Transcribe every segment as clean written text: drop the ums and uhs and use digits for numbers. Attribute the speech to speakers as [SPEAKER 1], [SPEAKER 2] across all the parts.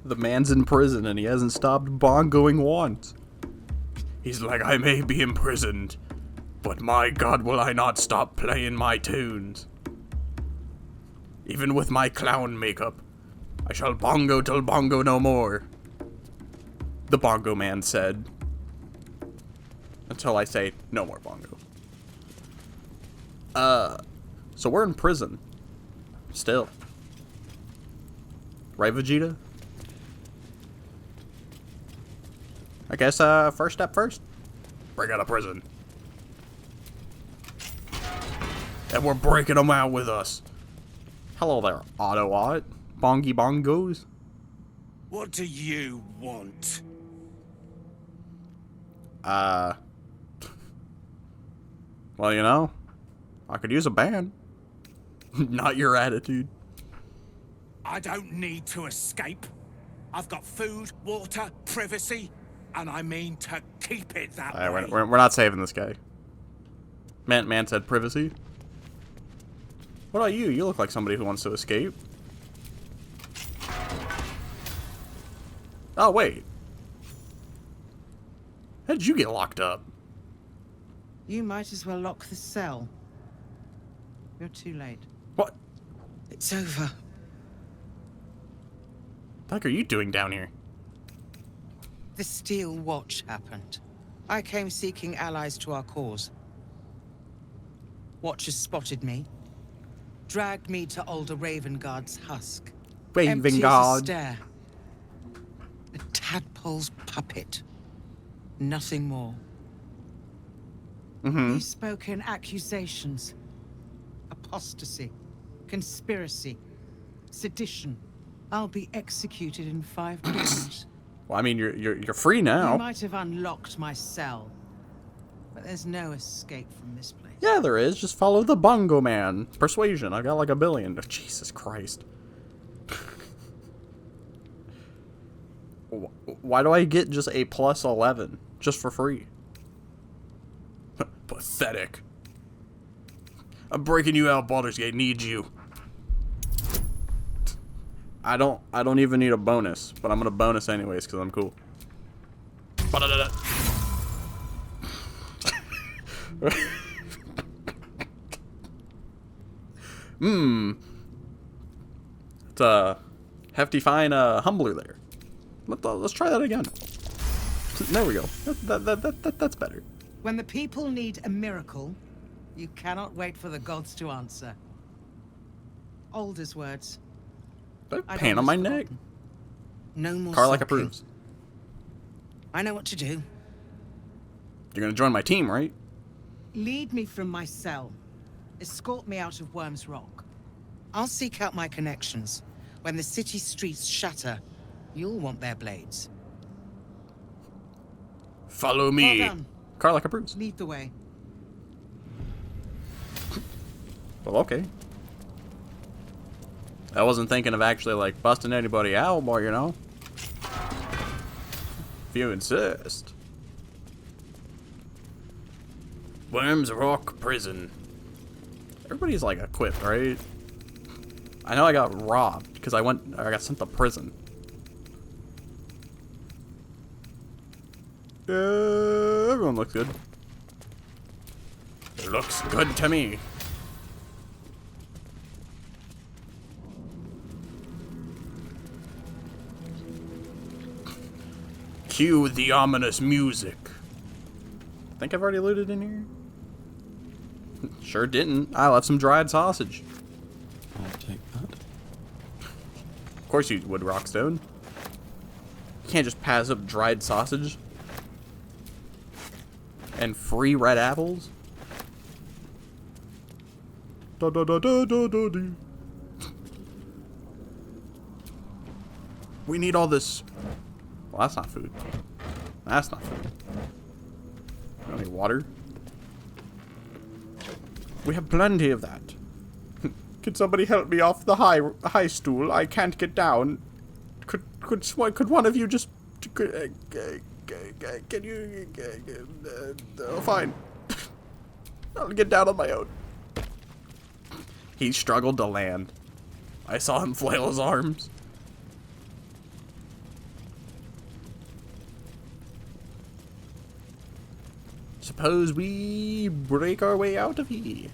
[SPEAKER 1] The man's in prison and he hasn't stopped bongoing once. He's like, I may be imprisoned, but my God, will I not stop playing my tunes. Even with my clown makeup, I shall bongo till bongo no more. The bongo man said. Until I say, no more bongo. So we're in prison. Still. Right, Vegeta? I guess, first step first. Break out of prison. And we're breaking them out with us. Hello there, Auto-Ot. Bongy Bongos.
[SPEAKER 2] What do you want?
[SPEAKER 1] Well, you know, I could use a ban. Not your attitude.
[SPEAKER 2] I don't need to escape. I've got food, water, privacy, and I mean to keep it that way.
[SPEAKER 1] We're not saving this guy. Man said privacy. What about you? You look like somebody who wants to escape. Oh, wait. How did you get locked up?
[SPEAKER 3] You might as well lock the cell. You're too late.
[SPEAKER 1] What
[SPEAKER 3] It's over.
[SPEAKER 1] the heck are you doing down here?
[SPEAKER 3] The Steel Watch happened. I came seeking allies to our cause. Watchers spotted me, dragged me to older Ravengard's husk. Empty as a
[SPEAKER 1] Ravengard.
[SPEAKER 3] stare. A tadpole's puppet. Nothing more. You spoke in accusations. Apostasy. Conspiracy. Sedition. I'll be executed in 5 minutes.
[SPEAKER 1] Well, I mean, you're free
[SPEAKER 3] You
[SPEAKER 1] now.
[SPEAKER 3] might have unlocked my cell, but there's no escape from this place.
[SPEAKER 1] Yeah, there is. Just follow the bongo man. Persuasion. I got like 1 billion. Oh, Jesus Christ. Why do I get just a plus 11 just for free? Pathetic. I'm breaking you out, Baldur's Gate needs you. I don't even need a bonus, but I'm gonna bonus anyways because I'm cool. It's a hefty fine humbler there. Let's try that again. There we go. That's better.
[SPEAKER 3] When the people need a miracle, you cannot wait for the gods to answer. Alder's words. I
[SPEAKER 1] Pain
[SPEAKER 3] don't
[SPEAKER 1] on my
[SPEAKER 3] was
[SPEAKER 1] neck.
[SPEAKER 3] forgotten. No more
[SPEAKER 1] Carlac
[SPEAKER 3] sulking.
[SPEAKER 1] approves.
[SPEAKER 3] I know what to do.
[SPEAKER 1] You're gonna join my team, right?
[SPEAKER 3] Lead me from my cell. Escort me out of Worm's Rock. I'll seek out my connections. When the city streets shatter, you'll want their blades.
[SPEAKER 1] Follow me.
[SPEAKER 3] Well done.
[SPEAKER 1] Carlac approves.
[SPEAKER 3] Lead the way.
[SPEAKER 1] Well, okay. I wasn't thinking of actually, like, busting anybody out, but, you know. If you insist. Worm's Rock Prison. Everybody's, like, equipped, right? I know I got robbed, because I got sent to prison. Everyone looks good. It looks good to me. Cue the ominous music. I think I've already looted in here. Sure didn't. I left some dried sausage.
[SPEAKER 4] I'll take that.
[SPEAKER 1] Of course you would, Rawk Stown. You can't just pass up dried sausage. And free red apples. Da da da da da da da. We need all this. Well, that's not food. That's not food. We don't need water. We have plenty of that. Could somebody help me off the high stool? I can't get down. Could one of you just? Can you? Oh, fine. I'll get down on my own. He struggled to land. I saw him flail his arms. Suppose we break our way out of here.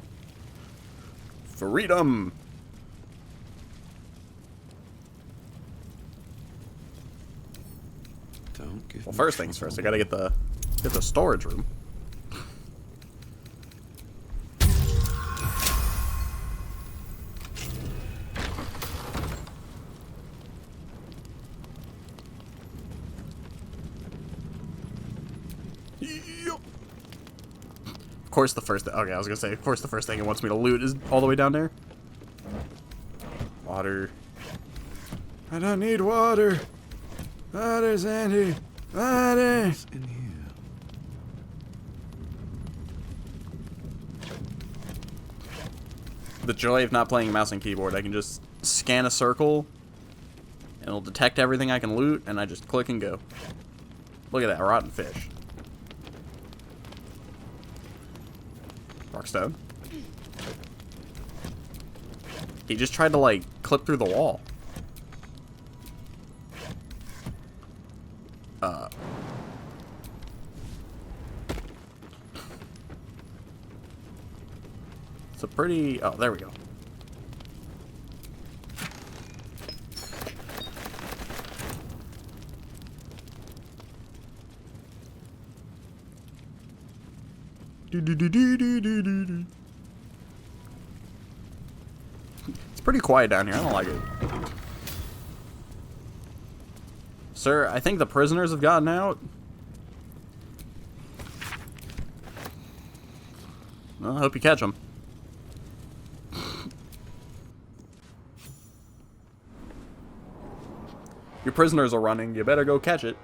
[SPEAKER 1] Freedom!
[SPEAKER 4] Don't give
[SPEAKER 1] Well,
[SPEAKER 4] me
[SPEAKER 1] first things
[SPEAKER 4] trouble.
[SPEAKER 1] first, I gotta get the storage room. Of course the first okay, I was gonna say, of course the first thing it wants me to loot is all the way down there. Water. I don't need water. Water, Sandy. Water.
[SPEAKER 4] What's in here?
[SPEAKER 1] The joy of not playing mouse and keyboard. I can just scan a circle, and it'll detect everything I can loot, and I just click and go. Look at that, rotten fish. Rawk Stown. He just tried to, like, clip through the wall. It's a pretty... Oh, there we go. It's pretty quiet down here. I don't like it. Sir, I think the prisoners have gotten out. Well, I hope you catch them. Your prisoners are running. You better go catch it.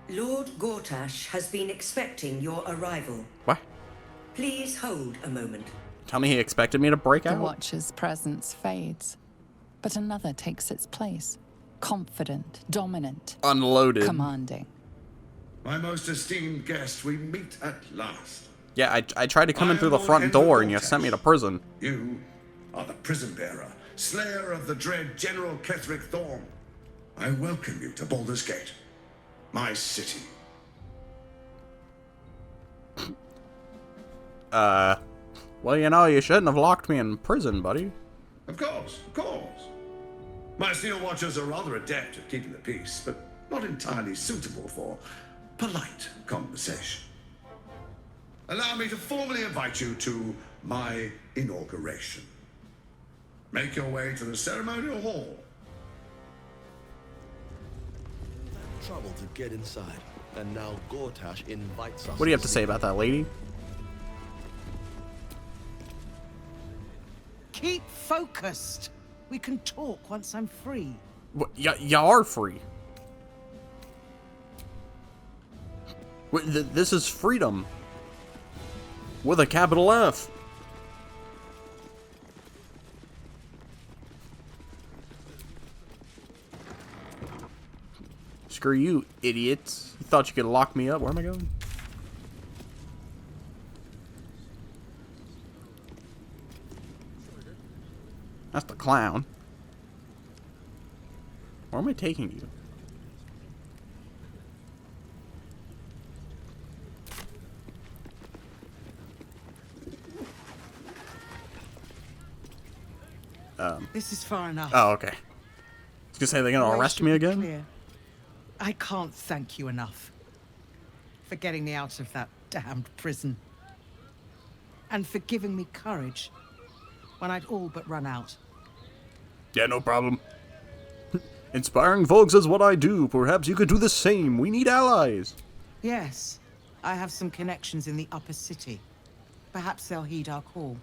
[SPEAKER 5] Lord Gortash has been expecting your arrival.
[SPEAKER 1] What?
[SPEAKER 5] Please hold a moment.
[SPEAKER 1] Tell me he expected me to break
[SPEAKER 6] The
[SPEAKER 1] out?
[SPEAKER 6] Watcher's presence fades, but another takes its place. Confident, dominant,
[SPEAKER 1] Unloaded.
[SPEAKER 6] commanding.
[SPEAKER 7] My most esteemed guest, we meet at last.
[SPEAKER 1] Yeah, I tried to come in
[SPEAKER 7] I
[SPEAKER 1] through
[SPEAKER 7] am
[SPEAKER 1] the
[SPEAKER 7] Lord
[SPEAKER 1] front
[SPEAKER 7] Henry
[SPEAKER 1] door and you
[SPEAKER 7] Gortash.
[SPEAKER 1] sent me to prison.
[SPEAKER 7] You are the prison bearer, slayer of the dread General Ketheric Thorn. I welcome you to Baldur's Gate, my city.
[SPEAKER 1] Well, you know, you shouldn't have locked me in prison, buddy.
[SPEAKER 7] Of course, of course. My Steel Watchers are rather adept at keeping the peace, but not entirely suitable for polite conversation. Allow me to formally invite you to my inauguration. Make your way to the ceremonial hall.
[SPEAKER 8] Trouble to get inside, and now Gortash invites us.
[SPEAKER 1] What do you have to say about that, lady?
[SPEAKER 3] Keep focused. We can talk once I'm free.
[SPEAKER 1] You are free. This is freedom. With a capital F. Screw you, idiots. You thought you could lock me up? Where am I going? That's the clown. Where am I taking you?
[SPEAKER 3] This is far enough.
[SPEAKER 1] Oh, okay. I was gonna say, they're gonna
[SPEAKER 3] Way
[SPEAKER 1] arrest
[SPEAKER 3] should
[SPEAKER 1] me
[SPEAKER 3] be
[SPEAKER 1] again?
[SPEAKER 3] clear. I can't thank you enough for getting me out of that damned prison. And for giving me courage when I'd all but run out.
[SPEAKER 1] Yeah, no problem. Inspiring folks is what I do. Perhaps you could do the same. We need allies.
[SPEAKER 3] Yes, I have some connections in the upper city. Perhaps they'll heed our call.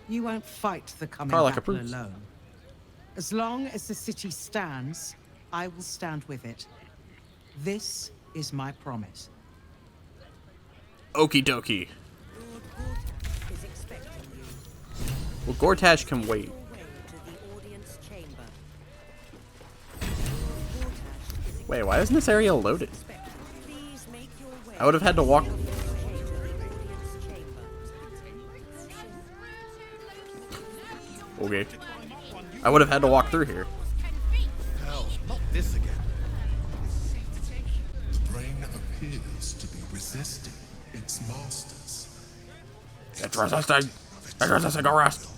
[SPEAKER 3] You won't fight the coming
[SPEAKER 1] Carl, like
[SPEAKER 3] battle
[SPEAKER 1] approves.
[SPEAKER 3] alone. As long as the city stands, I will stand with it. This is my promise.
[SPEAKER 1] Okie dokie.
[SPEAKER 5] Lord Gortash is expecting you.
[SPEAKER 1] Well, Gortash can wait.
[SPEAKER 5] Your way to the audience chamber. Lord Gortash is
[SPEAKER 1] Wait, why isn't this area loaded?
[SPEAKER 5] expecting you. Please make your way.
[SPEAKER 1] I would have had to walk.
[SPEAKER 5] to the audience chamber.
[SPEAKER 1] Okay. I would have had to walk through here.
[SPEAKER 8] Hell, not this again.
[SPEAKER 7] Bring
[SPEAKER 9] appears to be resisting its masters.
[SPEAKER 1] It's resisting! It's resisting arrest!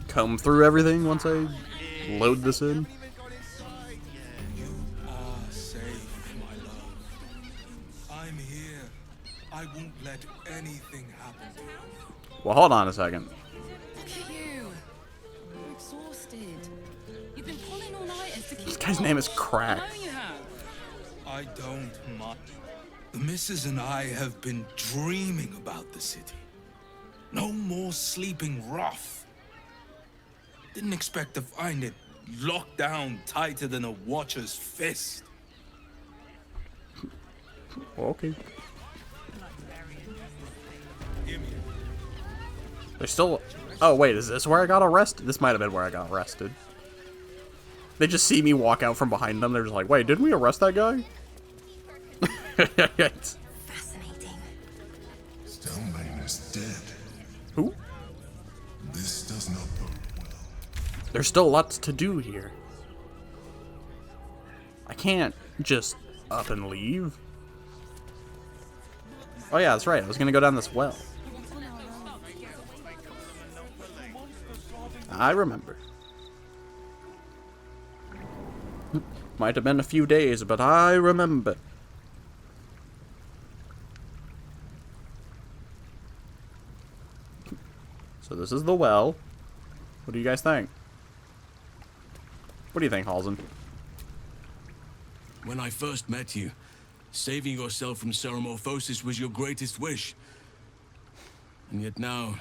[SPEAKER 1] Comb through everything once I load this in.
[SPEAKER 2] You are safe, my love. I'm here. I won't let anything happen to you.
[SPEAKER 1] Well, hold on a second.
[SPEAKER 10] Look at you. I'm exhausted. You've been pulling all-nighters to keep...
[SPEAKER 1] This guy's name is Crack.
[SPEAKER 10] I know you have.
[SPEAKER 2] I don't mind. The missus and I have been dreaming about the city. No more sleeping rough. Didn't expect to find it locked down tighter than a watcher's fist.
[SPEAKER 1] Okay. There's still... Oh, wait, is this where I got arrested? This might have been where I got arrested. They just see me walk out from behind them. They're just like, wait, didn't we arrest that guy?
[SPEAKER 10] Fascinating.
[SPEAKER 9] Stelmane is dead.
[SPEAKER 1] Who?
[SPEAKER 9] This does not bode well.
[SPEAKER 1] There's still lots to do here. I can't just up and leave. Oh yeah, that's right. I was gonna go down this well. I remember. Might have been a few days, but I remember. So this is the well. What do you guys think? What do you think, Halsin?
[SPEAKER 11] When I first met you, saving yourself from ceramorphosis was your greatest wish. And yet now,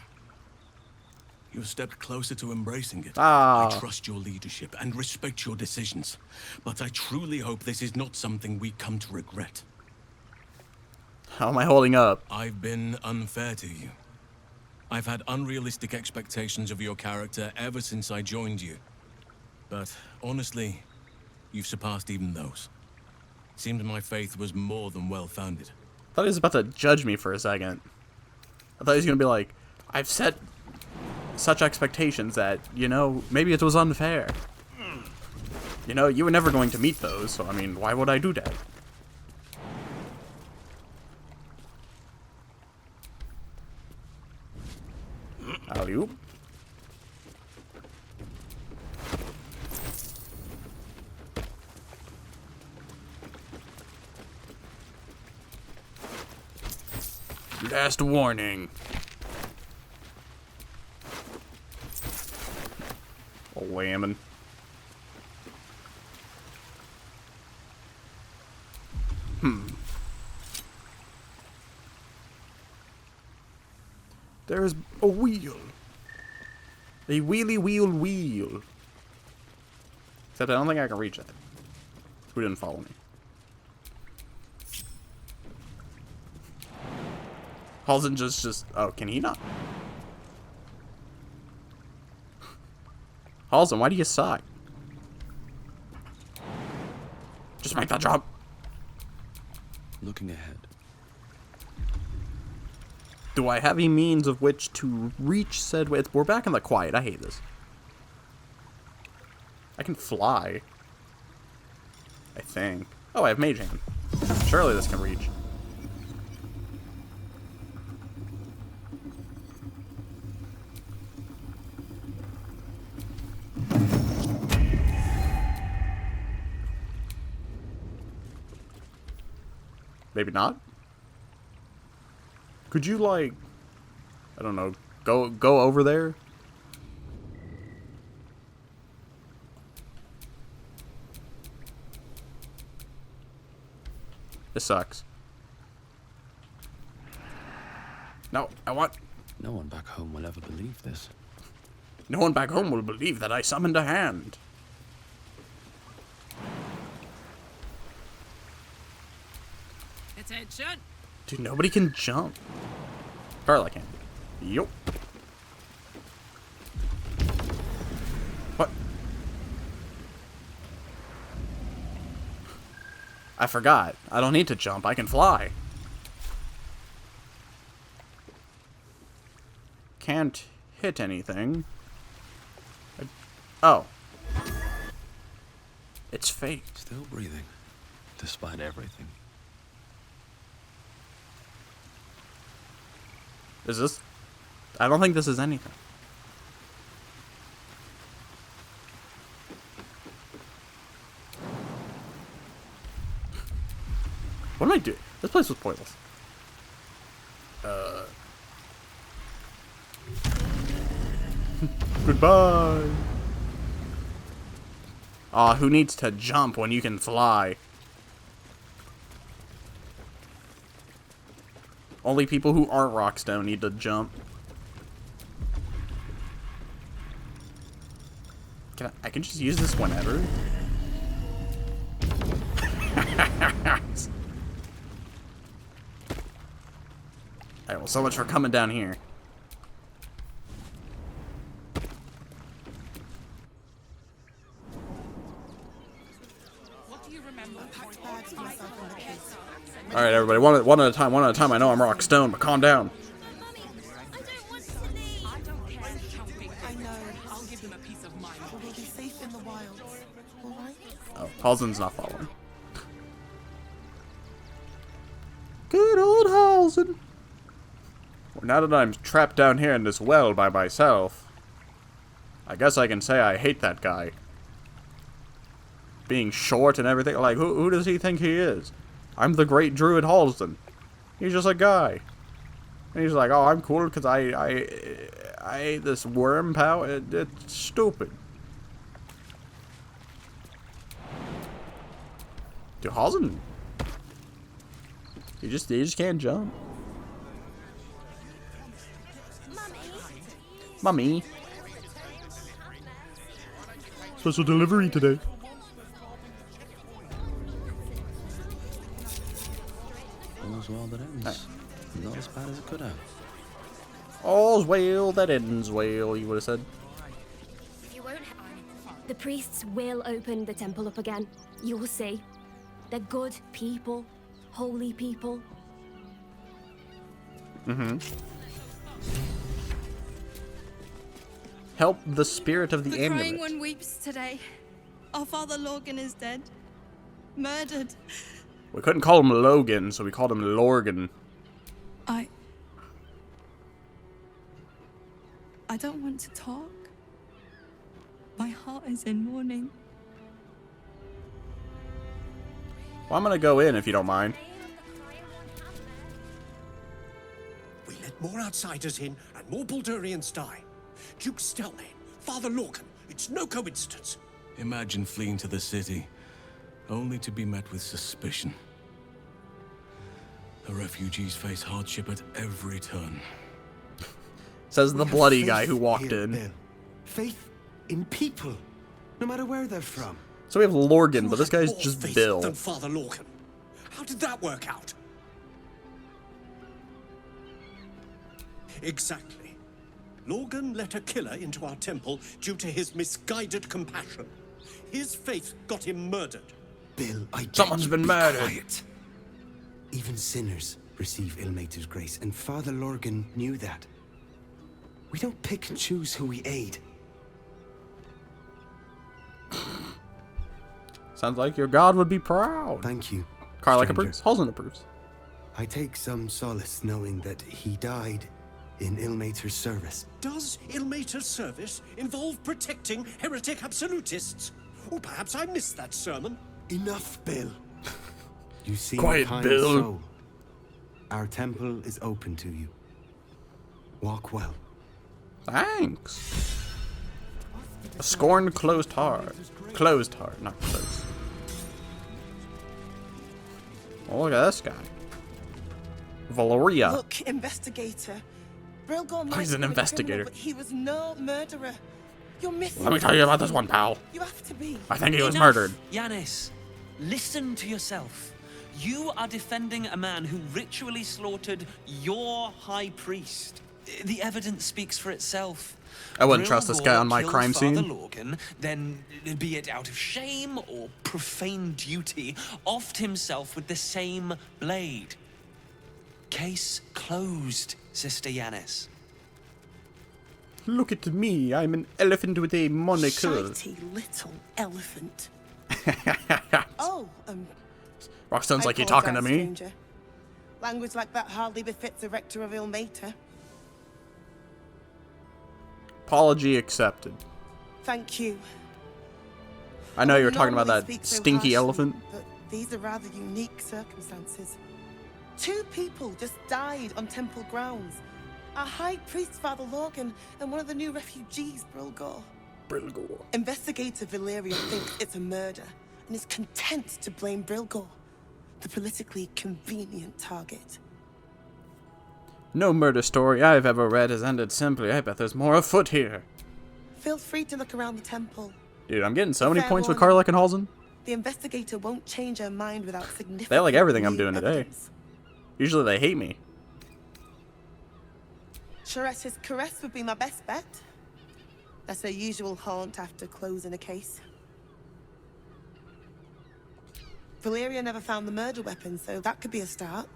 [SPEAKER 11] you've stepped closer to embracing it. I trust your leadership and respect your decisions, but I truly hope this is not something we come to regret.
[SPEAKER 1] How am I holding up?
[SPEAKER 11] I've been unfair to you. I've had unrealistic expectations of your character ever since I joined you. But honestly, you've surpassed even those. Seemed my faith was more than well-founded.
[SPEAKER 1] I thought he was about to judge me for a second. I thought he was going to be like, I've set such expectations that, you know, maybe it was unfair. You know, you were never going to meet those, so I mean, why would I do that? Alley-oop. Last warning. Whammon. There's a wheel. A wheelie wheel. Except I don't think I can reach it. Who didn't follow me? Halsin just... Oh, can he not? Halsin, why do you sigh? Just make that jump.
[SPEAKER 4] Looking ahead.
[SPEAKER 1] Do I have a means of which to reach said way? We're back in the quiet. I hate this. I can fly. I think. Oh, I have Mage Hand. Surely this can reach. Maybe not? Could you, like, I don't know, go over there? This sucks. No, I want...
[SPEAKER 4] No one back home will ever believe this.
[SPEAKER 1] No one back home will believe that I summoned a hand.
[SPEAKER 10] Attention!
[SPEAKER 1] Dude, nobody can jump. Carla can. Yup. What? I forgot. I don't need to jump. I can fly. Can't hit anything. Oh. It's fake.
[SPEAKER 4] Still breathing, despite everything.
[SPEAKER 1] Is this? I don't think this is anything. What am I doing? This place was pointless. Goodbye. Aw, who needs to jump when you can fly? Only people who aren't Rawk Stown need to jump. I can just use this whenever. Alright, well, so much for coming down here. Alright, everybody, one at a time, one at a time. I know I'm Rawk Stown, but calm down. Oh, Halsin's not following. Good old Halsin. Well, now that I'm trapped down here in this well by myself, I guess I can say I hate that guy. Being short and everything. Like, who does he think he is? I'm the great druid Halsin. He's just a guy. And he's like, oh, I'm cool because I ate this worm, pal. It's stupid. Dude, Halsin, he just can't jump. Mummy. Special delivery today.
[SPEAKER 4] All's well that ends. Not as bad as it could have.
[SPEAKER 1] All's well that ends well, you would have said.
[SPEAKER 12] The priests will open the temple up again. You will see. They're good people. Holy people.
[SPEAKER 1] Mm-hmm. Help the spirit of the amulet.
[SPEAKER 13] The crying one weeps today. Our father Lorgan is dead. Murdered.
[SPEAKER 1] We couldn't call him Logan, so we called him Lorgan.
[SPEAKER 13] I don't want to talk. My heart is in mourning.
[SPEAKER 1] Well, I'm gonna go in if you don't mind.
[SPEAKER 14] We let more outsiders in and more Baldurians die. Duke Stelmane, Father Lorcan, it's no coincidence.
[SPEAKER 11] Imagine fleeing to the city, only to be met with suspicion. The refugees face hardship at every turn.
[SPEAKER 1] Says the bloody guy who walked in.
[SPEAKER 15] Bill. Faith in people, no matter where they're from.
[SPEAKER 1] So we have Lorgan, but this guy's just
[SPEAKER 14] Faith
[SPEAKER 1] Bill.
[SPEAKER 14] than Father Lorcan. How did that work out? Exactly. Lorgan let a killer into our temple due to his misguided compassion. His faith got him murdered.
[SPEAKER 15] Bill,
[SPEAKER 1] Someone's been murdered.
[SPEAKER 15] Quiet. Even sinners receive Ilmater's grace, and Father Lorgan knew that. We don't pick and choose who we aid.
[SPEAKER 1] Sounds like your god would be proud.
[SPEAKER 15] Thank you.
[SPEAKER 1] Karlach approves. Halsin approves.
[SPEAKER 15] I take some solace knowing that he died in Ilmater's service.
[SPEAKER 14] Does Ilmater's service involve protecting heretic absolutists? Or perhaps I missed that sermon.
[SPEAKER 15] Enough, Bill. You see,
[SPEAKER 1] Quiet,
[SPEAKER 15] kind
[SPEAKER 1] Bill.
[SPEAKER 15] soul. Our temple is open to you. Walk well.
[SPEAKER 1] Thanks. A scorned closed heart. Closed heart, not closed. Oh, look at this guy. Valoria.
[SPEAKER 16] Look, investigator. Brilgor
[SPEAKER 1] He's an investigator.
[SPEAKER 16] But he was no murderer. You're missing.
[SPEAKER 1] Let me tell you about this one, pal.
[SPEAKER 16] You have to be.
[SPEAKER 1] I think he was
[SPEAKER 17] Enough,
[SPEAKER 1] murdered.
[SPEAKER 17] Yanis, listen to yourself. You are defending a man who ritually slaughtered your high priest. The evidence speaks for itself.
[SPEAKER 1] I wouldn't trust this guy on my
[SPEAKER 17] Killed
[SPEAKER 1] crime
[SPEAKER 17] Father
[SPEAKER 1] scene.
[SPEAKER 17] Lorcan, then, be it out of shame or profane duty, offed himself with the same blade. Case closed, Sister Yanis.
[SPEAKER 1] Look at me. I'm an elephant with a monocle.
[SPEAKER 16] Shitey little elephant. Oh,
[SPEAKER 1] Rawk sounds like
[SPEAKER 16] I
[SPEAKER 1] you're talking to
[SPEAKER 16] apologize,
[SPEAKER 1] me.
[SPEAKER 16] stranger. Language like that hardly befits a rector of Ilmater.
[SPEAKER 1] Apology accepted.
[SPEAKER 16] Thank you.
[SPEAKER 1] I know you were talking about
[SPEAKER 16] Normally
[SPEAKER 1] that
[SPEAKER 16] speak so
[SPEAKER 1] stinky
[SPEAKER 16] harshly,
[SPEAKER 1] elephant.
[SPEAKER 16] But these are rather unique circumstances. 2 people just died on temple grounds. Our high priest, Father Lorgan, and one of the new refugees, Brilgor. Investigator Valeria thinks it's a murder and is content to blame Brilgor, the politically convenient target.
[SPEAKER 1] No murder story I've ever read has ended simply. I bet there's more afoot here.
[SPEAKER 16] Feel free to look around the temple.
[SPEAKER 1] Dude, I'm getting so many
[SPEAKER 16] Fair
[SPEAKER 1] points with
[SPEAKER 16] warning.
[SPEAKER 1] Karlach and Halsin.
[SPEAKER 16] The investigator won't change her mind without significant.
[SPEAKER 1] They like everything I'm
[SPEAKER 16] new
[SPEAKER 1] doing today.
[SPEAKER 16] evidence.
[SPEAKER 1] Usually they hate me.
[SPEAKER 16] Chares's caress would be my best bet. That's her usual haunt after closing a case. Valeria never found the murder weapon, so that could be a start.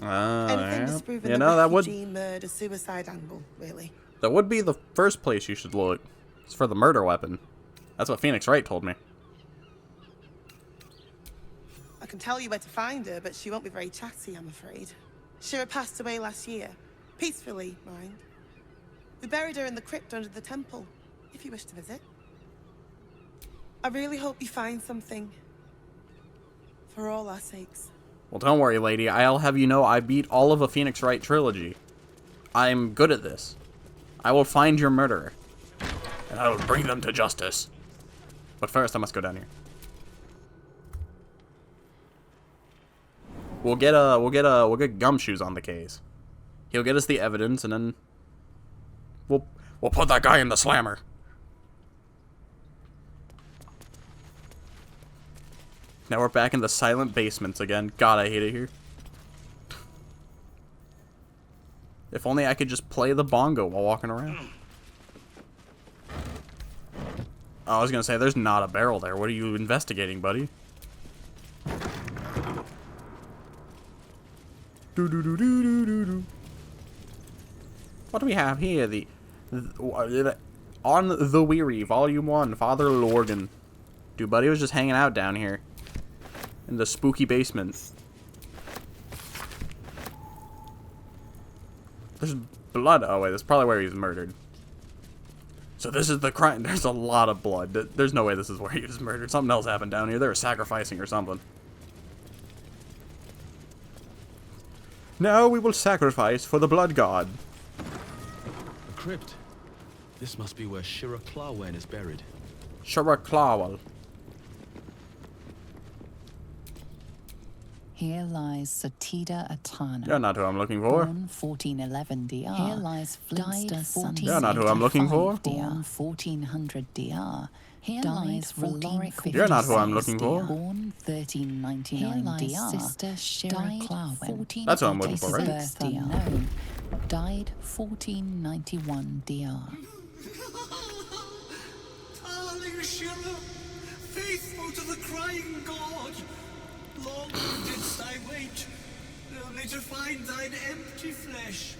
[SPEAKER 16] Anything
[SPEAKER 1] Yeah.
[SPEAKER 16] disproving
[SPEAKER 1] You
[SPEAKER 16] the
[SPEAKER 1] know,
[SPEAKER 16] refugee murder-suicide angle, really.
[SPEAKER 1] that would be the first place you should look. It's for the murder weapon. That's what Phoenix Wright told me.
[SPEAKER 16] I can tell you where to find her, but she won't be very chatty, I'm afraid. Shira passed away last year. Peacefully, mind. We buried her in the crypt under the temple, if you wish to visit. I really hope you find something. For all our sakes.
[SPEAKER 1] Well, don't worry, lady. I'll have you know I beat all of a Phoenix Wright trilogy. I'm good at this. I will find your murderer. And I will bring them to justice. But first, I must go down here. We'll get Gumshoes on the case. He'll get us the evidence, and then we'll put that guy in the slammer. Now we're back in the silent basements again. God, I hate it here. If only I could just play the bongo while walking around. Oh, I was gonna say, there's not a barrel there. What are you investigating, buddy? What do we have here? On the Weary, Volume 1, Father Lorgan. Dude, buddy was just hanging out down here. In the spooky basement. There's blood. Oh, wait, that's probably where he's murdered. So this is the crime. There's a lot of blood. There's no way this is where he was murdered. Something else happened down here. They were sacrificing or something. Now we will sacrifice for the blood god.
[SPEAKER 8] A crypt. This must be where Shira Clawen is buried.
[SPEAKER 1] Shira Clawal.
[SPEAKER 6] Here lies Satida Atana.
[SPEAKER 1] You're not who I'm looking for.
[SPEAKER 6] Born 1411 DR. Here lies Flintster Sun.
[SPEAKER 1] You're not who I'm looking for.
[SPEAKER 6] Born 1400 DR. Here lies Valoric.
[SPEAKER 1] You're not who I'm looking for.
[SPEAKER 6] Born 1399 DR. Sister Shira Clawen.
[SPEAKER 1] That's who I'm looking for, right?
[SPEAKER 6] Birth unknown. Died 1491 DR.
[SPEAKER 2] Darling Shira, faithful to the crying god. Long didst I wait, only to find thine empty flesh.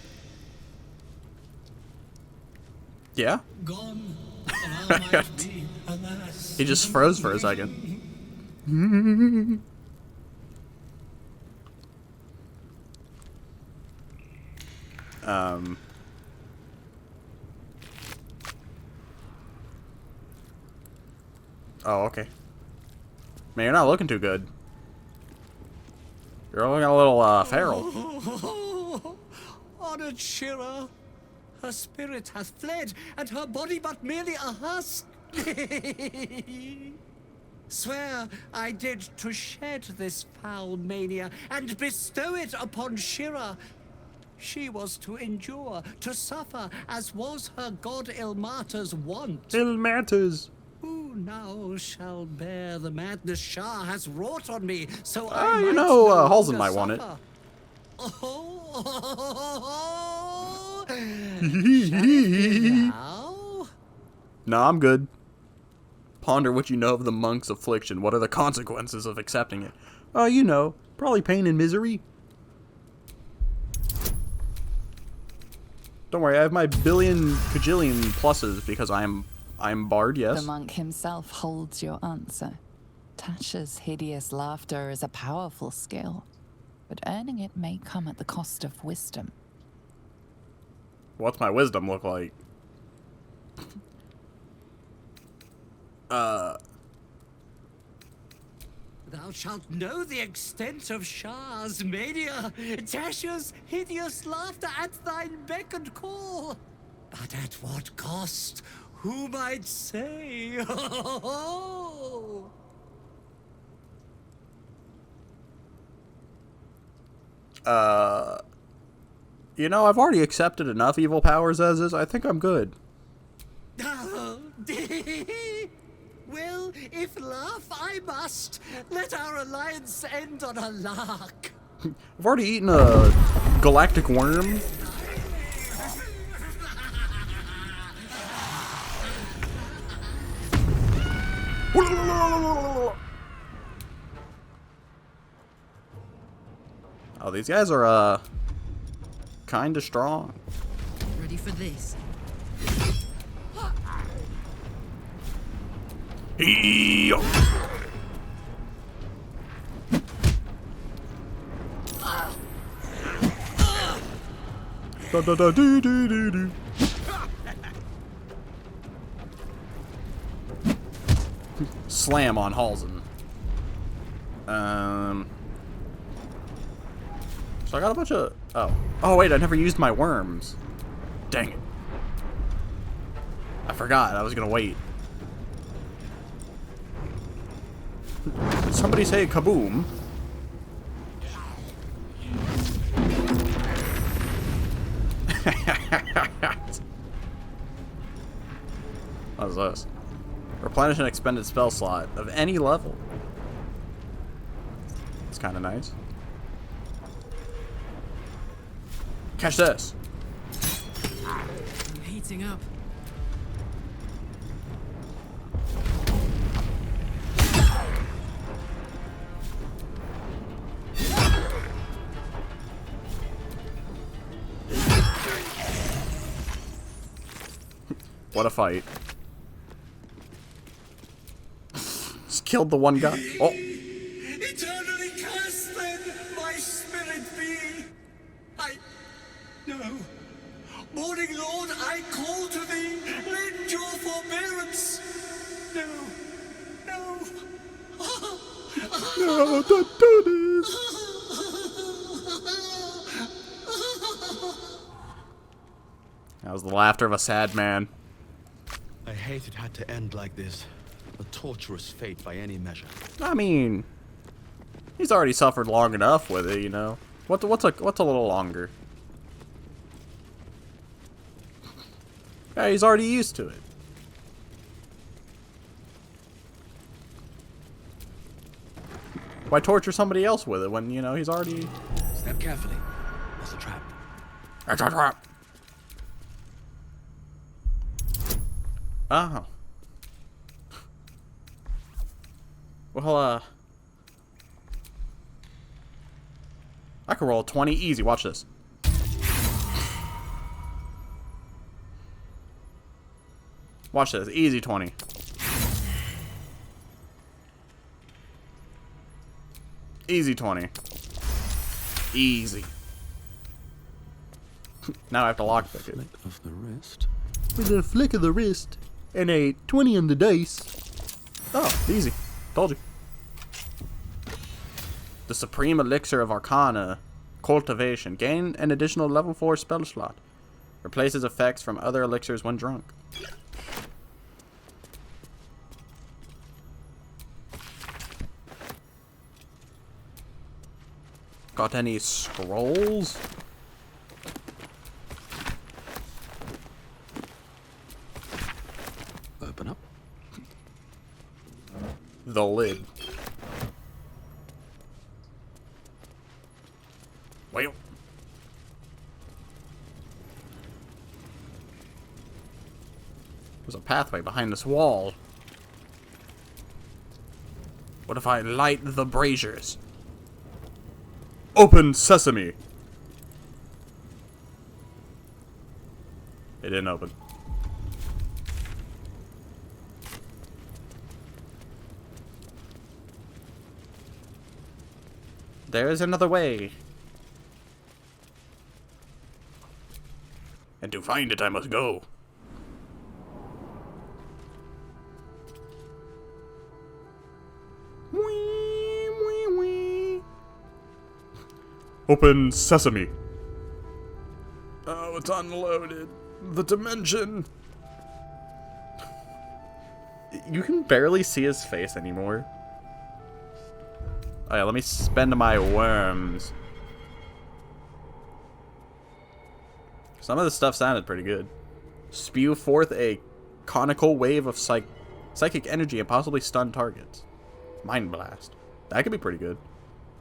[SPEAKER 1] Yeah?
[SPEAKER 2] Gone, and I might be, alas.
[SPEAKER 1] He just froze for a second. Oh, okay. Man, you're not looking too good. You're looking a little, feral.
[SPEAKER 2] Honored Shira, her spirit hath fled, and her body but merely a husk. Swear I did to shed this foul mania and bestow it upon Shira. She was to endure, to suffer, as was her god Ilmater's wont.
[SPEAKER 1] Ilmater's.
[SPEAKER 2] Who now shall bear the madness Shah has wrought on me, so I
[SPEAKER 1] Ah, you
[SPEAKER 2] might
[SPEAKER 1] know,
[SPEAKER 2] no
[SPEAKER 1] Halsin
[SPEAKER 2] longer
[SPEAKER 1] might want it.
[SPEAKER 2] suffer? Oh, now?
[SPEAKER 1] No, I'm good. Ponder what you know of the monk's affliction. What are the consequences of accepting it? Oh, you know, probably pain and misery. Don't worry, I have my billion cajillion pluses because I'm Bard, yes.
[SPEAKER 6] The monk himself holds your answer. Tasha's hideous laughter is a powerful skill, but earning it may come at the cost of wisdom.
[SPEAKER 1] What's my wisdom look like?
[SPEAKER 14] Thou shalt know the extent of Shah's mania, Tasha's hideous laughter at thine beck and call. But at what cost? Who might say?
[SPEAKER 1] You know, I've already accepted enough evil powers as is. I think I'm good.
[SPEAKER 14] Well, if laugh I must, let our alliance end on a lark.
[SPEAKER 1] I've already eaten a galactic worm. Oh, these guys are, kinda strong.
[SPEAKER 10] Ready for this?
[SPEAKER 1] Eeyore. Da da da doo doo doo doo. Slam on Halsen. So I got a bunch of... Oh wait, I never used my worms. Dang it. I forgot, I was gonna wait. Somebody say kaboom. What is this? Replenish an expended spell slot of any level. It's kind of nice. Catch this.
[SPEAKER 10] I'm heating up.
[SPEAKER 1] What a fight. Just killed the one guy. Oh.
[SPEAKER 14] Eternally cursed then my spirit be. No. Morning Lord, I call to thee. Lend your forbearance. No.
[SPEAKER 1] No, don't do this. That was the laughter of a sad man.
[SPEAKER 8] I hate it had to end like this. A torturous fate by any measure.
[SPEAKER 1] I mean, he's already suffered long enough with it, you know. What's a little longer? Yeah, he's already used to it. Why torture somebody else with it when, you know, he's already...
[SPEAKER 14] Step carefully. That's a trap.
[SPEAKER 1] That's a trap. Oh. Well, I can roll a 20 easy. Watch this. Watch this. Easy 20. Easy 20. Easy. Now I have to lockpick it.
[SPEAKER 4] Flick of the wrist.
[SPEAKER 1] With a flick of the wrist and a 20 on the dice. Oh, easy. Told you. The Supreme Elixir of Arcana Cultivation. Gain an additional level 4 spell slot. Replaces effects from other elixirs when drunk. Got any scrolls?
[SPEAKER 4] Open up.
[SPEAKER 1] The lid. Wait. There's a pathway behind this wall. What if I light the braziers? Open sesame. It didn't open. There's another way. And to find it, I must go. Wee, wee, wee. Open sesame. Oh, it's unloaded. The dimension. You can barely see his face anymore. Oh yeah, let me spend my worms. Some of the stuff sounded pretty good. Spew forth a conical wave of psychic energy and possibly stun targets. Mind Blast. That could be pretty good.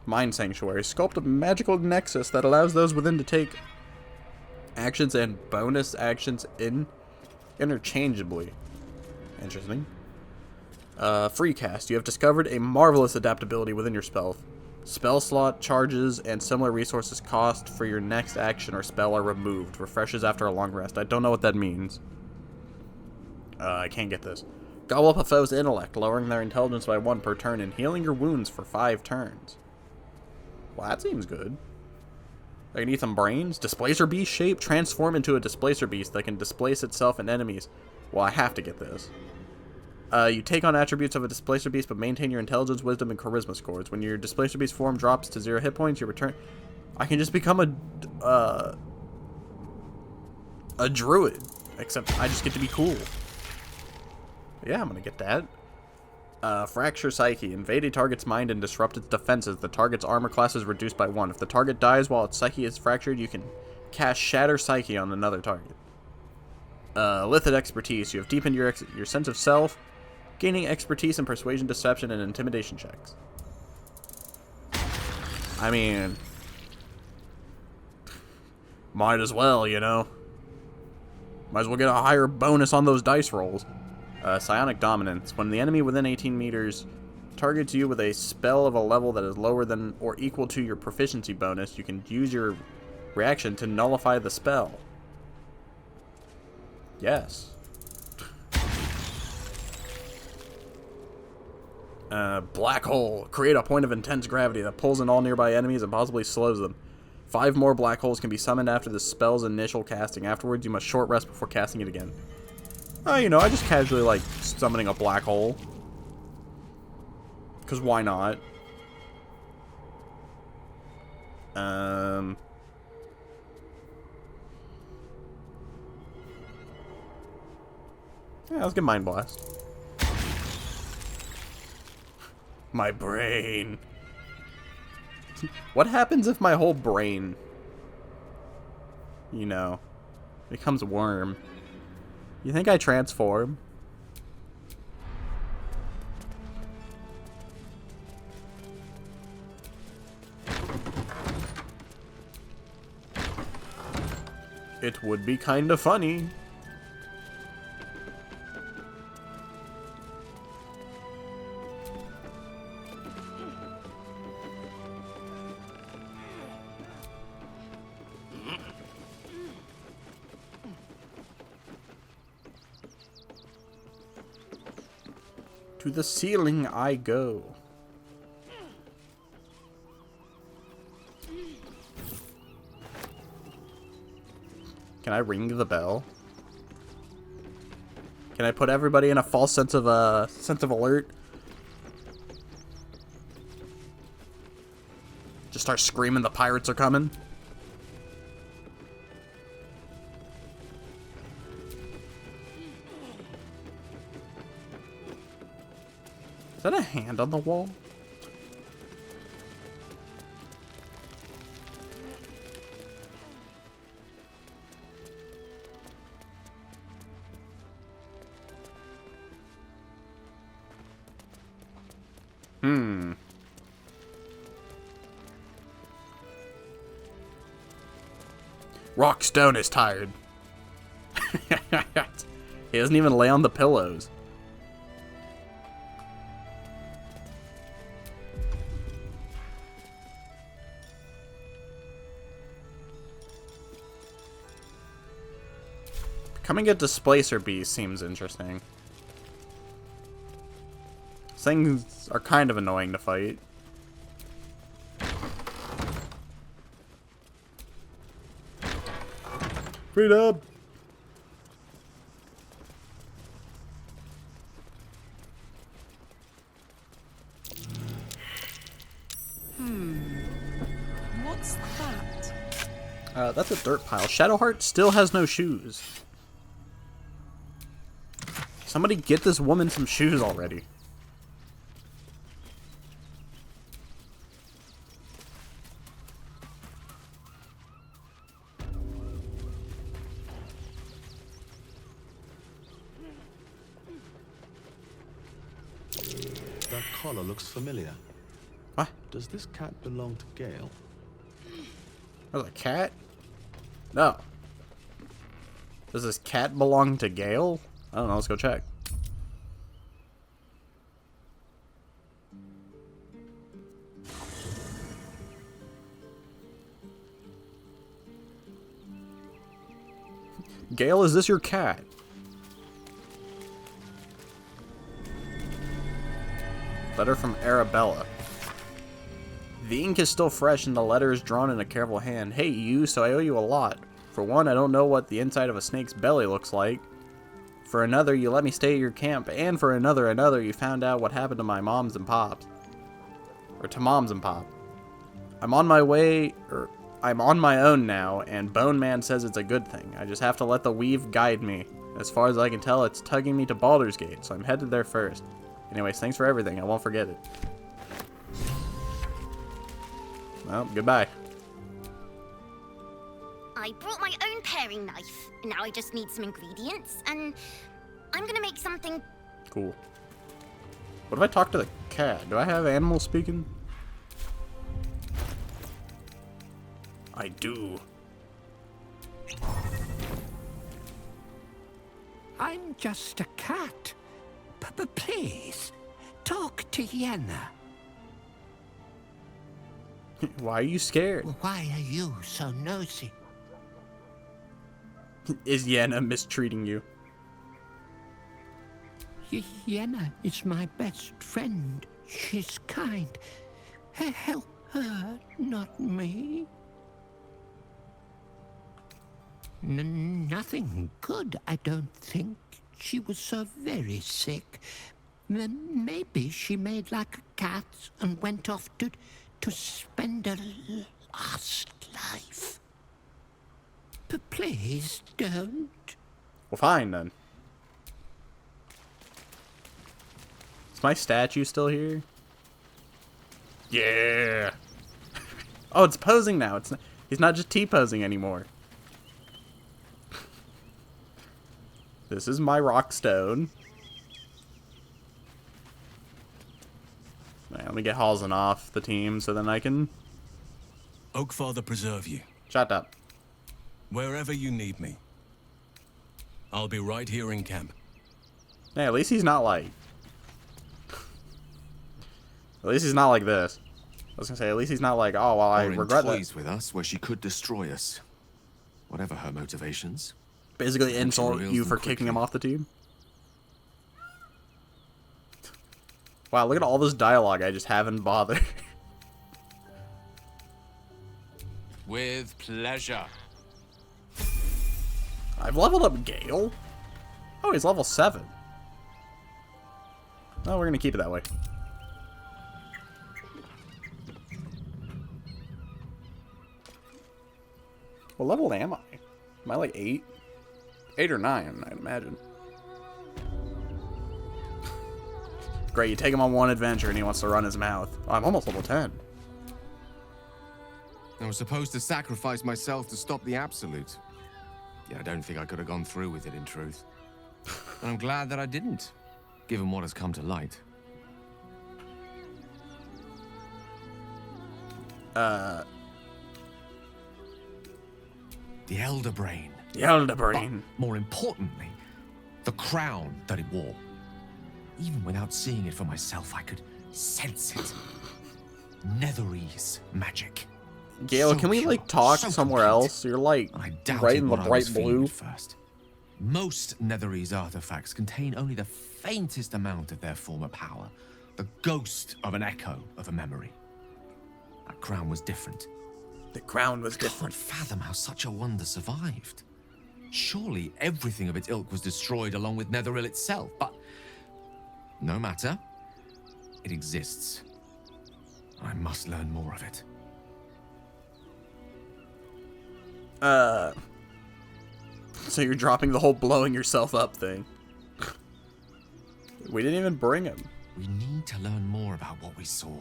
[SPEAKER 1] Mind Sanctuary. Sculpt a magical nexus that allows those within to take actions and bonus actions interchangeably. Interesting. Free cast. You have discovered a marvelous adaptability within your spell. Spell slot, charges, and similar resources cost for your next action or spell are removed. Refreshes after a long rest. I don't know what that means. I can't get this. Gobble up a foe's intellect, lowering their intelligence by 1 per turn and healing your wounds for 5 turns. Well, that seems good. I can eat some brains. Displacer beast shape. Transform into a displacer beast that can displace itself and enemies. Well, I have to get this. You take on attributes of a displacer beast, but maintain your intelligence, wisdom, and charisma scores. When your displacer beast form drops to 0 hit points, you return. I can just become a druid, except I just get to be cool. Yeah, I'm gonna get that. Fracture Psyche. Invade a target's mind and disrupt its defenses. The target's armor class is reduced by 1. If the target dies while its psyche is fractured, you can cast Shatter Psyche on another target. Lithid Expertise. You have deepened your sense of self, gaining expertise in persuasion, deception, and intimidation checks. I mean, might as well, you know. Might as well get a higher bonus on those dice rolls. Psionic Dominance. When the enemy within 18 meters targets you with a spell of a level that is lower than or equal to your proficiency bonus, you can use your reaction to nullify the spell. Yes. Black Hole. Create a point of intense gravity that pulls in all nearby enemies and possibly slows them. 5 more black holes can be summoned after the spell's initial casting. Afterwards, you must short rest before casting it again. You know, I just casually like summoning a black hole. Because why not? Yeah, let's get Mind Blast. My brain. What happens if my whole brain, you know, becomes worm? You think I transform? It would be kind of funny. To the ceiling I go. Can I ring the bell? Can I put everybody in a false sense of alert? Just start screaming the pirates are coming? Is that a hand on the wall? Rawk Stown is tired. He doesn't even lay on the pillows. Coming at Displacer Beast seems interesting. Things are kind of annoying to fight. Freedom!
[SPEAKER 16] What's that?
[SPEAKER 1] That's a dirt pile. Shadowheart still has no shoes. Somebody get this woman some shoes already.
[SPEAKER 8] That collar looks familiar.
[SPEAKER 1] What?
[SPEAKER 8] Does this cat belong to Gale?
[SPEAKER 1] There's a cat? No. Does this cat belong to Gale? I don't know, let's go check. Gale, is this your cat? Letter from Arabella. The ink is still fresh and the letter is drawn in a careful hand. Hey you, so I owe you a lot. For one, I don't know what the inside of a snake's belly looks like. For another, you let me stay at your camp. And for another, you found out what happened to my moms and pops. Or to moms and pop. I'm on my way, or I'm on my own now, and Bone Man says it's a good thing. I just have to let the weave guide me. As far as I can tell, it's tugging me to Baldur's Gate, so I'm headed there first. Anyways, thanks for everything. I won't forget it. Well, goodbye.
[SPEAKER 18] I brought my own paring knife. Now I just need some ingredients, and I'm gonna make something.
[SPEAKER 1] Cool. What if I talk to the cat? Do I have animals speaking? I do.
[SPEAKER 14] I'm just a cat. Please, talk to Yenna.
[SPEAKER 1] Why are you scared?
[SPEAKER 14] Why are you so nosy?
[SPEAKER 1] Is Yenna mistreating you?
[SPEAKER 14] Yenna is my best friend. She's kind. Help her, not me. Nothing good, I don't think. She was so very sick. Maybe she made like a cat and went off to spend her last life. Please don't.
[SPEAKER 1] Well, fine then. Is my statue still here? Yeah. Oh, it's posing now. He's not just T-posing anymore. This is my Rawk Stown. Right, let me get Halsin off the team so then I can...
[SPEAKER 11] Oakfather preserve you.
[SPEAKER 1] Shut up.
[SPEAKER 11] Wherever you need me. I'll be right here in camp.
[SPEAKER 1] Hey, at least he's not like... At least he's not like this. I was gonna say, at least he's not like, oh, well, I regret that.
[SPEAKER 19] With us where she could destroy us. Whatever her motivations.
[SPEAKER 1] Basically insult you for kicking him off the team. Wow, look at all this dialogue I just haven't bothered.
[SPEAKER 19] With pleasure.
[SPEAKER 1] I've leveled up Gale. Oh, he's level 7. Oh, we're gonna keep it that way. What level am I? Am I like 8? 8 or 9, I'd imagine. Great, you take him on one adventure and he wants to run his mouth. Oh, I'm almost level 10.
[SPEAKER 19] I was supposed to sacrifice myself to stop the Absolute. Yeah, I don't think I could have gone through with it in truth. And I'm glad that I didn't, given what has come to light. The Elder Brain.
[SPEAKER 1] The Elder Brain.
[SPEAKER 19] But more importantly, the crown that it wore. Even without seeing it for myself, I could sense it. Netherese magic.
[SPEAKER 1] Gale, can we like talk somewhere else? You're like right in the bright blue.
[SPEAKER 19] First. Most Netherese artifacts contain only the faintest amount of their former power, the ghost of an echo of a memory. That crown was different.
[SPEAKER 1] The crown was
[SPEAKER 19] I
[SPEAKER 1] different.
[SPEAKER 19] can't fathom how such a wonder survived. Surely everything of its ilk was destroyed along with Netheril itself, but no matter. It exists. I must learn more of it.
[SPEAKER 1] So you're dropping the whole blowing yourself up thing. We didn't even bring him.
[SPEAKER 19] We need to learn more about what we saw.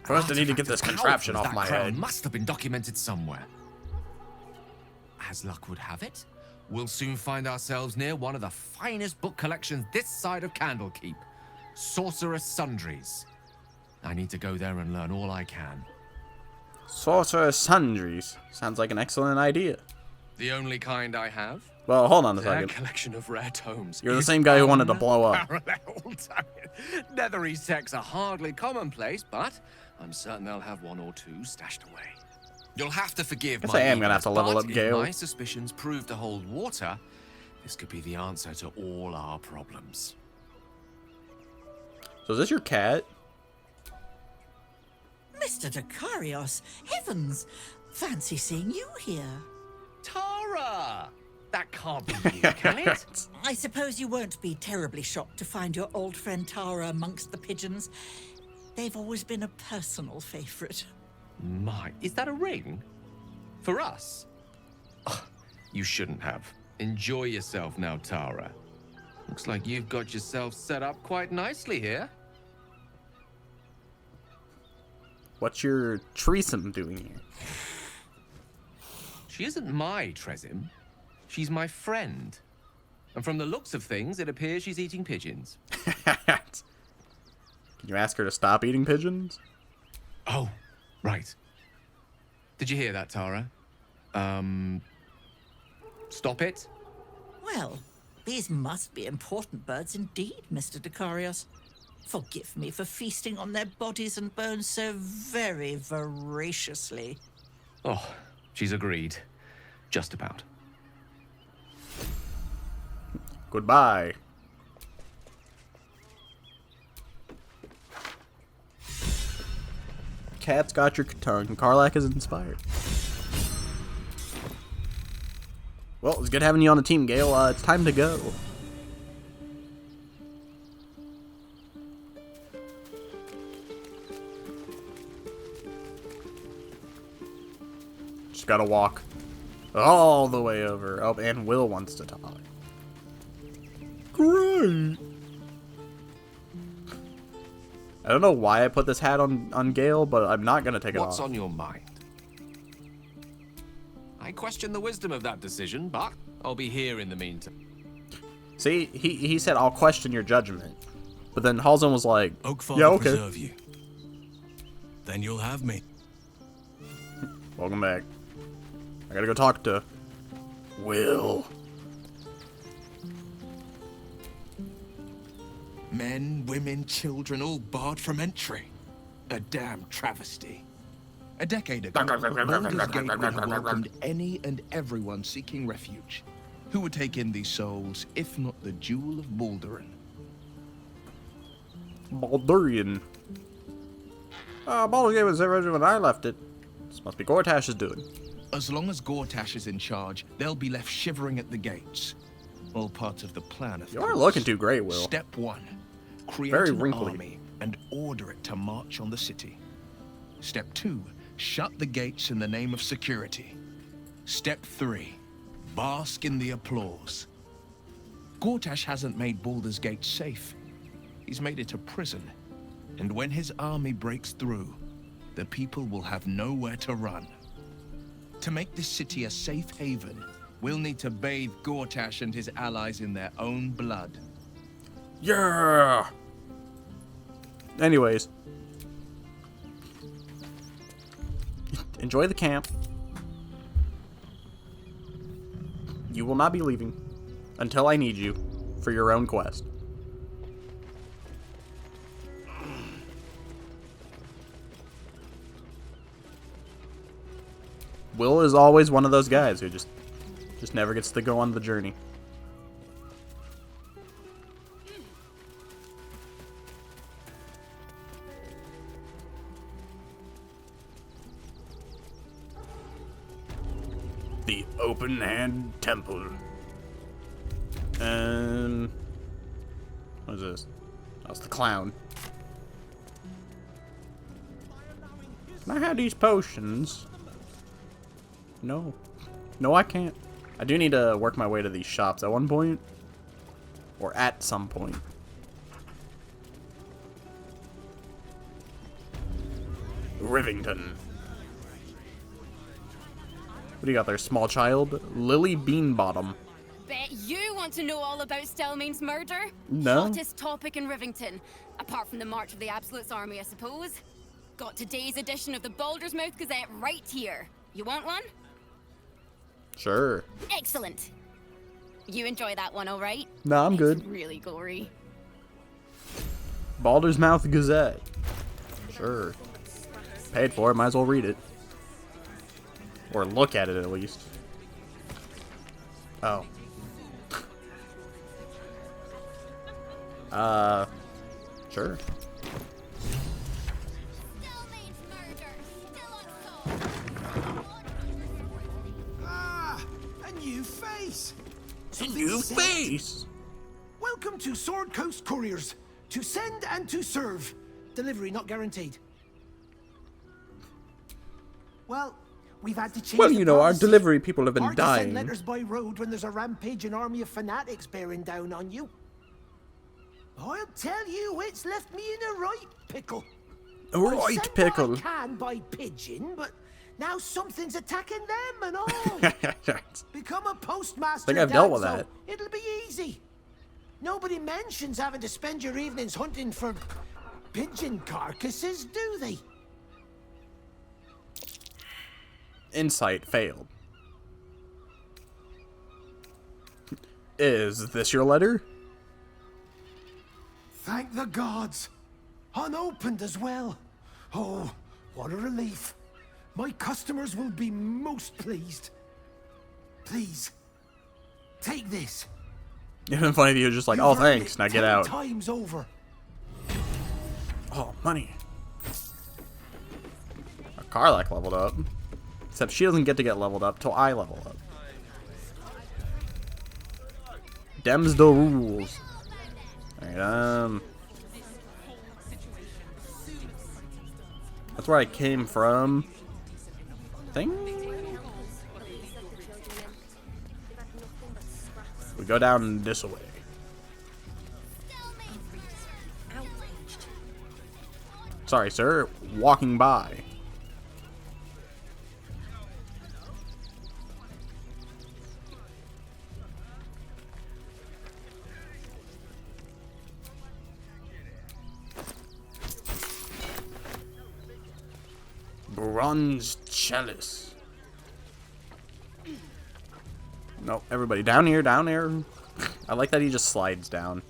[SPEAKER 1] First, I need to get this contraption off my head.
[SPEAKER 19] Must have been documented somewhere. As luck would have it, we'll soon find ourselves near one of the finest book collections this side of Candlekeep, Sorcerer's Sundries. I need to go there and learn all I can.
[SPEAKER 1] Sorcerer's Sundries. Sounds like an excellent idea.
[SPEAKER 19] The only kind I have?
[SPEAKER 1] Well, hold on a
[SPEAKER 19] Their
[SPEAKER 1] second.
[SPEAKER 19] collection of rare tomes.
[SPEAKER 1] You're the same guy who wanted to blow up.
[SPEAKER 19] Unparalleled. Netherese texts are hardly commonplace, but I'm certain they'll have one or two stashed away. You'll have to forgive
[SPEAKER 1] Guess
[SPEAKER 19] my
[SPEAKER 1] I am gonna have to level
[SPEAKER 19] ignorance,
[SPEAKER 1] up
[SPEAKER 19] but
[SPEAKER 1] Gale.
[SPEAKER 19] if my suspicions prove to hold water, this could be the answer to all our problems.
[SPEAKER 1] So is this your cat?
[SPEAKER 20] Mr. Dakarios, heavens! Fancy seeing you here.
[SPEAKER 19] Tara! That can't be you, can it?
[SPEAKER 20] I suppose you won't be terribly shocked to find your old friend Tara amongst the pigeons. They've always been a personal favorite.
[SPEAKER 19] My, is that a ring? For us? Ugh, you shouldn't have. Enjoy yourself now, Tara. Looks like you've got yourself set up quite nicely here.
[SPEAKER 1] What's your threesome doing here?
[SPEAKER 19] She isn't my Tresim. She's my friend. And from the looks of things, it appears she's eating pigeons.
[SPEAKER 1] Can you ask her to stop eating pigeons?
[SPEAKER 19] Oh, right. Did you hear that, Tara? Stop it?
[SPEAKER 20] Well, these must be important birds indeed, Mr. Dakarios. Forgive me for feasting on their bodies and bones so very voraciously.
[SPEAKER 19] Oh, she's agreed. Just about.
[SPEAKER 1] Goodbye. Cat's got your tongue. Karlach is inspired. Well, it's good having you on the team, Gale. It's time to go. Just gotta walk all the way over. Oh, and Will wants to talk. Great. I don't know why I put this hat on Gale, but I'm not gonna take it off.
[SPEAKER 19] What's on your mind? I question the wisdom of that decision, but I'll be here in the meantime.
[SPEAKER 1] See, he said I'll question your judgment, but then Halzon was like,
[SPEAKER 11] Oakfather
[SPEAKER 1] yeah, okay.
[SPEAKER 11] preserve you. Then you'll have me.
[SPEAKER 1] Welcome back. I gotta go talk to Will.
[SPEAKER 2] Men, women, children, all barred from entry. A damn travesty.
[SPEAKER 21] A decade ago, Baldur's Gate would have welcomed any and everyone seeking refuge. Who would take in these souls, if not the Jewel of Baldurin?
[SPEAKER 1] Baldurian. Baldur's Gate was there when I left it. This must be Gortash's doing.
[SPEAKER 21] As long as Gortash is in charge, they'll be left shivering at the gates. All part of the plan, of
[SPEAKER 1] You
[SPEAKER 21] course.
[SPEAKER 1] are looking too great, Will.
[SPEAKER 21] Step 1. Create
[SPEAKER 1] Very
[SPEAKER 21] an
[SPEAKER 1] wrinkly.
[SPEAKER 21] army and order it to march on the city. Step 2. Shut the gates in the name of security. Step 3. Bask in the applause. Gortash hasn't made Baldur's Gate safe. He's made it a prison. And when his army breaks through, the people will have nowhere to run. To make this city a safe haven, we'll need to bathe Gortash and his allies in their own blood.
[SPEAKER 1] Yeah! Anyways. Enjoy the camp. You will not be leaving until I need you for your own quest. Will is always one of those guys who just never gets to go on the journey. The Open Hand Temple. What is this? That's the clown. Can I have these potions? No. No, I can't. I do need to work my way to these shops at one point. Or at some point. Rivington. What do you got there, small child? Lily Beanbottom.
[SPEAKER 10] Bet you want to know all about Stelmane's murder?
[SPEAKER 1] No.
[SPEAKER 10] Hottest topic in Rivington. Apart from the March of the Absolute's army, I suppose. Got today's edition of the Baldur's Mouth Gazette right here. You want one?
[SPEAKER 1] Sure.
[SPEAKER 10] Excellent. You enjoy that one, all right?
[SPEAKER 1] No, I'm good.
[SPEAKER 10] It's really gory.
[SPEAKER 1] Baldur's Mouth Gazette. Sure. Paid for it, might as well read it. Or look at it at least. Oh. Sure.
[SPEAKER 3] A new face!
[SPEAKER 1] A new face!
[SPEAKER 3] Welcome to Sword Coast Couriers. To send and to serve. Delivery not guaranteed. Well, we've had to change
[SPEAKER 1] Well, you know, our delivery people have been
[SPEAKER 3] Hard to send
[SPEAKER 1] dying.
[SPEAKER 3] letters by road when there's a rampaging army of fanatics bearing down on you. I'll tell you, it's left me in a right pickle.
[SPEAKER 1] A right pickle.
[SPEAKER 3] I can by pigeon, but now something's attacking them and all. Become a postmaster.
[SPEAKER 1] I think I've dealt with
[SPEAKER 3] Dad,
[SPEAKER 1] that.
[SPEAKER 3] so it'll be easy. Nobody mentions having to spend your evenings hunting for pigeon carcasses, do they?
[SPEAKER 1] Insight failed. Is this your letter?
[SPEAKER 3] Thank the gods. Unopened as well. Oh, what a relief. My customers will be most pleased. Please, take this.
[SPEAKER 1] It'd been funny if you were just like, oh, thanks, now get out.
[SPEAKER 3] Times over.
[SPEAKER 1] Oh, money. Our Karlach leveled up. Except she doesn't get to get leveled up till I level up. Dems the rules. Alright, that's where I came from. We go down this way. Sorry, sir. Walking by. Bronze chalice. No, everybody down here, down here. I like that he just slides down.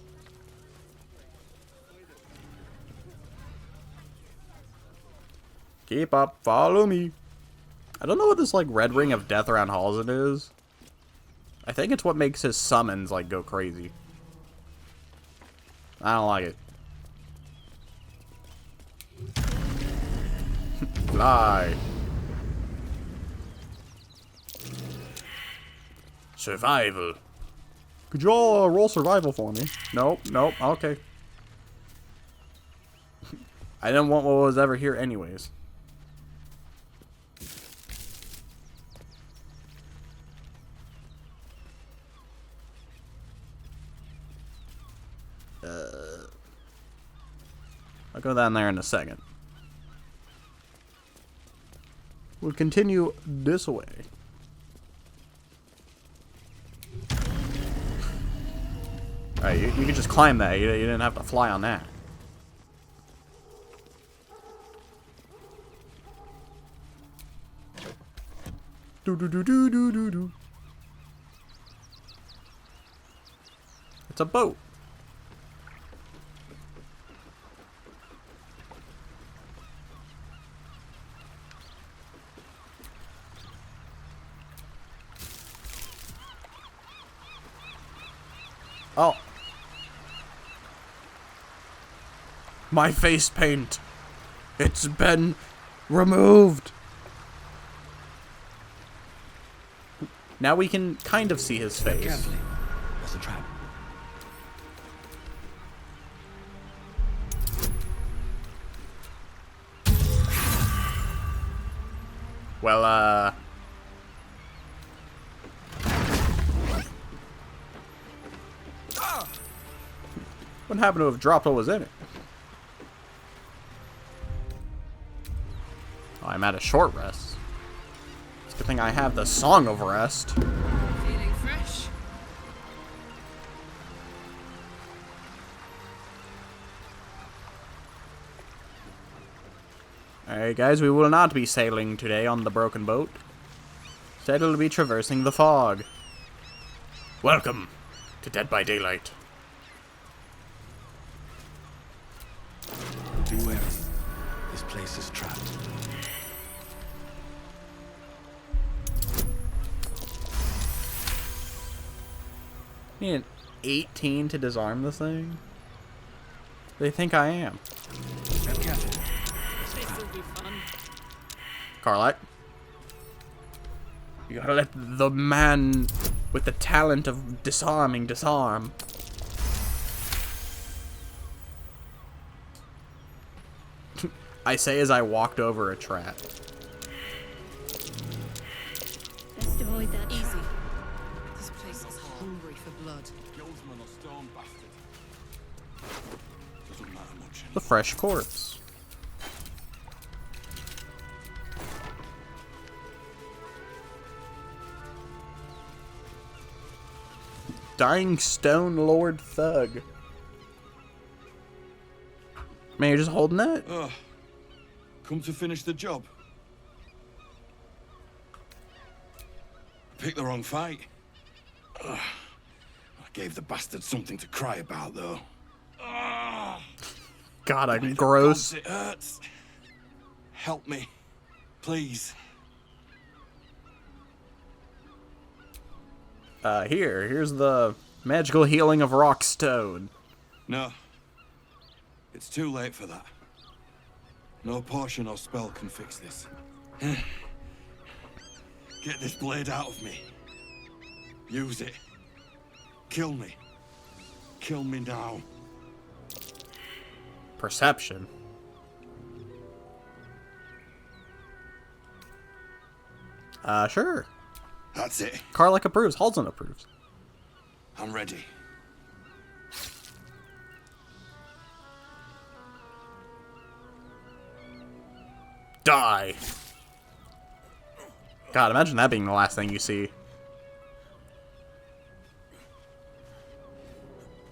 [SPEAKER 1] Keep up, follow me. I don't know what this like red ring of death around Halsey is. I think it's what makes his summons like go crazy. I don't like it. Fly. Survival. Could you all roll survival for me? Nope, nope, okay. I didn't want what was ever here anyways. I'll go down there in a second. We'll continue this way. Alright, you can just climb that. You didn't have to fly on that. Do do do do do do do. It's a boat. Oh. My face paint. It's been removed. Now we can kind of see his face.
[SPEAKER 8] Carefully. There's a trap.
[SPEAKER 1] Well, what happened to have dropped what was in it? Oh, I'm at a short rest. It's a good thing I have the Song of Rest.
[SPEAKER 13] Feeling fresh?
[SPEAKER 1] Alright guys, we will not be sailing today on the broken boat. Instead we'll be traversing the fog. Welcome to Dead by Daylight.
[SPEAKER 8] Be wary. This place is trapped.
[SPEAKER 1] Need an 18 to disarm this thing? They think I am. Carlac. You gotta let the man with the talent of disarming disarm. I say as I walked over a trap.
[SPEAKER 12] Best avoid that.
[SPEAKER 13] Easy. This place is hungry for blood.
[SPEAKER 11] Guildsman or stone bastard. Doesn't matter much anymore.
[SPEAKER 1] The fresh corpse. Dying Stone Lord Thug. Man, you're just holding that?
[SPEAKER 2] Come to finish the job. Picked the wrong fight. I gave the bastard something to cry about, though.
[SPEAKER 1] God, I'm gross.
[SPEAKER 2] It hurts. Help me, please.
[SPEAKER 1] Here's the magical healing of Rawk Stown.
[SPEAKER 2] No. It's too late for that. No potion or spell can fix this. Get this blade out of me. Use it. Kill me. Kill me now.
[SPEAKER 1] Perception. Sure.
[SPEAKER 2] That's it.
[SPEAKER 1] Carlac approves. Halston approves.
[SPEAKER 2] I'm ready.
[SPEAKER 1] Die. God, imagine that being the last thing you see.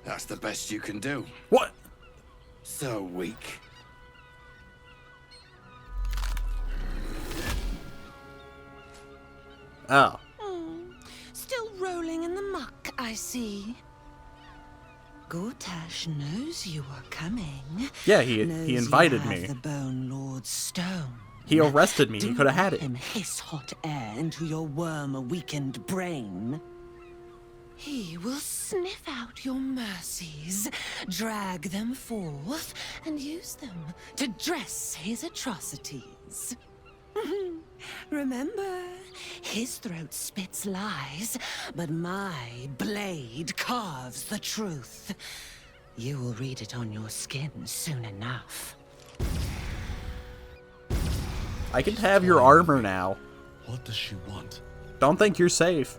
[SPEAKER 2] That's the best you can do.
[SPEAKER 1] What?
[SPEAKER 2] So weak.
[SPEAKER 1] Oh.
[SPEAKER 5] Still rolling in the muck, I see. Gortash knows you are coming.
[SPEAKER 1] Yeah, he invited
[SPEAKER 5] knows you
[SPEAKER 1] me.
[SPEAKER 5] have the Bone Lord's stone.
[SPEAKER 1] He arrested me. He could have had it.
[SPEAKER 5] Him hiss hot air into your worm-weakened brain. He will sniff out your mercies, drag them forth, and use them to dress his atrocities. Remember, his throat spits lies, but my blade carves the truth. You will read it on your skin soon enough.
[SPEAKER 1] I can have your armor now.
[SPEAKER 8] What does she want?
[SPEAKER 1] Don't think you're safe.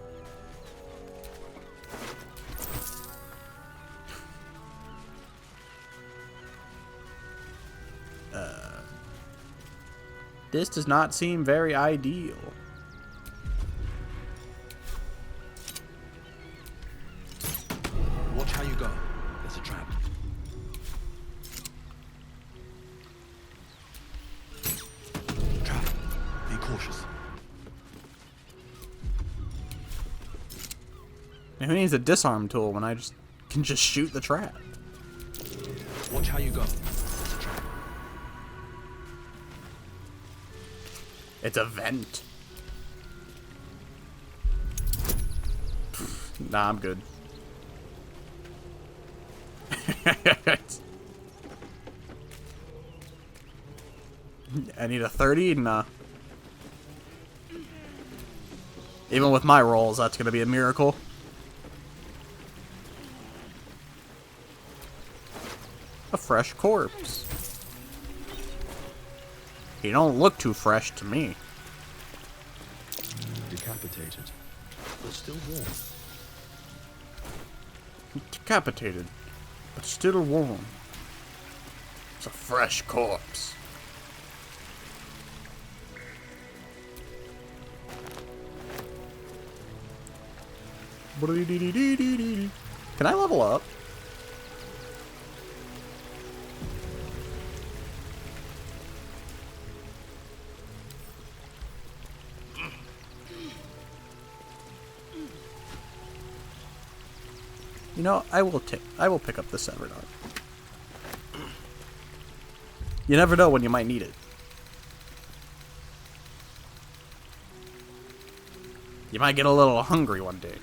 [SPEAKER 1] This does not seem very ideal.
[SPEAKER 8] Watch how you go. There's a trap. Trap. Be cautious.
[SPEAKER 1] And who needs a disarm tool when I can just shoot the trap?
[SPEAKER 8] Watch how you go.
[SPEAKER 1] It's a vent. Nah, I'm good. I need a 30? Nah. Even with my rolls, that's gonna be a miracle. A fresh corpse. He don't look too fresh to me.
[SPEAKER 8] Decapitated, but still warm.
[SPEAKER 1] Decapitated, but still warm. It's a fresh corpse. Can I level up? You know, I will pick up the Severed Arm. You never know when you might need it. You might get a little hungry one day.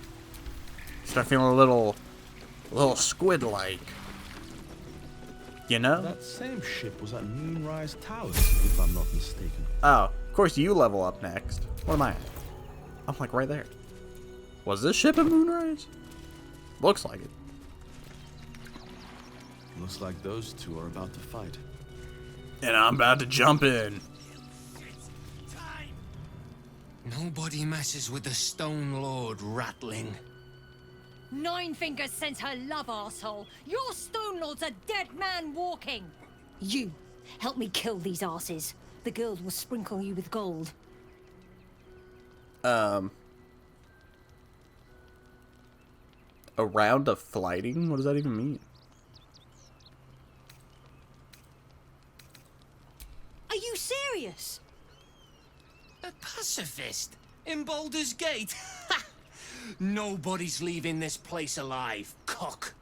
[SPEAKER 1] Start feeling a little squid-like. You know?
[SPEAKER 8] That same ship was at Moonrise Towers, if I'm not mistaken.
[SPEAKER 1] Oh, of course you level up next. What am I at? I'm like right there. Was this ship at Moonrise? Looks like it.
[SPEAKER 8] Looks like those two are about to fight.
[SPEAKER 1] And I'm about to jump in.
[SPEAKER 14] Nobody messes with the Stone Lord, Ratling.
[SPEAKER 7] Nine Fingers sends her love, arsehole. Your Stone Lord's a dead man walking.
[SPEAKER 12] You, help me kill these asses. The girls will sprinkle you with gold.
[SPEAKER 1] A round of flighting? What does that even mean?
[SPEAKER 7] Are you serious?
[SPEAKER 14] A pacifist in Baldur's Gate? Nobody's leaving this place alive, cock.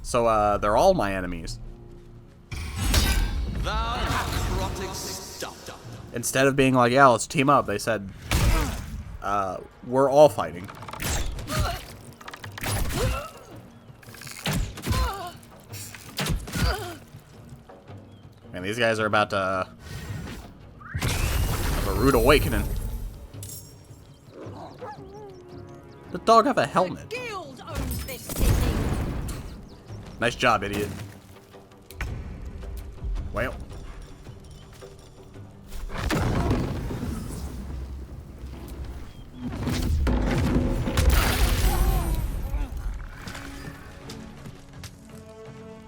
[SPEAKER 1] So, they're all my enemies.
[SPEAKER 14] Thou necrotic stuff.
[SPEAKER 1] Instead of being like, yeah, let's team up, they said, we're all fighting. Man, these guys are about to have a rude awakening. The dog have a helmet.
[SPEAKER 7] The guild owns this city.
[SPEAKER 1] Nice job, idiot. Well.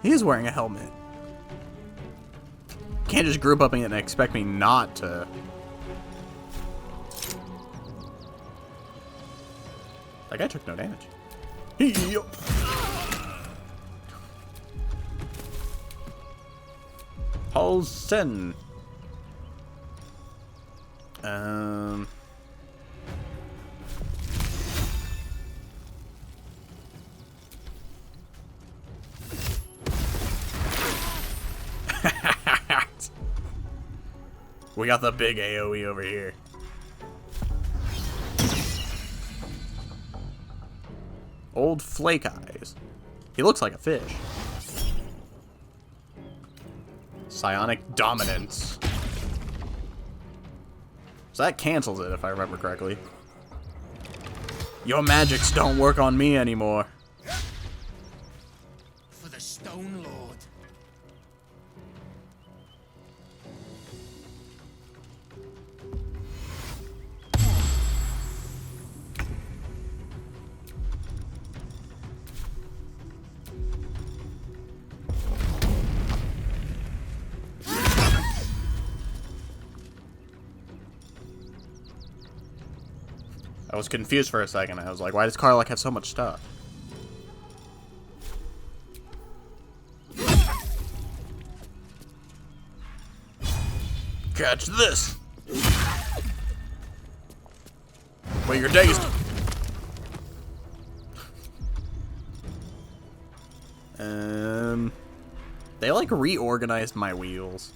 [SPEAKER 1] He is wearing a helmet. Can't just group up and expect me not to. That guy took no damage. Yup. Paulsen. We got the big AoE over here. Old Flake Eyes. He looks like a fish. Psionic Dominance. So that cancels it, if I remember correctly. Your magics don't work on me anymore.
[SPEAKER 14] For the Stone Lord.
[SPEAKER 1] I was confused for a second. I was like, why does Karlach have so much stuff? Catch this! Wait, you're dazed! They like reorganized my wheels.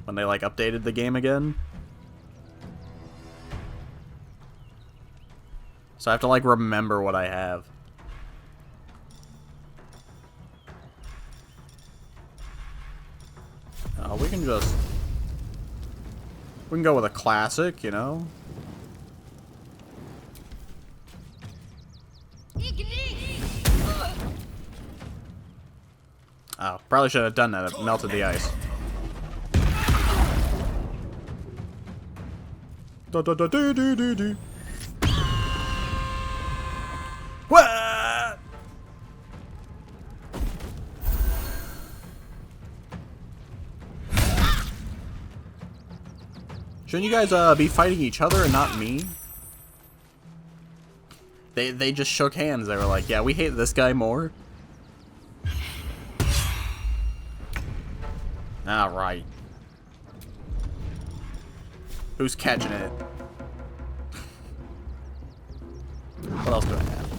[SPEAKER 1] When they like updated the game again. So I have to like remember what I have. We can just... We can go with a classic, you know? Oh, probably should have done that. It melted the ice. Da da da do do do do. What? Shouldn't you guys be fighting each other and not me? They just shook hands. They were like, "Yeah, we hate this guy more." All right. Who's catching it? What else do I have?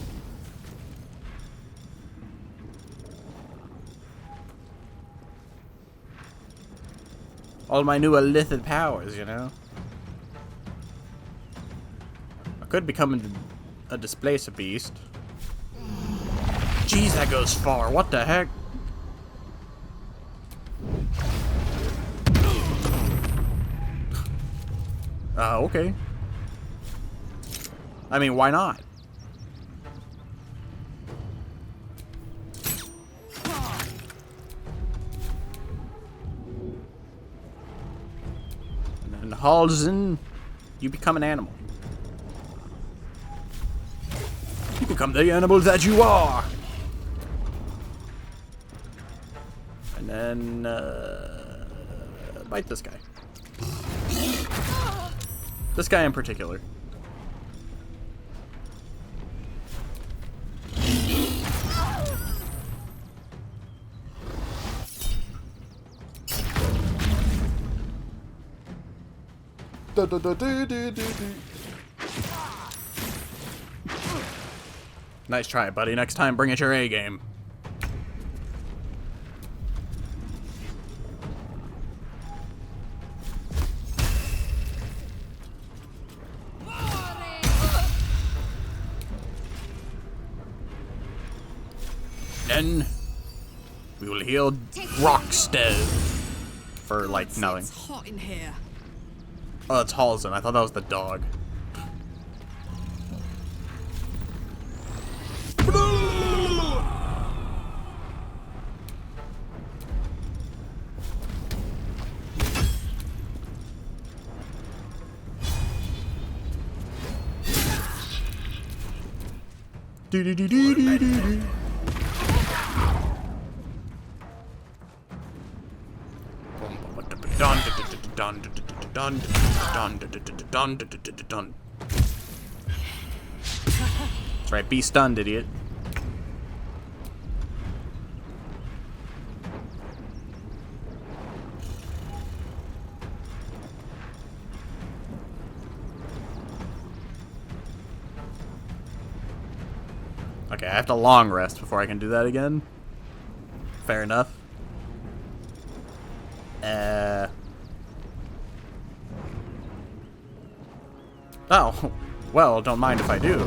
[SPEAKER 1] All my new illicit powers, you know? I could become a displacer beast. Jeez, that goes far. What the heck? Okay. I mean, why not? And then Halzen, you become an animal. You become the animal that you are. And then, bite this guy. This guy in particular. Nice try, buddy. Next time, bring it your A game. Then we will heal Rawk Stown for like nothing.
[SPEAKER 13] It's hot in here.
[SPEAKER 1] Oh, that's Halzen. I thought that was the dog. Do do do do do do do. That's right, be stunned, idiot. Okay, I have to long rest before I can do that again. Fair enough. Oh, well, don't mind if I do.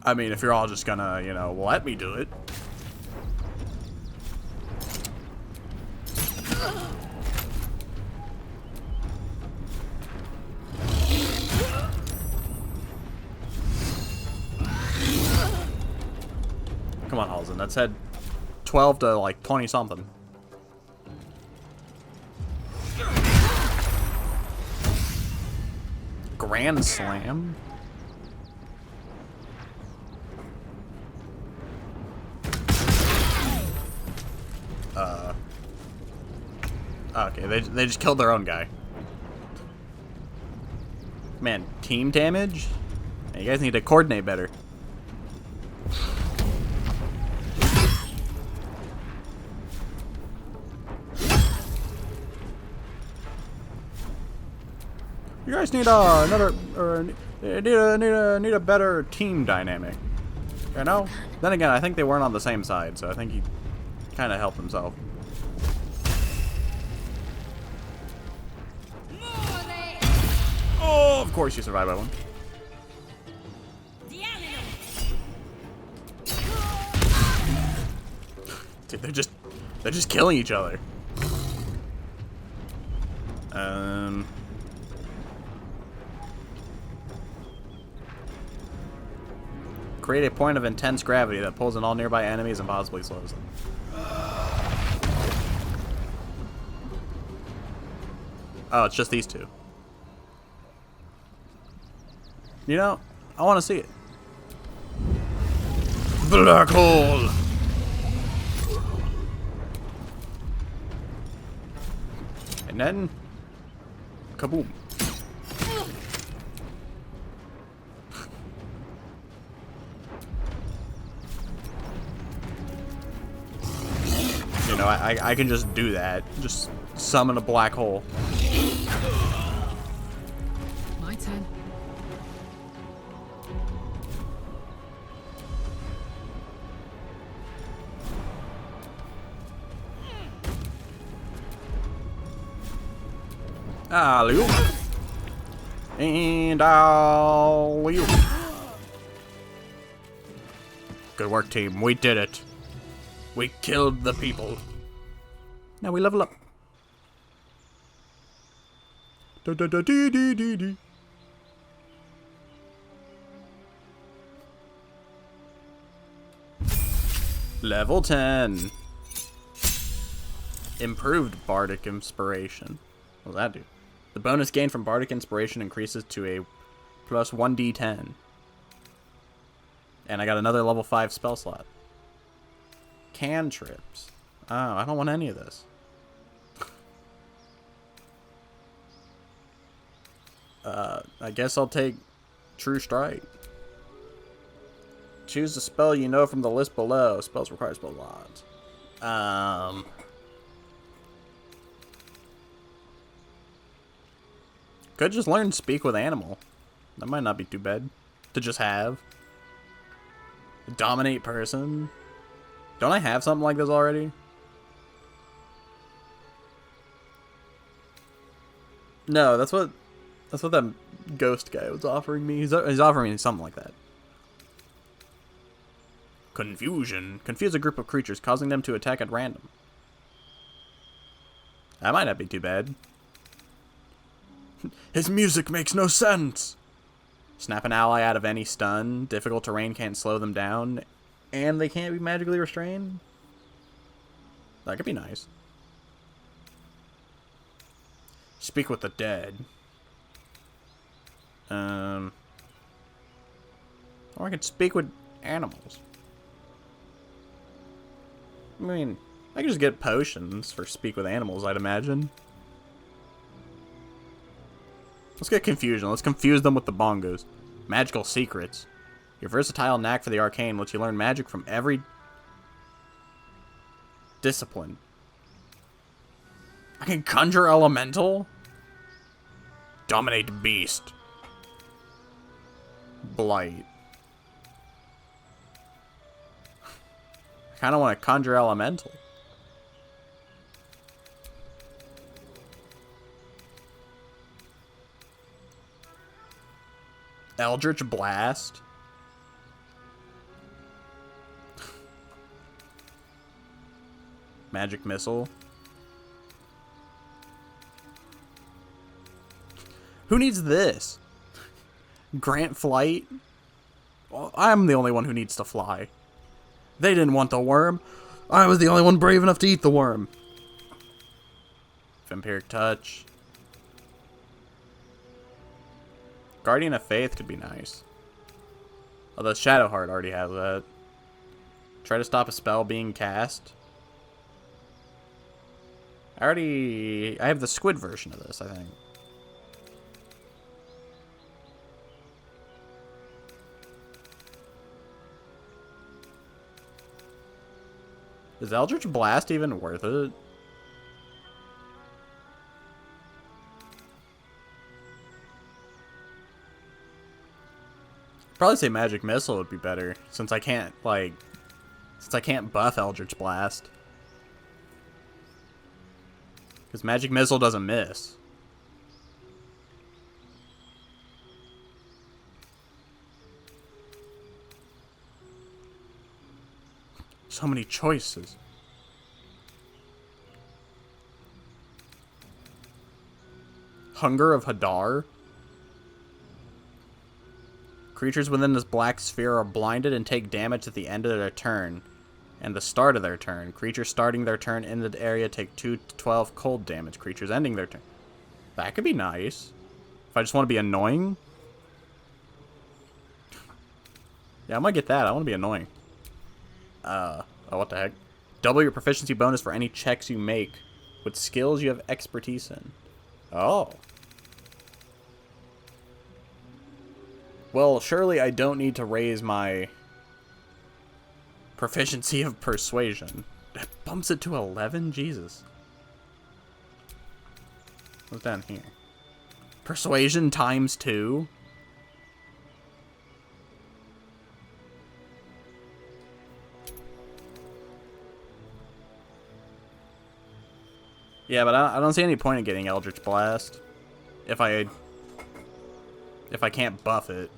[SPEAKER 1] I mean, if you're all just gonna, you know, let me do it. Come on, Halzen, that's head 12 to like 20 something. Grand Slam? Okay, they just killed their own guy. Man, team damage? You guys need to coordinate better. You guys need need a better team dynamic. You know? Then again, I think they weren't on the same side, so I think he kind of helped himself. Oh, of course you survived that one. Dude, they're just killing each other. Create a point of intense gravity that pulls in all nearby enemies and possibly slows them. Oh, it's just these two. You know, I want to see it. Black hole. And then, kaboom. You know, I can just do that. Just summon a black hole.
[SPEAKER 9] My turn.
[SPEAKER 1] Alley-oop. And alley-oop. Good work, team. We did it. We killed the people. Now we level up. Level 10. Improved Bardic Inspiration. What does that do? The bonus gain from Bardic Inspiration increases to a plus 1d10. And I got another level 5 spell slot. Cantrips. Oh, I don't want any of this. I guess I'll take True Strike. Choose the spell you know from the list below. Spells require spell slots. Could just learn Speak with Animal. That might not be too bad to just have. Dominate Person. Don't I have something like this already? No, that's what that ghost guy was offering me. He's offering me something like that. Confusion. Confuse a group of creatures, causing them to attack at random. That might not be too bad. His music makes no sense. Snap an ally out of any stun. Difficult terrain can't slow them down. And they can't be magically restrained. That could be nice. Speak with the dead. Or I could speak with animals. I mean, I could just get potions for speak with animals, I'd imagine. Let's get confusion. Let's confuse them with the bongos. Magical secrets. Your versatile knack for the arcane lets you learn magic from every discipline. I can conjure elemental? Dominate beast. Blight. I kind of want to conjure elemental. Eldritch Blast. Magic Missile. Who needs this? Grant Flight? Well, I'm the only one who needs to fly. They didn't want the worm. I was the only one brave enough to eat the worm. Vampiric Touch. Guardian of Faith could be nice. Although Shadowheart already has that. Try to stop a spell being cast. I have the squid version of this, I think. Is Eldritch Blast even worth it? Probably say Magic Missile would be better, since I can't buff Eldritch Blast. Because Magic Missile doesn't miss. So many choices. Hunger of Hadar. Creatures within this black sphere are blinded and take damage at the end of their turn and the start of their turn. Creatures starting their turn in the area take 2 to 12 cold damage. Creatures ending their turn. That could be nice. If I just want to be annoying. Yeah, I'm gonna get that. I want to be annoying. Oh, what the heck? Double your proficiency bonus for any checks you make with skills you have expertise in. Oh. Well, surely I don't need to raise my proficiency of persuasion. That bumps it to 11? Jesus. What's down here? Persuasion times 2? Yeah, but I don't see any point in getting Eldritch Blast if I can't buff it.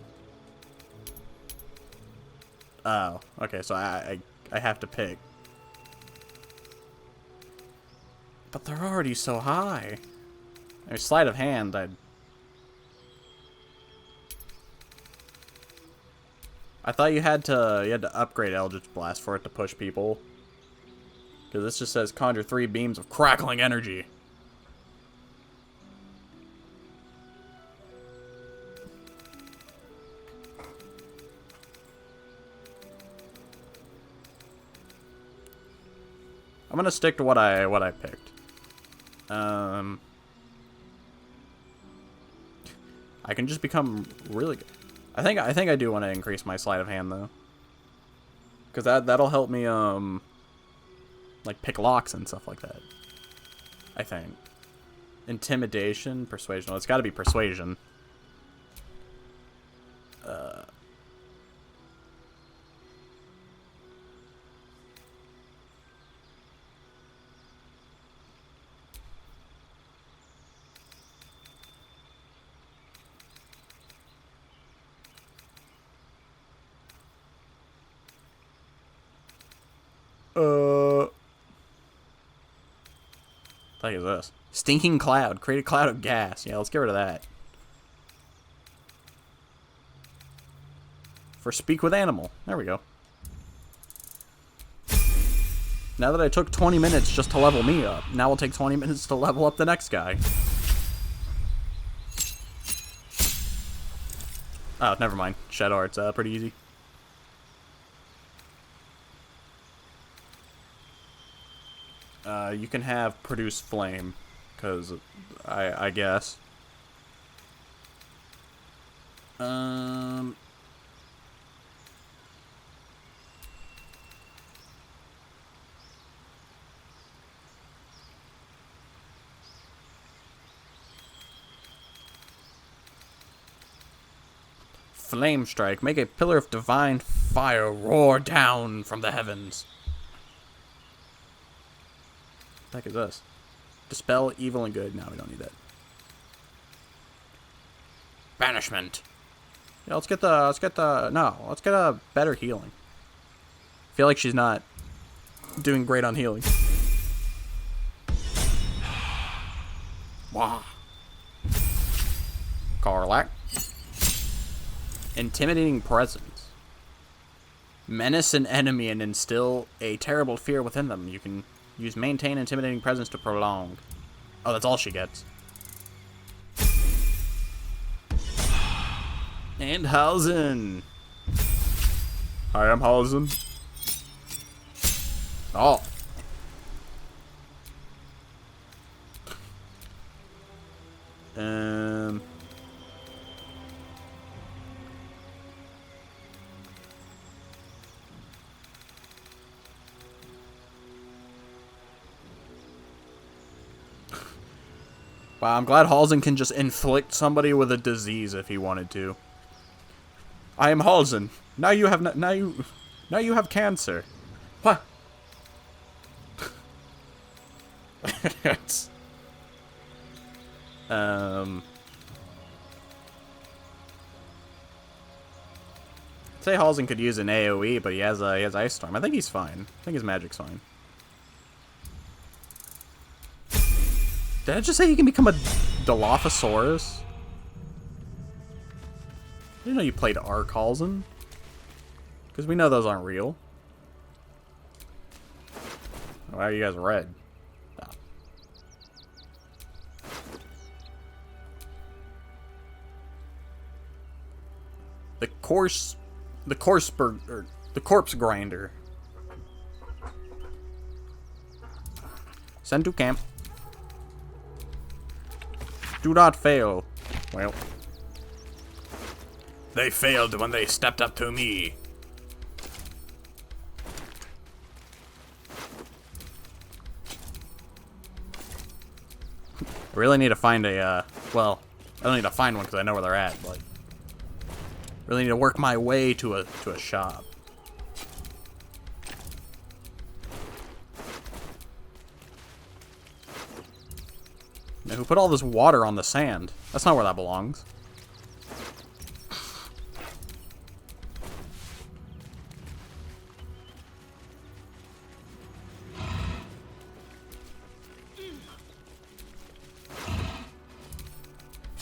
[SPEAKER 1] Oh, okay, so I have to pick. But they're already so high. There's Sleight of Hand. I thought you had to upgrade Eldritch Blast for it to push people. Because this just says conjure 3 beams of crackling energy. I'm gonna stick to what I picked. I can just become really good. I think I do want to increase my sleight of hand though, because that'll help me like pick locks and stuff like that. I think. Intimidation, persuasion. Well, it's got to be persuasion. What the heck is this? Stinking cloud. Create a cloud of gas. Yeah, let's get rid of that. For speak with animal. There we go. Now that I took 20 minutes just to level me up, now it'll take 20 minutes to level up the next guy. Oh, never mind. Shadow Art's pretty easy. You can have produce flame, because I guess. Flame strike. Make a pillar of divine fire roar down from the heavens. What the heck is this? Dispel evil and good. No, we don't need that. Banishment. Yeah, let's get a better healing. I feel like she's not doing great on healing. Wow. Karlak. Intimidating presence. Menace an enemy and instill a terrible fear within them. You can use maintain intimidating presence to prolong. Oh, that's all she gets. And Halsin. Hi, I'm Halsin. Oh. Wow, I'm glad Halsin can just inflict somebody with a disease if he wanted to. I am Halsin. Now you have now you have cancer. What? Say Halsin could use an AoE, but he has Ice Storm. I think he's fine. I think his magic's fine. Did I just say you can become a Dilophosaurus? I didn't know you played Arkalzen. Because we know those aren't real. Why are you guys red? Oh. The corpse grinder. Send to camp. Do not fail. Well. They failed when they stepped up to me. I really need to find a, well, I don't need to find one because I know where they're at, but really need to work my way to a shop. Now, who put all this water on the sand? That's not where that belongs.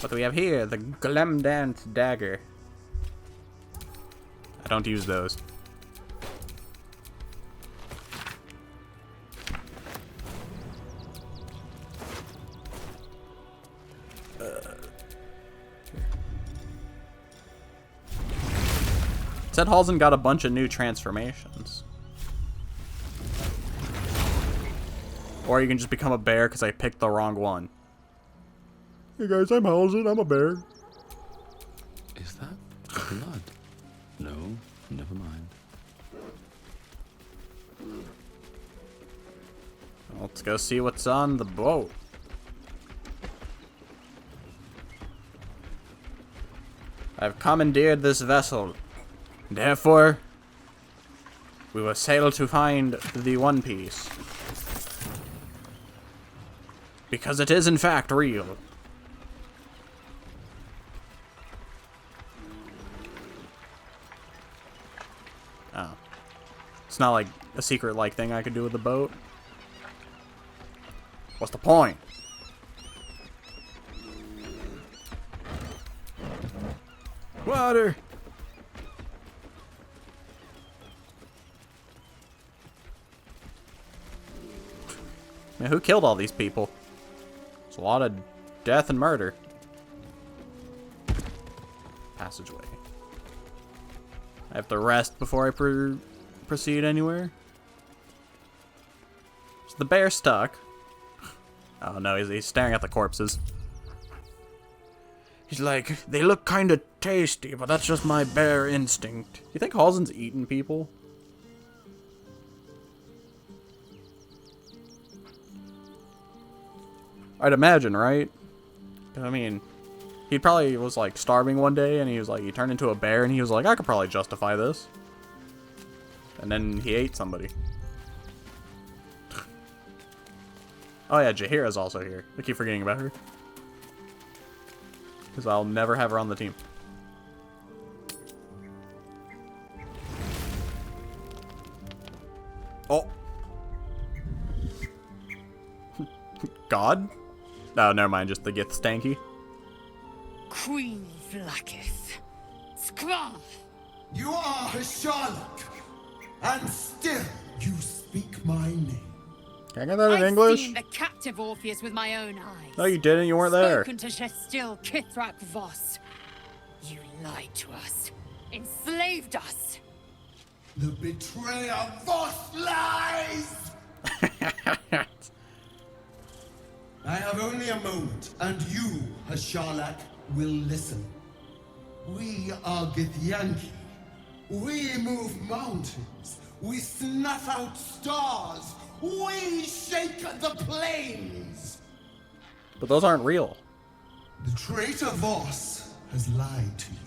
[SPEAKER 1] What do we have here? The Glemdant dagger. I don't use those. Said Halzen got a bunch of new transformations. Or you can just become a bear because I picked the wrong one. Hey guys, I'm Halzen, I'm a bear.
[SPEAKER 4] Is that blood? No, never mind.
[SPEAKER 1] Let's go see what's on the boat. I've commandeered this vessel. Therefore, we will sail to find the One Piece. Because it is in fact real. Oh. It's not like a secret-like thing I could do with the boat. What's the point? Water! Man, who killed all these people? It's a lot of death and murder. Passageway. I have to rest before I proceed anywhere. Is the bear stuck? Oh no, he's staring at the corpses. He's like, they look kind of tasty, but that's just my bear instinct. You think Halzen's eaten people? I'd imagine, right? I mean, he probably was like starving one day and he was like, he turned into a bear and he was like, I could probably justify this. And then he ate somebody. Oh yeah, Jaheira's also here. I keep forgetting about her. Because I'll never have her on the team. Oh. God? No, never mind, just the Gith Stanky.
[SPEAKER 7] Queen Vlaakith. Skrull!
[SPEAKER 9] You are a Sherlock, and still you speak my name.
[SPEAKER 1] Can I get that in English?
[SPEAKER 7] I've seen the captive Orpheus with my own eyes.
[SPEAKER 1] No, you didn't. You weren't there.
[SPEAKER 7] Spoken to Shestil Kithrak Voss. You lied to us. Enslaved us.
[SPEAKER 9] The betrayer Voss lies! I have only a moment, and you, Hasharlak, will listen. We are Githyanki. We move mountains. We snuff out stars. We shake the plains.
[SPEAKER 1] But those aren't real.
[SPEAKER 9] The traitor Voss has lied to you.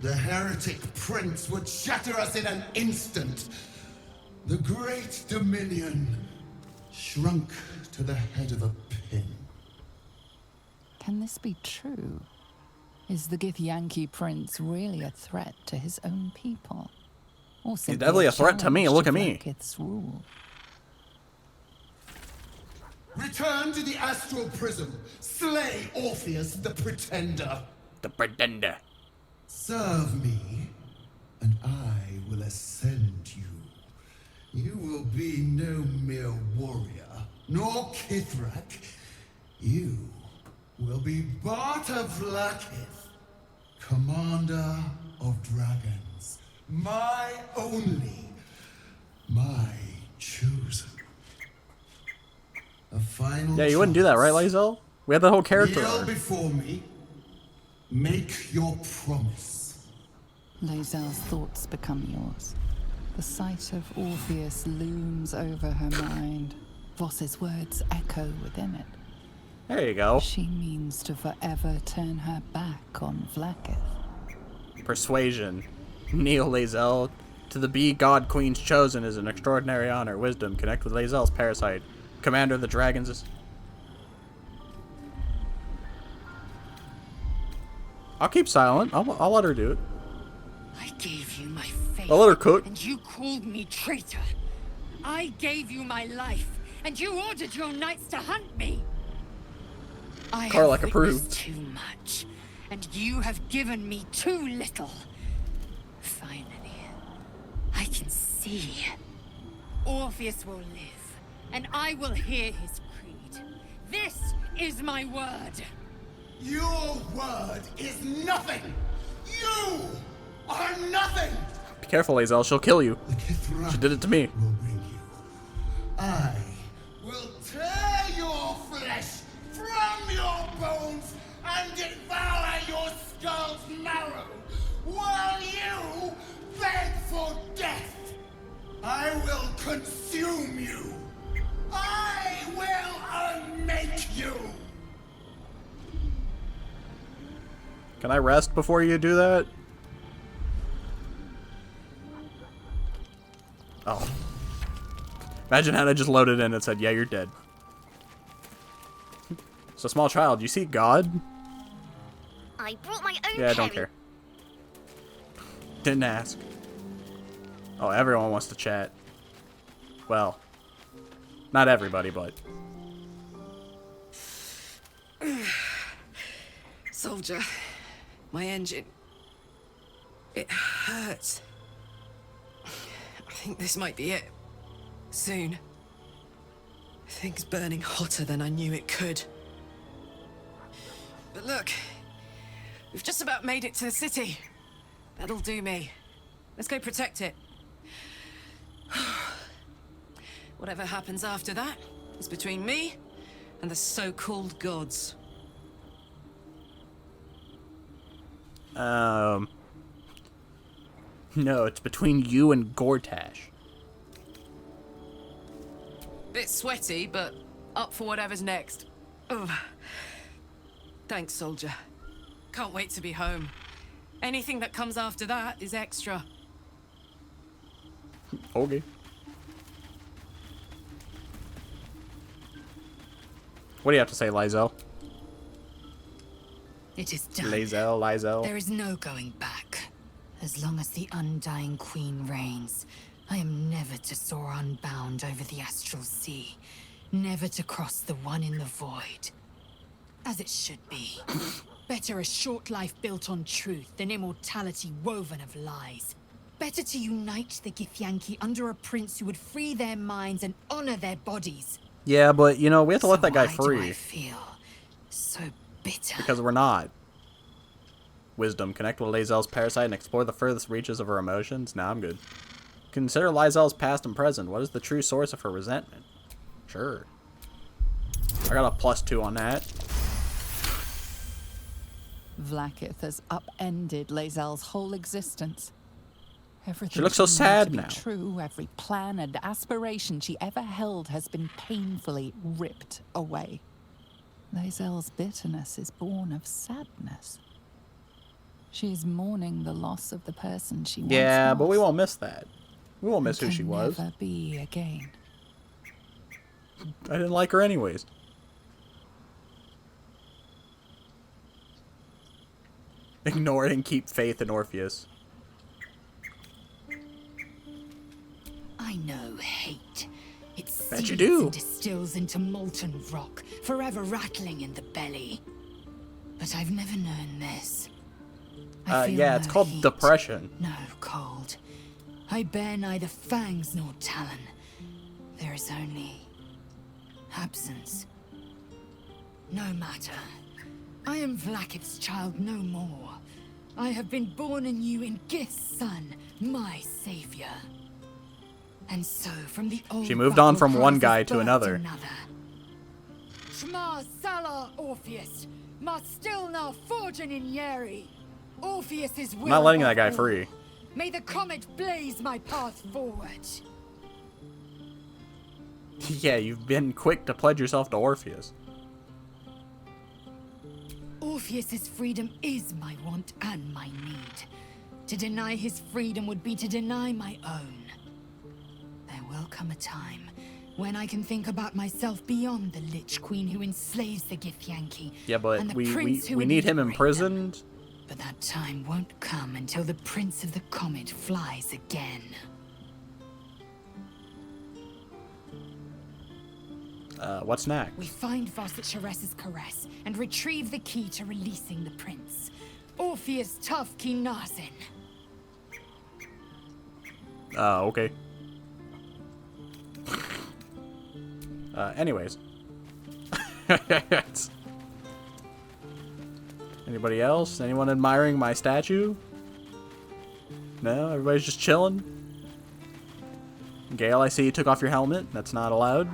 [SPEAKER 9] The heretic prince would shatter us in an instant. The great dominion shrunk to the head of a pin.
[SPEAKER 6] Can this be true? Is the Githyanki prince really a threat to his own people? Or
[SPEAKER 1] He's
[SPEAKER 6] simply
[SPEAKER 1] definitely a threat to me. Look at me.
[SPEAKER 6] Vlaakith's rule?
[SPEAKER 9] Return to the astral prism. Slay Orpheus, the Pretender.
[SPEAKER 1] The Pretender.
[SPEAKER 9] Serve me, and I will ascend you. You will be no mere warrior, nor Kithrak. You will be Barta Vlaakith, commander of dragons. My only, my chosen. A final
[SPEAKER 1] Yeah, you wouldn't do that, right, Lae'zel? We had the whole character
[SPEAKER 9] Kneel
[SPEAKER 1] arc.
[SPEAKER 9] before me. Make your promise.
[SPEAKER 6] Lae'zel's thoughts become yours. The sight of Orpheus looms over her mind. Voss's words echo within it.
[SPEAKER 1] There you go.
[SPEAKER 6] She means to forever turn her back on Vlaakith.
[SPEAKER 1] Persuasion. Kneel, Lae'zel. To the Bee God Queen's chosen is an extraordinary honor. Wisdom. Connect with Lae'zel's parasite. Commander of the dragons is... I'll keep silent. I'll let her do it.
[SPEAKER 7] I gave you my faith.
[SPEAKER 1] I'll let her cook.
[SPEAKER 7] And you called me traitor. I gave you my life, and you ordered your knights to hunt me. I
[SPEAKER 1] Karlach
[SPEAKER 7] have
[SPEAKER 1] approved.
[SPEAKER 7] witnessed too much, and you have given me too little. Finally, I can see. Orpheus will live, and I will hear his creed. This is my word.
[SPEAKER 9] Your word is nothing! You are nothing!
[SPEAKER 1] Be careful, Lae'zel. She'll kill you. She did it to me.
[SPEAKER 9] I will tear your flesh from your bones and devour your skull's marrow while you beg for death. I will consume you. I will unmake you.
[SPEAKER 1] Can I rest before you do that? Oh. Imagine had I just loaded in and said, yeah, you're dead. So, small child, you see God?
[SPEAKER 18] I brought my own
[SPEAKER 1] Yeah, I don't
[SPEAKER 18] carry.
[SPEAKER 1] care. Didn't ask. Oh, everyone wants to chat. Well, not everybody, but...
[SPEAKER 15] Soldier, my engine. It hurts. I think this might be it. Soon. Things burning hotter than I knew it could. But look, we've just about made it to the city. That'll do me. Let's go protect it. Whatever happens after that is between me and the so-called gods.
[SPEAKER 1] No, it's between you and Gortash.
[SPEAKER 15] Bit sweaty, but up for whatever's next. Ugh. Thanks, soldier. Can't wait to be home. Anything that comes after that is extra.
[SPEAKER 1] Okay. What do you have to say, Lae'zel?
[SPEAKER 7] It is done.
[SPEAKER 1] Lae'zel.
[SPEAKER 7] There is no going back. As long as the Undying Queen reigns, I am never to soar unbound over the astral sea. Never to cross the one in the void. As it should be. Better a short life built on truth than immortality woven of lies. Better to unite the Githyanki under a prince who would free their minds and honor their bodies.
[SPEAKER 1] Yeah, but, you know, we have to let that guy
[SPEAKER 7] Why do
[SPEAKER 1] free.
[SPEAKER 7] I feel so bitter?
[SPEAKER 1] Because we're not. Wisdom. Connect with Lae'zel's parasite and explore the furthest reaches of her emotions. Nah, I'm good. Consider Lae'zel's past and present. What is the true source of her resentment? Sure. I got a +2 on that.
[SPEAKER 6] Vlaakith has upended Lae'zel's whole existence. Everything
[SPEAKER 1] She looks so
[SPEAKER 6] she knew
[SPEAKER 1] sad
[SPEAKER 6] to be
[SPEAKER 1] now.
[SPEAKER 6] True, every plan and aspiration she ever held has been painfully ripped away. Lae'zel's bitterness is born of sadness. She is mourning the loss of the person she once
[SPEAKER 1] Yeah,
[SPEAKER 6] was.
[SPEAKER 1] but we won't miss that. We won't miss who
[SPEAKER 6] Can
[SPEAKER 1] she was.
[SPEAKER 6] never be again.
[SPEAKER 1] I didn't like her anyways. Ignore it and keep faith in Orpheus.
[SPEAKER 7] I know hate. It
[SPEAKER 1] Bet you
[SPEAKER 7] seeds
[SPEAKER 1] do.
[SPEAKER 7] and distills into molten rock, forever rattling in the belly. But I've never known this. I feel
[SPEAKER 1] yeah, it's
[SPEAKER 7] no
[SPEAKER 1] called
[SPEAKER 7] heat,
[SPEAKER 1] depression.
[SPEAKER 7] no cold. I bear neither fangs nor talon. There is only absence. No matter. I am Vlaakith's child no more. I have been born anew in Gith's son, my savior. And so from the old
[SPEAKER 1] She moved on
[SPEAKER 7] battle
[SPEAKER 1] from one
[SPEAKER 7] cries
[SPEAKER 1] guy
[SPEAKER 7] has
[SPEAKER 1] to
[SPEAKER 7] birthed
[SPEAKER 1] another.
[SPEAKER 7] Shma Salar Orpheus, must still now fortune in Yeri. Orpheus's will.
[SPEAKER 1] I'm not letting that guy
[SPEAKER 7] above
[SPEAKER 1] free.
[SPEAKER 7] all. May the comet blaze my path forward.
[SPEAKER 1] Yeah, you've been quick to pledge yourself to Orpheus.
[SPEAKER 7] Orpheus's freedom is my want and my need. To deny his freedom would be to deny my own. There will come a time when I can think about myself beyond the Lich Queen who enslaves the Githyanki.
[SPEAKER 1] Yeah, but
[SPEAKER 7] and the
[SPEAKER 1] we
[SPEAKER 7] prince who
[SPEAKER 1] need
[SPEAKER 7] would
[SPEAKER 1] him
[SPEAKER 7] liberate
[SPEAKER 1] imprisoned.
[SPEAKER 7] them. But that time won't come until the Prince of the Comet flies again.
[SPEAKER 1] What's next?
[SPEAKER 7] We find Voss at Sharess's caress and retrieve the key to releasing the prince. Orpheus Tough Kinazin.
[SPEAKER 1] Okay. Anyways. Anybody else? Anyone admiring my statue? No? Everybody's just chilling? Gale, I see you took off your helmet. That's not allowed.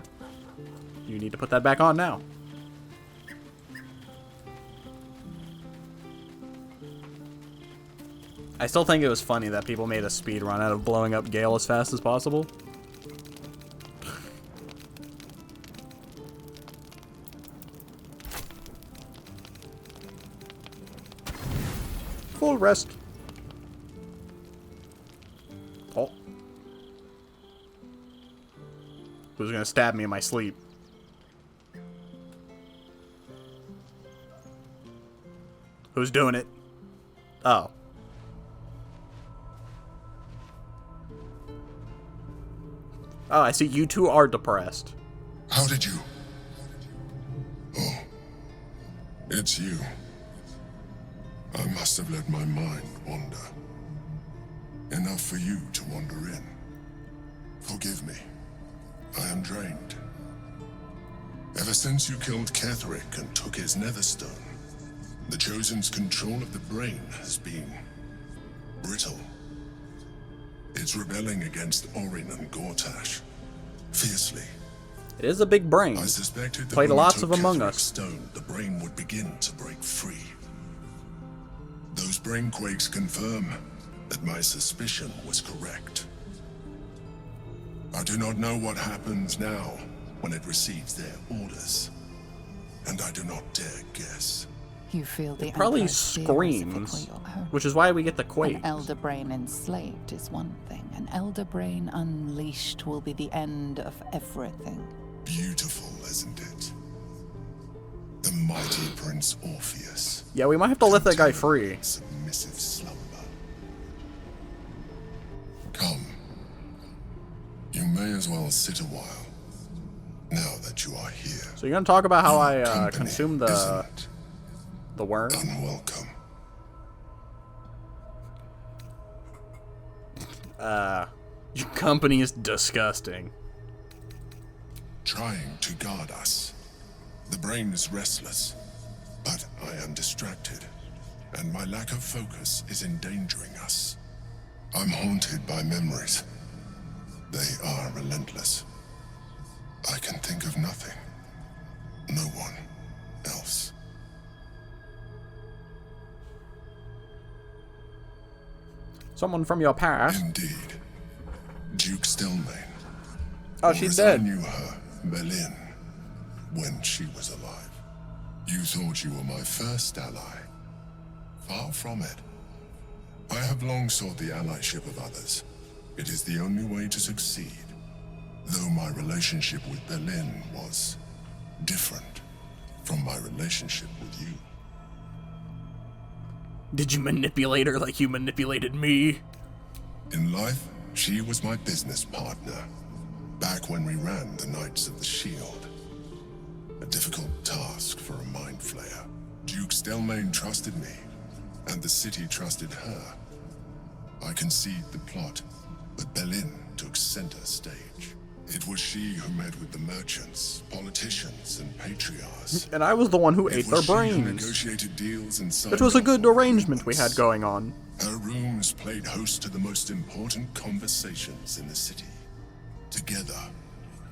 [SPEAKER 1] You need to put that back on now. I still think it was funny that people made a speed run out of blowing up Gale as fast as possible. Full rest. Oh. Who's gonna stab me in my sleep? Who's doing it? Oh. Oh, I see you two are depressed.
[SPEAKER 17] How did you? Oh. It's you. I must have let my mind wander. Enough for you to wander in. Forgive me. I am drained. Ever since you killed Ketheric and took his netherstone, the Chosen's control of the brain has been brittle. It's rebelling against Orin and Gortash fiercely.
[SPEAKER 1] It is a big brain.
[SPEAKER 17] I suspected that
[SPEAKER 1] played
[SPEAKER 17] when
[SPEAKER 1] lots
[SPEAKER 17] you
[SPEAKER 1] of
[SPEAKER 17] took
[SPEAKER 1] Among
[SPEAKER 17] Ketheric's
[SPEAKER 1] Us.
[SPEAKER 17] stone, the brain would begin to break free. Those brain quakes confirm that my suspicion was correct. I do not know what happens now when it receives their orders, and I do not dare guess.
[SPEAKER 6] You feel the
[SPEAKER 1] It probably
[SPEAKER 6] Emperor's fears if it were
[SPEAKER 1] screams,
[SPEAKER 6] your own.
[SPEAKER 1] which is why we get the quake.
[SPEAKER 6] An elder brain enslaved is one thing. An elder brain unleashed will be the end of everything.
[SPEAKER 17] Beautiful, isn't it? The mighty Prince Orpheus.
[SPEAKER 1] Yeah, we might have to let that guy free.
[SPEAKER 17] Submissive slumber. Come. You may as well sit a while, now that you are here.
[SPEAKER 1] So you're gonna talk about how I consumed the worm?
[SPEAKER 17] Unwelcome.
[SPEAKER 1] Your company is disgusting.
[SPEAKER 17] Trying to guard us. The brain is restless, but I am distracted, and my lack of focus is endangering us. I'm haunted by memories. They are relentless. I can think of nothing. No one else.
[SPEAKER 1] Someone from your past.
[SPEAKER 17] Indeed. Duke Stelmane.
[SPEAKER 1] Oh,
[SPEAKER 17] Or
[SPEAKER 1] she's
[SPEAKER 17] as
[SPEAKER 1] dead.
[SPEAKER 17] I knew her, Berlin, when she was alive. You thought you were my first ally. Far from it. I have long sought the allyship of others. It is the only way to succeed. Though my relationship with Berlin was different from my relationship with you.
[SPEAKER 1] Did you manipulate her like you manipulated me?
[SPEAKER 17] In life, she was my business partner. Back when we ran the Knights of the Shield. A difficult task for a mind flayer. Duke Stelmane trusted me, and the city trusted her. I concede the plot, but Belin took center stage. It was she who met with the merchants, politicians, and patriarchs.
[SPEAKER 1] And I was the one who ate their brains.
[SPEAKER 17] Negotiated deals and
[SPEAKER 1] It was a good arrangement we had going on.
[SPEAKER 17] Her rooms played host to the most important conversations in the city. Together,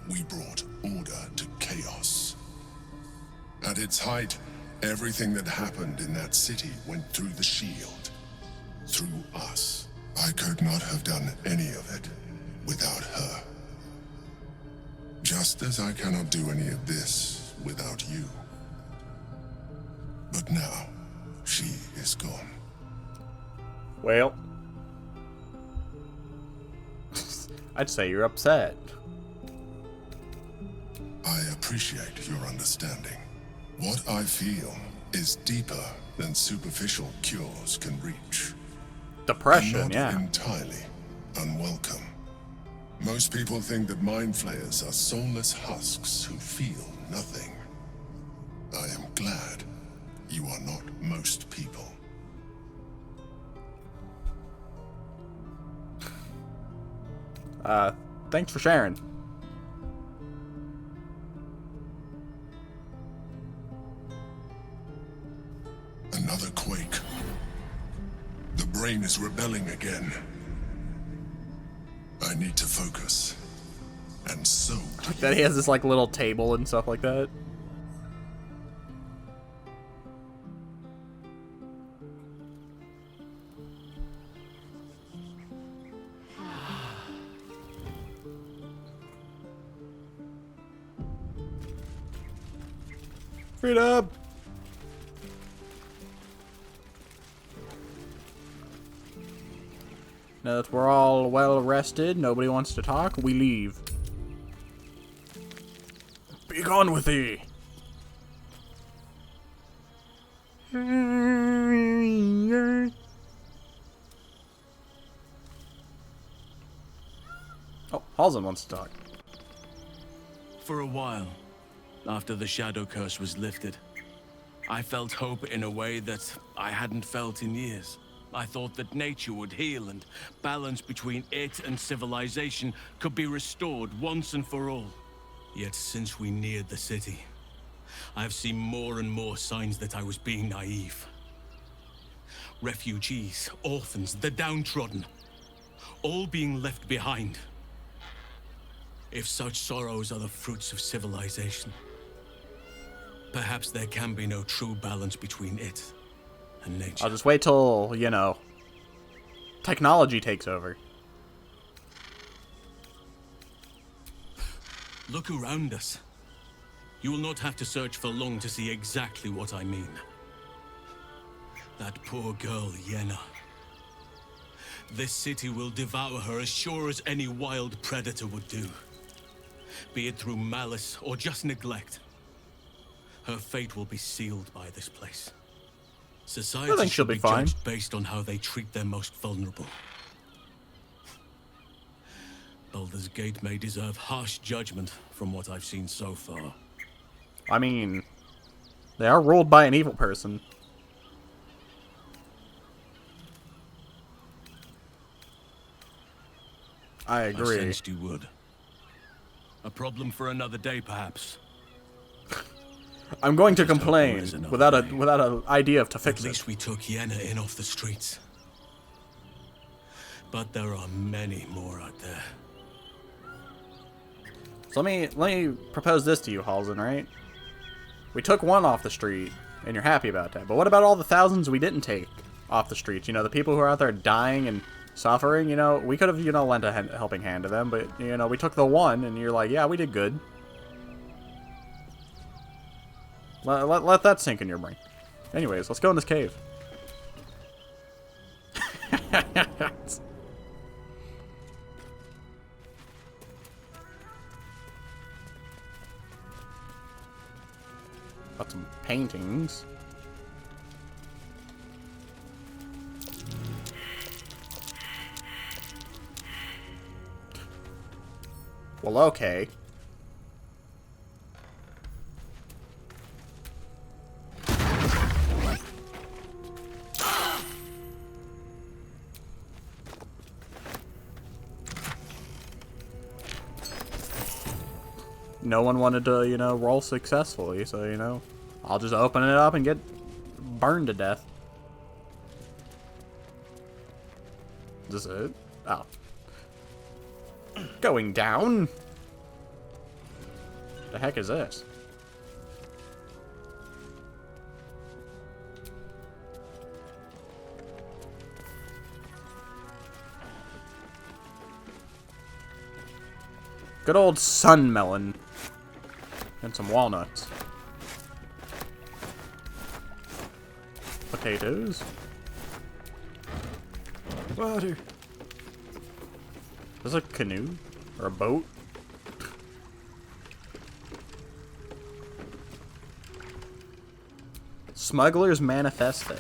[SPEAKER 17] we brought order to chaos. At its height, everything that happened in that city went through the shield. Through us. I could not have done any of it without her. Just as I cannot do any of this without you. But now, she is gone.
[SPEAKER 1] Well, I'd say you're upset.
[SPEAKER 17] I appreciate your understanding. What I feel is deeper than superficial cures can reach.
[SPEAKER 1] Depression,
[SPEAKER 17] and not
[SPEAKER 1] yeah.
[SPEAKER 17] entirely unwelcome. Most people think that mind flayers are soulless husks who feel nothing. I am glad you are not most people.
[SPEAKER 1] Thanks for sharing.
[SPEAKER 17] Another quake. The brain is rebelling again. I need to focus. And so...
[SPEAKER 1] Like that he has this like little table and stuff like that. Freedom! Now that we're all well rested, nobody wants to talk, we leave. Be gone with thee! Oh, Halsin wants to talk.
[SPEAKER 11] For a while, after the Shadow Curse was lifted, I felt hope in a way that I hadn't felt in years. I thought that nature would heal and balance between it and civilization could be restored once and for all. Yet since we neared the city, I've seen more and more signs that I was being naive. Refugees, orphans, the downtrodden, all being left behind. If such sorrows are the fruits of civilization, perhaps there can be no true balance between it and nature.
[SPEAKER 1] I'll just wait till, you know, technology takes over.
[SPEAKER 11] Look around us. You will not have to search for long to see exactly what I mean. That poor girl, Yenna. This city will devour her as sure as any wild predator would do. Be it through malice or just neglect. Her fate will be sealed by this place. Society
[SPEAKER 1] I think she'll
[SPEAKER 11] should
[SPEAKER 1] be
[SPEAKER 11] be
[SPEAKER 1] fine.
[SPEAKER 11] judged based on how they treat their most vulnerable. Baldur's Gate may deserve harsh judgment from what I've seen so far.
[SPEAKER 1] I mean, they are ruled by an evil person. I agree.
[SPEAKER 11] I sensed you would. A problem for another day, perhaps.
[SPEAKER 1] I'm going to complain without an idea to fix
[SPEAKER 11] it. At least we took Yenna in off the streets. But there are many more out there.
[SPEAKER 1] So let me propose this to you, Halsin, right? We took one off the street, and you're happy about that. But what about all the thousands we didn't take off the streets? You know, the people who are out there dying and suffering, you know, we could have, you know, lent a helping hand to them, but, you know, we took the one, and you're like, yeah, we did good. Let that sink in your brain. Anyways, let's go in this cave. Got some paintings. Well, okay. No one wanted to, you know, roll successfully, so, you know, I'll just open it up and get burned to death. Is this it? Oh. Going down? The heck is this? Good old sun melon. And some walnuts. Potatoes. Water. Is this a canoe? Or a boat? Smuggler's Manifesto.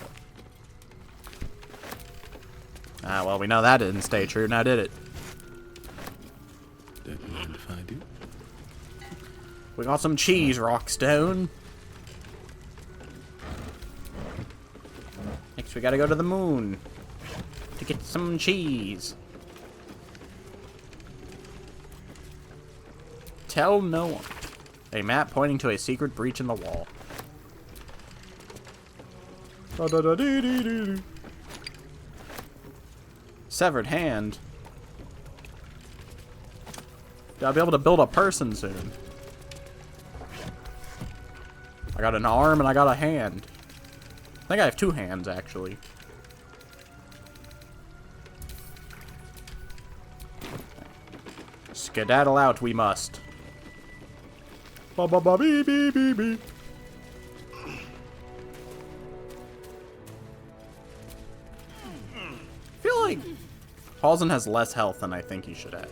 [SPEAKER 1] Ah, well, we know that didn't stay true, now did it?
[SPEAKER 4] Don't mind if I do.
[SPEAKER 1] We got some cheese, Rawk Stown. Next, we gotta go to the moon to get some cheese. Tell no one. A map pointing to a secret breach in the wall. Severed hand. I'll be able to build a person soon. I got an arm and I got a hand. I think I have 2 hands, actually. Skedaddle out, we must. Ba ba ba bee bee bee bee. I feel like Halsin has less health than I think he should have.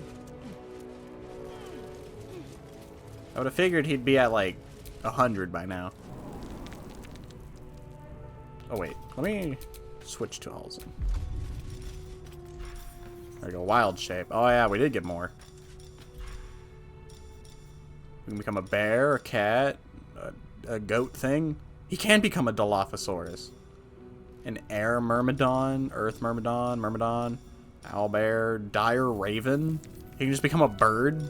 [SPEAKER 1] I would have figured he'd be at like 100 by now. Oh wait, let me switch to Halsin. There we go, wild shape. Oh yeah, we did get more. We can become a bear, a cat, a goat thing. He can become a Dilophosaurus. An air myrmidon, earth myrmidon, myrmidon, owlbear, dire raven. He can just become a bird.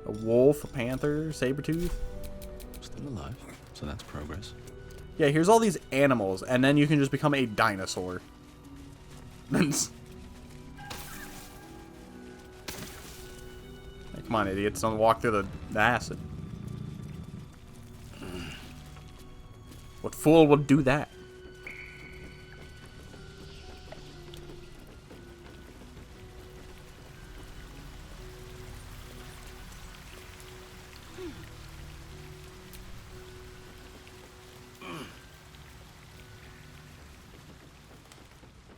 [SPEAKER 1] A wolf, a panther, saber-tooth.
[SPEAKER 4] Still alive, so that's progress.
[SPEAKER 1] Yeah, here's all these animals, and then you can just become a dinosaur. Hey, come on, idiots, don't walk through the acid. What fool would do that?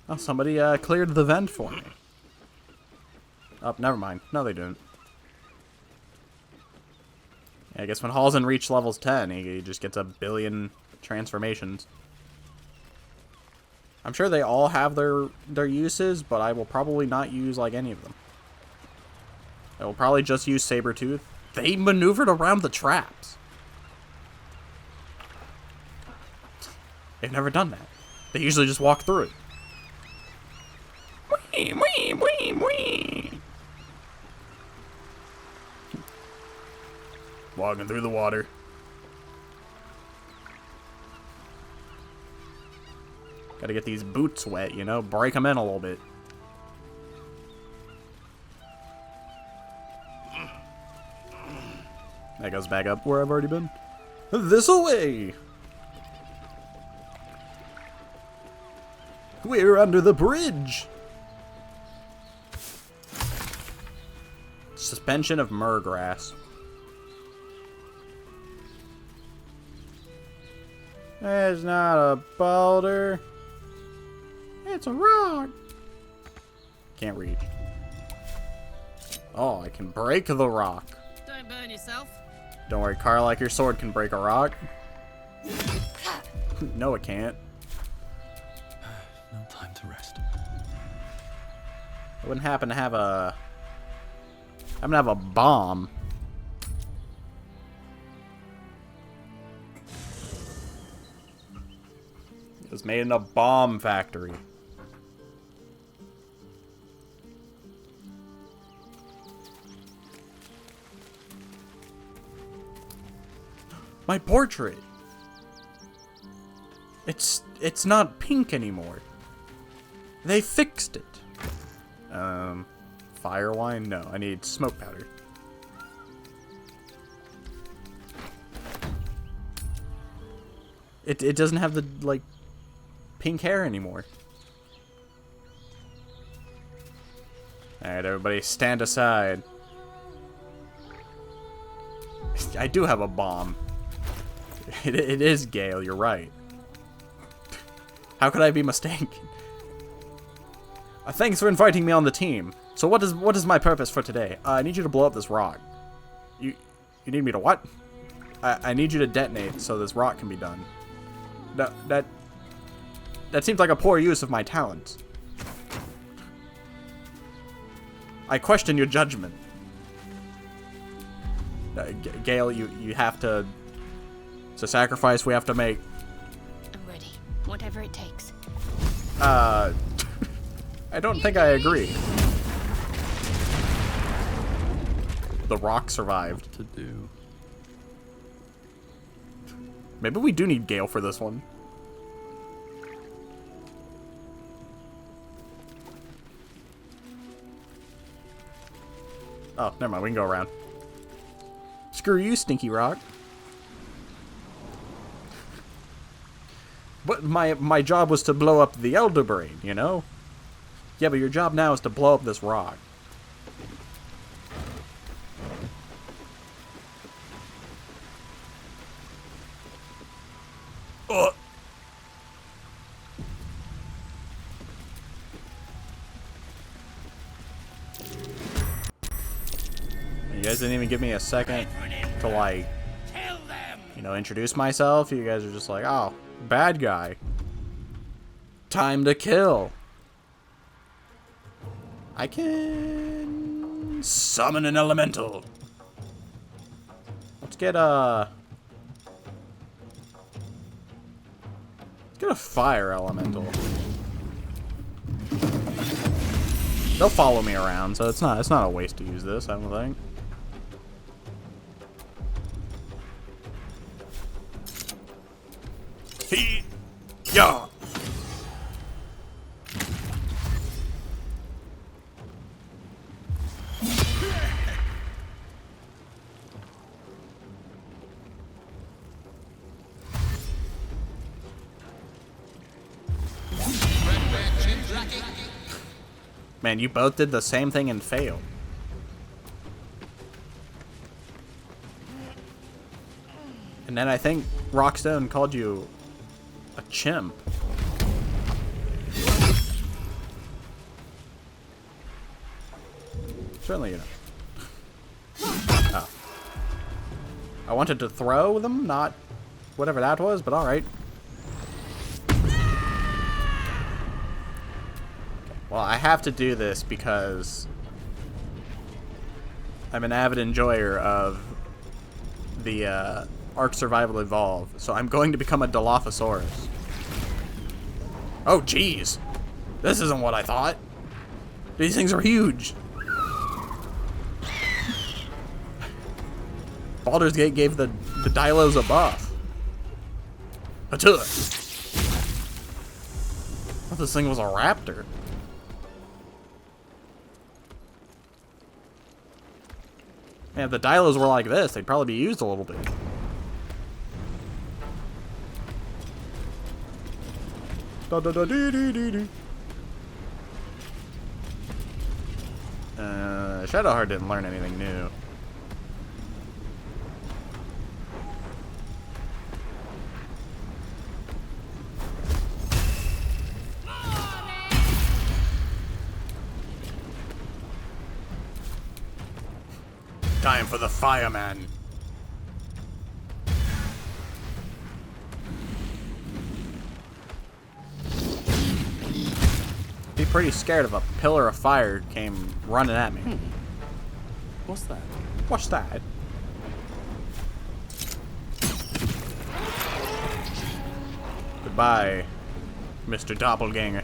[SPEAKER 1] Oh, somebody cleared the vent for me. Oh, never mind. No, they didn't. Yeah, I guess when Halsin reached levels 10, he just gets 1 billion transformations. I'm sure they all have their uses, but I will probably not use like any of them. I will probably just use Sabertooth. They maneuvered around the traps. They've never done that. They usually just walk through it. Wee, wee, wee, wee. Walking through the water. Gotta get these boots wet, you know? Break them in a little bit. That goes back up where I've already been. This away! We're under the bridge! Suspension of myrgrass. It's not a boulder. It's a rock. Can't reach. Oh, I can break the rock.
[SPEAKER 16] Don't burn yourself.
[SPEAKER 1] Don't worry, Carl, like your sword can break a rock. No, it can't.
[SPEAKER 4] No time to rest.
[SPEAKER 1] I wouldn't happen to have a I'm gonna have a bomb. It was made in a bomb factory. My portrait. It's not pink anymore. They fixed it. Fire wine? No, I need smoke powder. It doesn't have the, like, pink hair anymore. Alright, everybody stand aside. I do have a bomb. It is Gale, you're right. How could I be mistaken? Thanks for inviting me on the team. So what is my purpose for today? I need you to blow up this rock. You need me to what? I need you to detonate so this rock can be done. No, that seems like a poor use of my talents. I question your judgment. Gale, you have to... It's a sacrifice we have to make.
[SPEAKER 10] I'm ready. Whatever it takes.
[SPEAKER 1] I don't think I agree. The rock survived.
[SPEAKER 4] To do.
[SPEAKER 1] Maybe we do need Gale for this one. Oh, never mind. We can go around. Screw you, Stinky Rock. But my job was to blow up the Elder Brain, you know? Yeah, but your job now is to blow up this rock. You guys didn't even give me a second to, like, you know, introduce myself. You guys are just like, oh, bad guy. Time to kill. I can summon an elemental. Let's get a fire elemental. They'll follow me around, so it's not a waste to use this, I don't think. Yeah. Man, you both did the same thing and failed. And then I think Rawk Stown called you a chimp. Certainly you know. Oh. I wanted to throw them, not whatever that was, but alright. Well, I have to do this because I'm an avid enjoyer of the Ark Survival Evolve, so I'm going to become a Dilophosaurus. Oh, jeez. This isn't what I thought. These things are huge. Baldur's Gate gave the Dilos a buff. I thought this thing was a raptor. Man, if the Dilos were like this, they'd probably be used a little bit. Shadowheart didn't learn anything new. Time for the fireman. Be pretty scared if a pillar of fire came running at me. What's that? What's that? Goodbye, Mr. Doppelganger.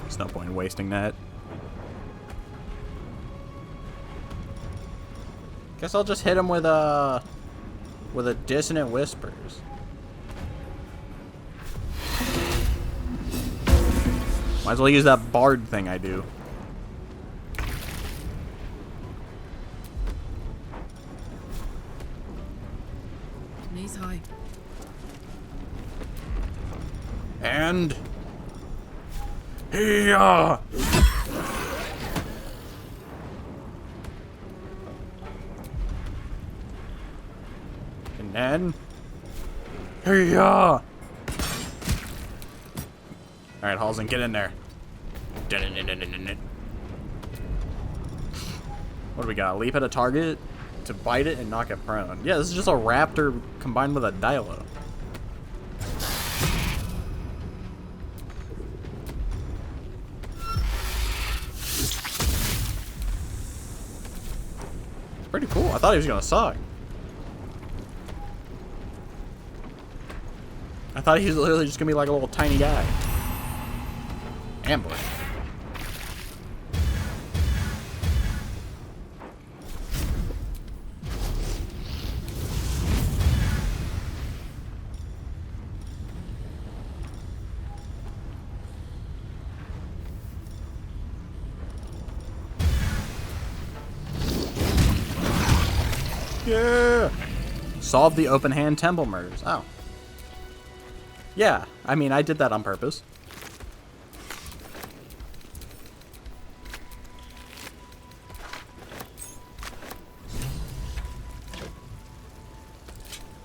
[SPEAKER 1] There's no point in wasting that. Guess I'll just hit him with a dissonant whispers. Might as well use that bard thing I do.
[SPEAKER 15] Knees high.
[SPEAKER 1] And here. And then here. All right, Halsey, get in there. What do we got? Leap at a target to bite it and knock it prone. Yeah, this is just a raptor combined with a Dilo. Pretty cool. I thought he was gonna suck. I thought he was literally just gonna be like a little tiny guy. Ambush. Yeah. Solve the open hand temple murders. Oh. Yeah, I mean, I did that on purpose.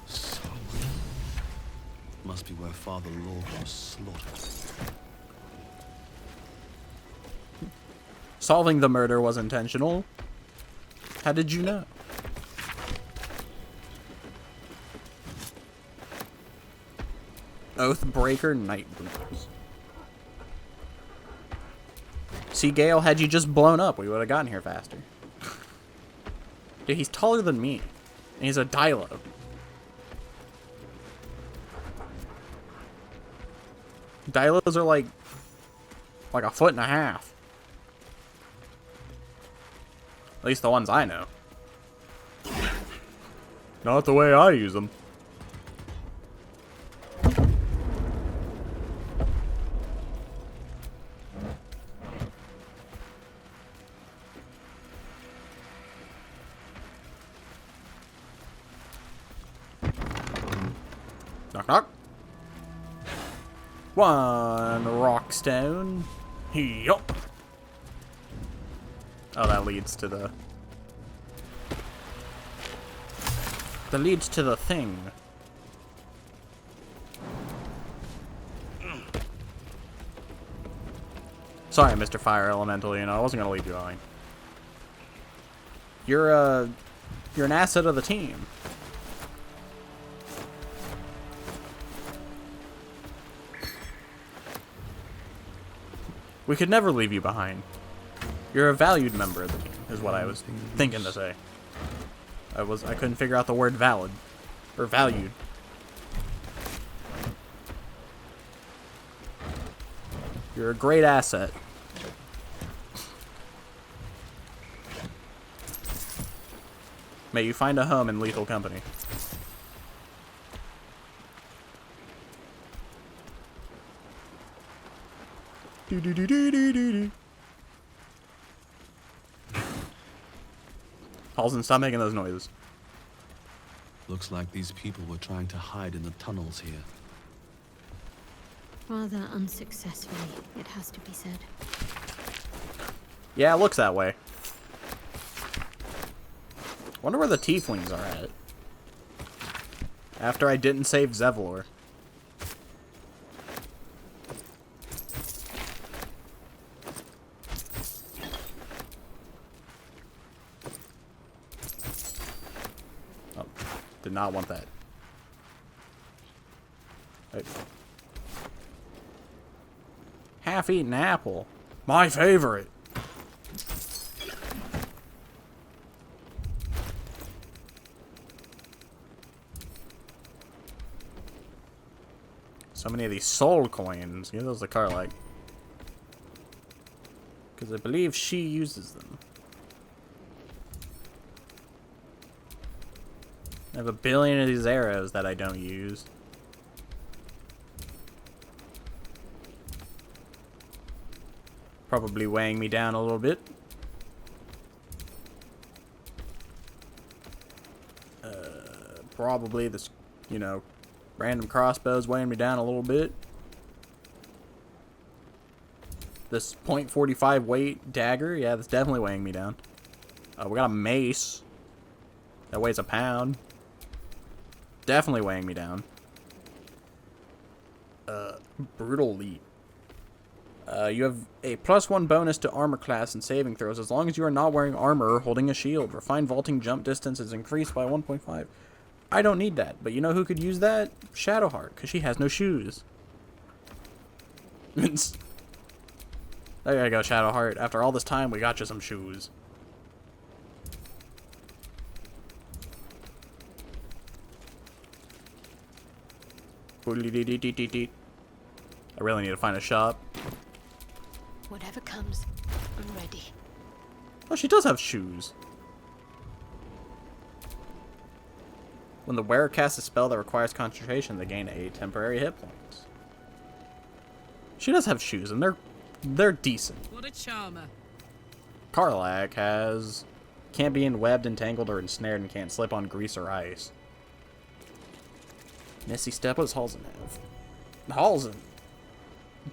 [SPEAKER 8] So, must be where Father Lord was slaughtered.
[SPEAKER 1] Solving the murder was intentional. How did you know? Oathbreaker Night Boots. See, Gale, had you just blown up, we would have gotten here faster. Dude, he's taller than me. And he's a Dilo. Dilos are like a foot and a half. At least the ones I know. Not the way I use them. Knock, knock. One Rawk Stown. Yup. Oh, that leads to the... That leads to the thing. Sorry, Mr. Fire Elemental, you know, I wasn't gonna leave you behind. You're an asset of the team. We could never leave you behind. You're a valued member of the team, is what I was thinking to say. I couldn't figure out the word valid. Or valued. You're a great asset. May you find a home in lethal company. Do do do do do do do. Halsey, stop making those noises.
[SPEAKER 8] Looks like these people were trying to hide in the tunnels here.
[SPEAKER 12] Rather unsuccessfully, it has to be said.
[SPEAKER 1] Yeah, it looks that way. Wonder where the tieflings are at. After I didn't save Zevlor. Did not want that. Right. Half-eaten apple. My favorite. So many of these soul coins. Give those to Karlach. Because I believe she uses them. I have a billion of these arrows that I don't use. Probably weighing me down a little bit. Probably this, you know, random crossbows weighing me down a little bit. This .45 weight dagger, yeah, that's definitely weighing me down. We got a mace that weighs a pound. Definitely weighing me down. Brutal leap. You have a +1 bonus to armor class and saving throws as long as you are not wearing armor or holding a shield. Refined vaulting jump distance is increased by 1.5. I don't need that, but you know who could use that? Shadowheart, because she has no shoes. There you go, Shadowheart. After all this time, we got you some shoes. I really need to find a shop.
[SPEAKER 12] Whatever comes, I'm ready.
[SPEAKER 1] Oh, she does have shoes. When the wearer casts a spell that requires concentration, they gain 8 temporary hit points. She does have shoes, and they're decent.
[SPEAKER 16] What a charmer.
[SPEAKER 1] Karlach has... Can't be enwebbed, entangled, or ensnared, and can't slip on grease or ice. Misty Step, what does Halsin have? Halsin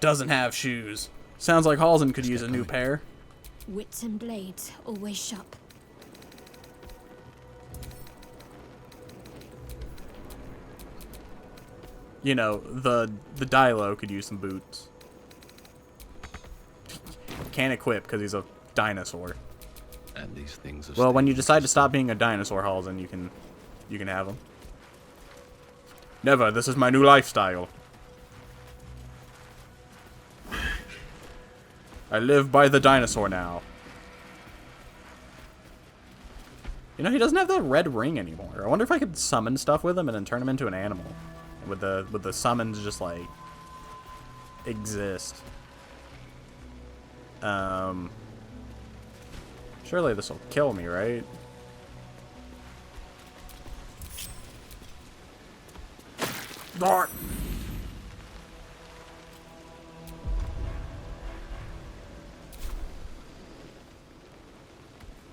[SPEAKER 1] doesn't have shoes. Sounds like Halsin could use a new pair.
[SPEAKER 12] Wits and blades, always sharp.
[SPEAKER 1] You know, the Dilo could use some boots. Can't equip because he's a dinosaur.
[SPEAKER 4] And these things are
[SPEAKER 1] well, when you decide to stop being a dinosaur, Halsin, you can have them. Never. This is my new lifestyle. I live by the dinosaur now. You know, he doesn't have that red ring anymore. I wonder if I could summon stuff with him and then turn him into an animal. With the summons just like exist. Surely this will kill me, right? Dark.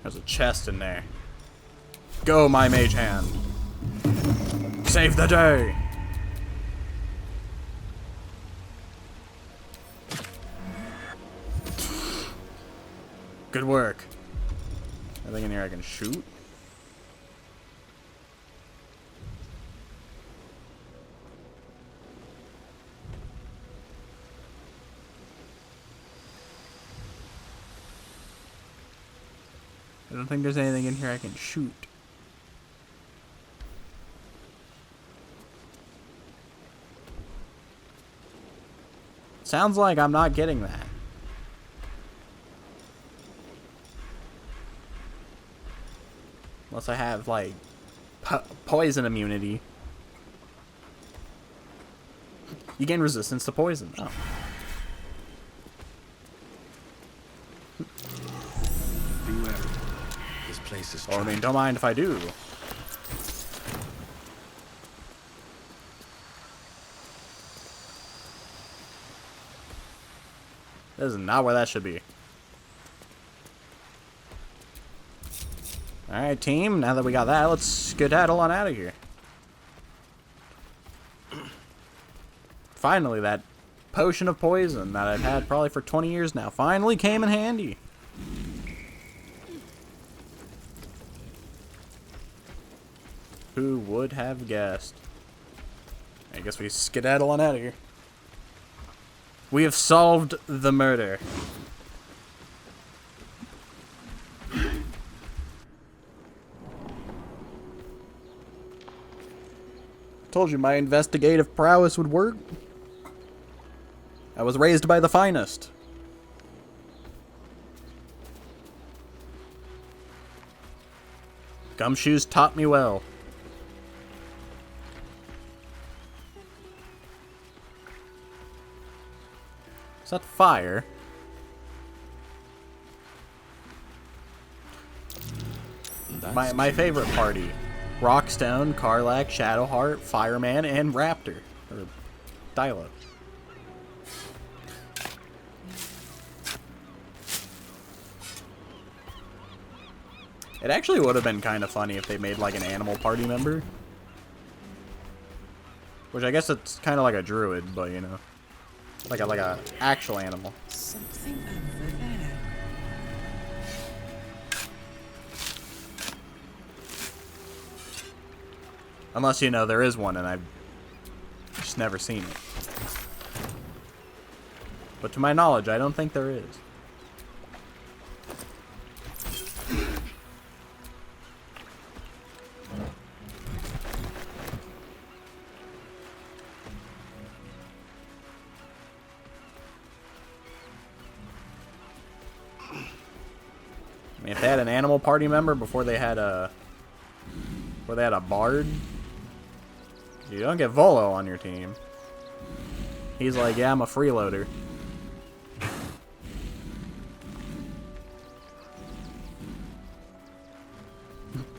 [SPEAKER 1] There's a chest in there. Go, my mage hand. Save the day. Good work. Anything in here I can shoot? I don't think there's anything in here I can shoot. Sounds like I'm not getting that. Unless I have, like, poison immunity. You gain resistance to poison. Oh.
[SPEAKER 8] Beware. This place is
[SPEAKER 1] Well, I mean, don't mind if I do. This is not where that should be. Alright, team. Now that we got that, let's skedaddle on out of here. Finally, that potion of poison that I've had probably for 20 years now finally came in handy. Who would have guessed? I guess we skedaddle on out of here. We have solved the murder. Told you my investigative prowess would work. I was raised by the finest. Gumshoes taught me well. Is that fire? My favorite party. Rawk Stown, Karlach, Shadowheart, Fireman, and Raptor. Or Dilo. It actually would have been kind of funny if they made like an animal party member. Which I guess it's kind of like a druid, but you know. Like a actual animal.
[SPEAKER 15] Something over there.
[SPEAKER 1] Unless, you know, there is one and I've just never seen it. But to my knowledge, I don't think there is. I mean, if they had an animal party member before they had a bard, you don't get Volo on your team. He's like, yeah, I'm a freeloader.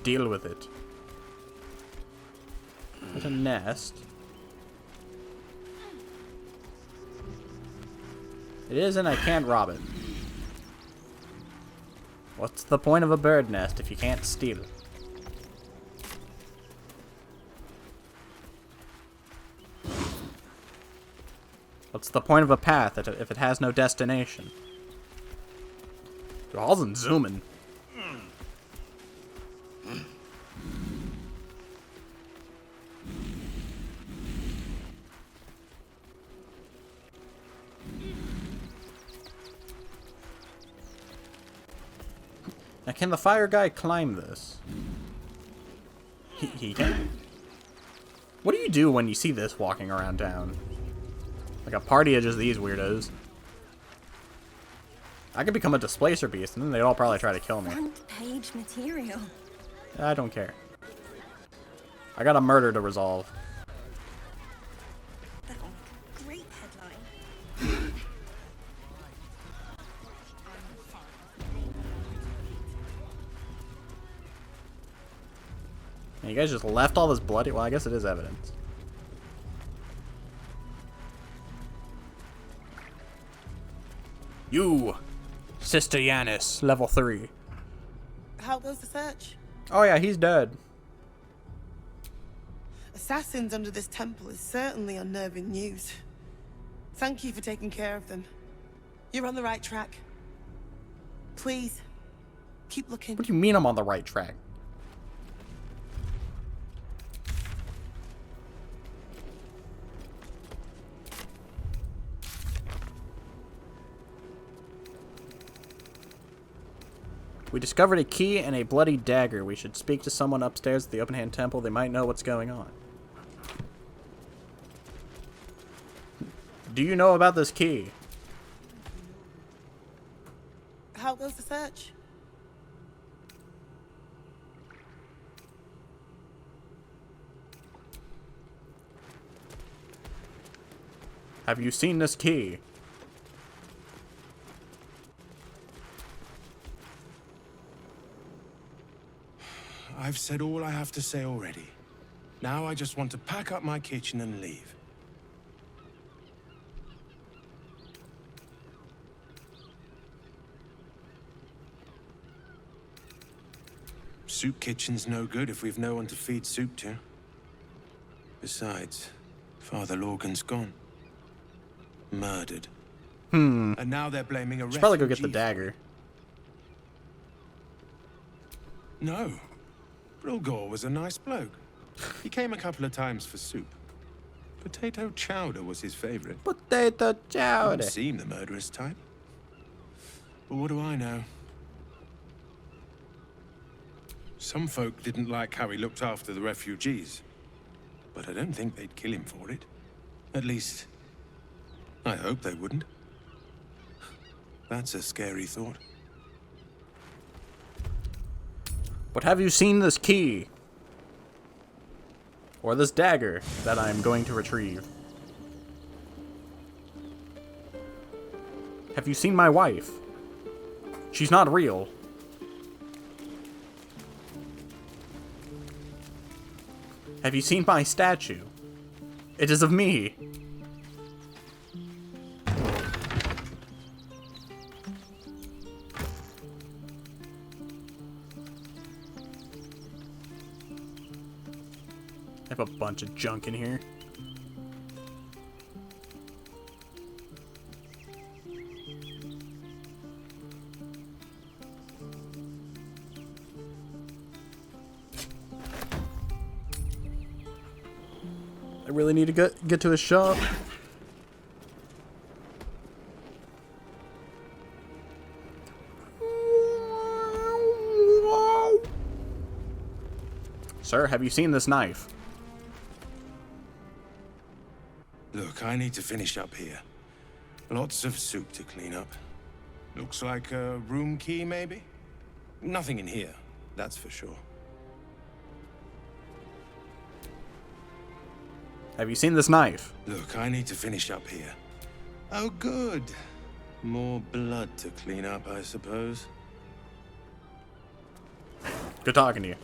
[SPEAKER 1] Deal with it. There's a nest. It is, and I can't rob it. What's the point of a bird nest if you can't steal it? What's the point of a path if it has no destination? Dude, Halson's zooming. Now, can the fire guy climb this? He can. What do you do when you see this walking around town? Like a party of just these weirdos. I could become a displacer beast, and then they'd all probably try to kill me.
[SPEAKER 12] Front page material.
[SPEAKER 1] I don't care. I got a murder to resolve.
[SPEAKER 12] That'll make a great headline.
[SPEAKER 1] And you guys just left all this bloody... Well, I guess it is evidence. You, Sister Yanis, level 3.
[SPEAKER 16] How goes the search?
[SPEAKER 1] Oh yeah, he's dead.
[SPEAKER 16] Assassins under this temple is certainly unnerving news. Thank you for taking care of them. You're on the right track. Please, keep looking.
[SPEAKER 1] What do you mean I'm on the right track? We discovered a key and a bloody dagger. We should speak to someone upstairs at the Open Hand Temple. They might know what's going on. Do you know about this key?
[SPEAKER 16] How goes the search?
[SPEAKER 1] Have you seen this key?
[SPEAKER 2] I've said all I have to say already. Now I just want to pack up my kitchen and leave. Soup kitchen's no good if we've no one to feed soup to. Besides, Father Lorgan's gone. Murdered. And now they're blaming a
[SPEAKER 1] Should probably go get the
[SPEAKER 2] refugee.
[SPEAKER 1] dagger.
[SPEAKER 2] No. Brilgor was a nice bloke. He came a couple of times for soup. Potato chowder was his favorite.
[SPEAKER 1] Potato chowder.
[SPEAKER 2] Didn't seem the murderous type. But what do I know? Some folk didn't like how he looked after the refugees.
[SPEAKER 11] but I don't think they'd kill him for it. At least, I hope they wouldn't. That's a scary thought.
[SPEAKER 1] But have you seen this key? Or this dagger that I'm going to retrieve? Have you seen my wife? She's not real. Have you seen my statue? It is of me. I have a bunch of junk in here. I really need to get to a shop. Sir, have you seen this knife?
[SPEAKER 11] Look, I need to finish up here. Lots of soup to clean up. Looks like a room key, maybe? Nothing in here, that's for sure.
[SPEAKER 1] Have you seen this knife?
[SPEAKER 11] Look, I need to finish up here. Oh, good. More blood to clean up, I suppose.
[SPEAKER 1] Good talking to you.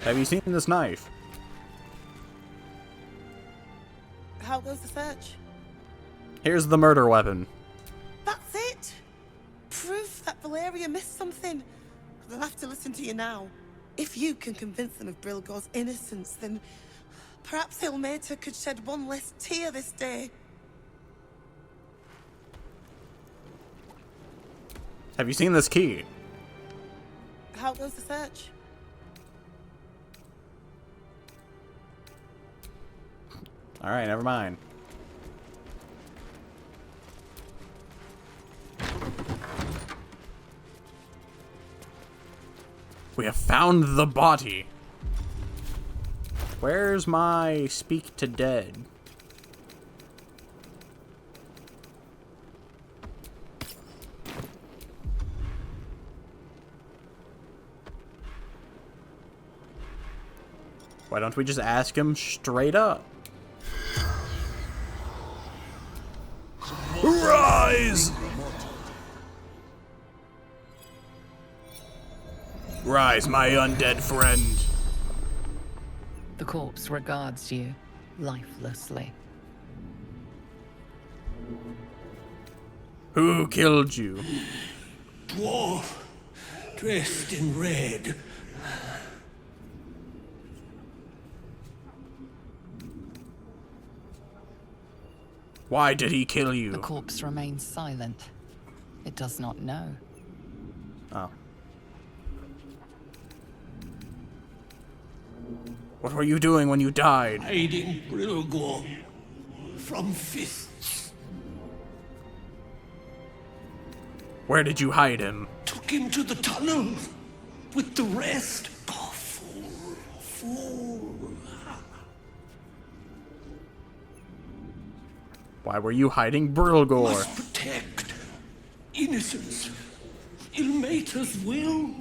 [SPEAKER 1] Have you seen this knife?
[SPEAKER 16] How goes the search?
[SPEAKER 1] Here's the murder weapon.
[SPEAKER 16] That's it! Proof that Valeria missed something. They'll have to listen to you now. If you can convince them of Brilgor's innocence, then perhaps Ilmater could shed one less tear this day.
[SPEAKER 1] Have you seen this key?
[SPEAKER 16] How goes the search?
[SPEAKER 1] Alright, never mind. We have found the body. Where's my speak to dead? Why don't we just ask him straight up? Rise! Rise, my undead friend.
[SPEAKER 6] The corpse regards you lifelessly.
[SPEAKER 1] Who killed you?
[SPEAKER 14] Dwarf, dressed in red.
[SPEAKER 1] Why did he kill you?
[SPEAKER 6] The corpse remains silent. It does not know.
[SPEAKER 1] Oh. What were you doing when you died?
[SPEAKER 14] Hiding Brilgor from fists.
[SPEAKER 1] Where did you hide him?
[SPEAKER 14] Took him to the tunnel with the rest. Oh, fool.
[SPEAKER 1] Why were you hiding Brilgor?
[SPEAKER 14] Must protect innocence. Ilmater's will.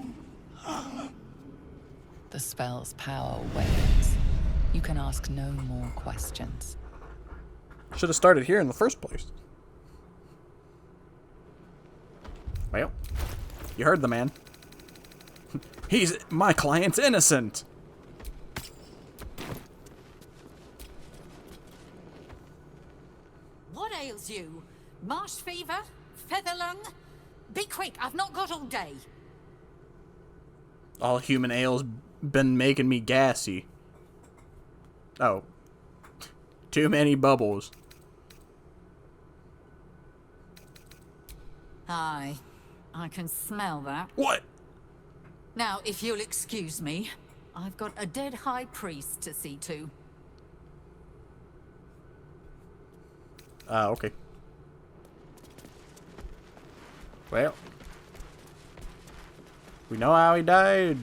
[SPEAKER 6] The spell's power wanes. You can ask no more questions.
[SPEAKER 1] Should have started here in the first place. Well, you heard the man. My client's innocent.
[SPEAKER 20] What ails you? Marsh fever? Feather lung? Be quick, I've not got all day.
[SPEAKER 1] All human ale's been making me gassy. Oh. Too many bubbles.
[SPEAKER 20] Aye, I can smell that.
[SPEAKER 1] What?
[SPEAKER 20] Now, if you'll excuse me, I've got a dead high priest to see to.
[SPEAKER 1] Okay. Well, We know how he died.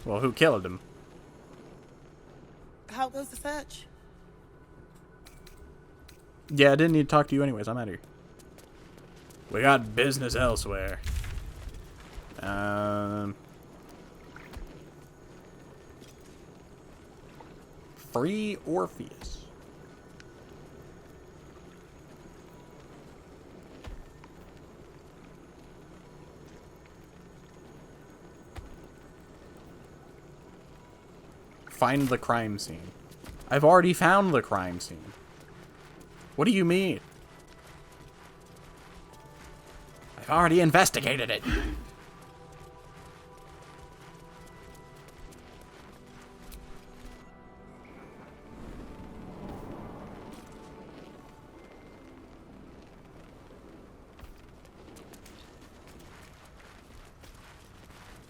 [SPEAKER 1] Well, who killed him?
[SPEAKER 16] How goes the search?
[SPEAKER 1] Yeah, I didn't need to talk to you anyways. I'm out of here. We got business elsewhere. Free Orpheus. Find the crime scene. I've already found the crime scene. What do you mean? I've already investigated it.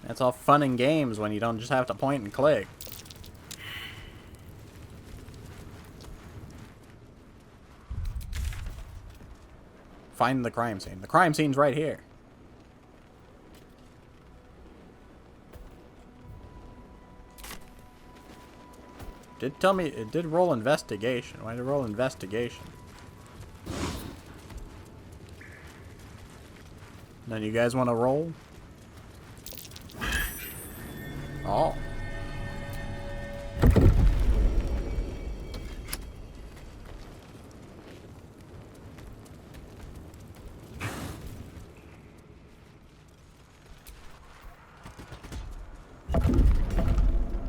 [SPEAKER 1] That's all fun and games when you don't just have to point and click. Find the crime scene. The crime scene's right here. Did tell me it did roll investigation. Why did it roll investigation? Then you guys want to roll? Oh.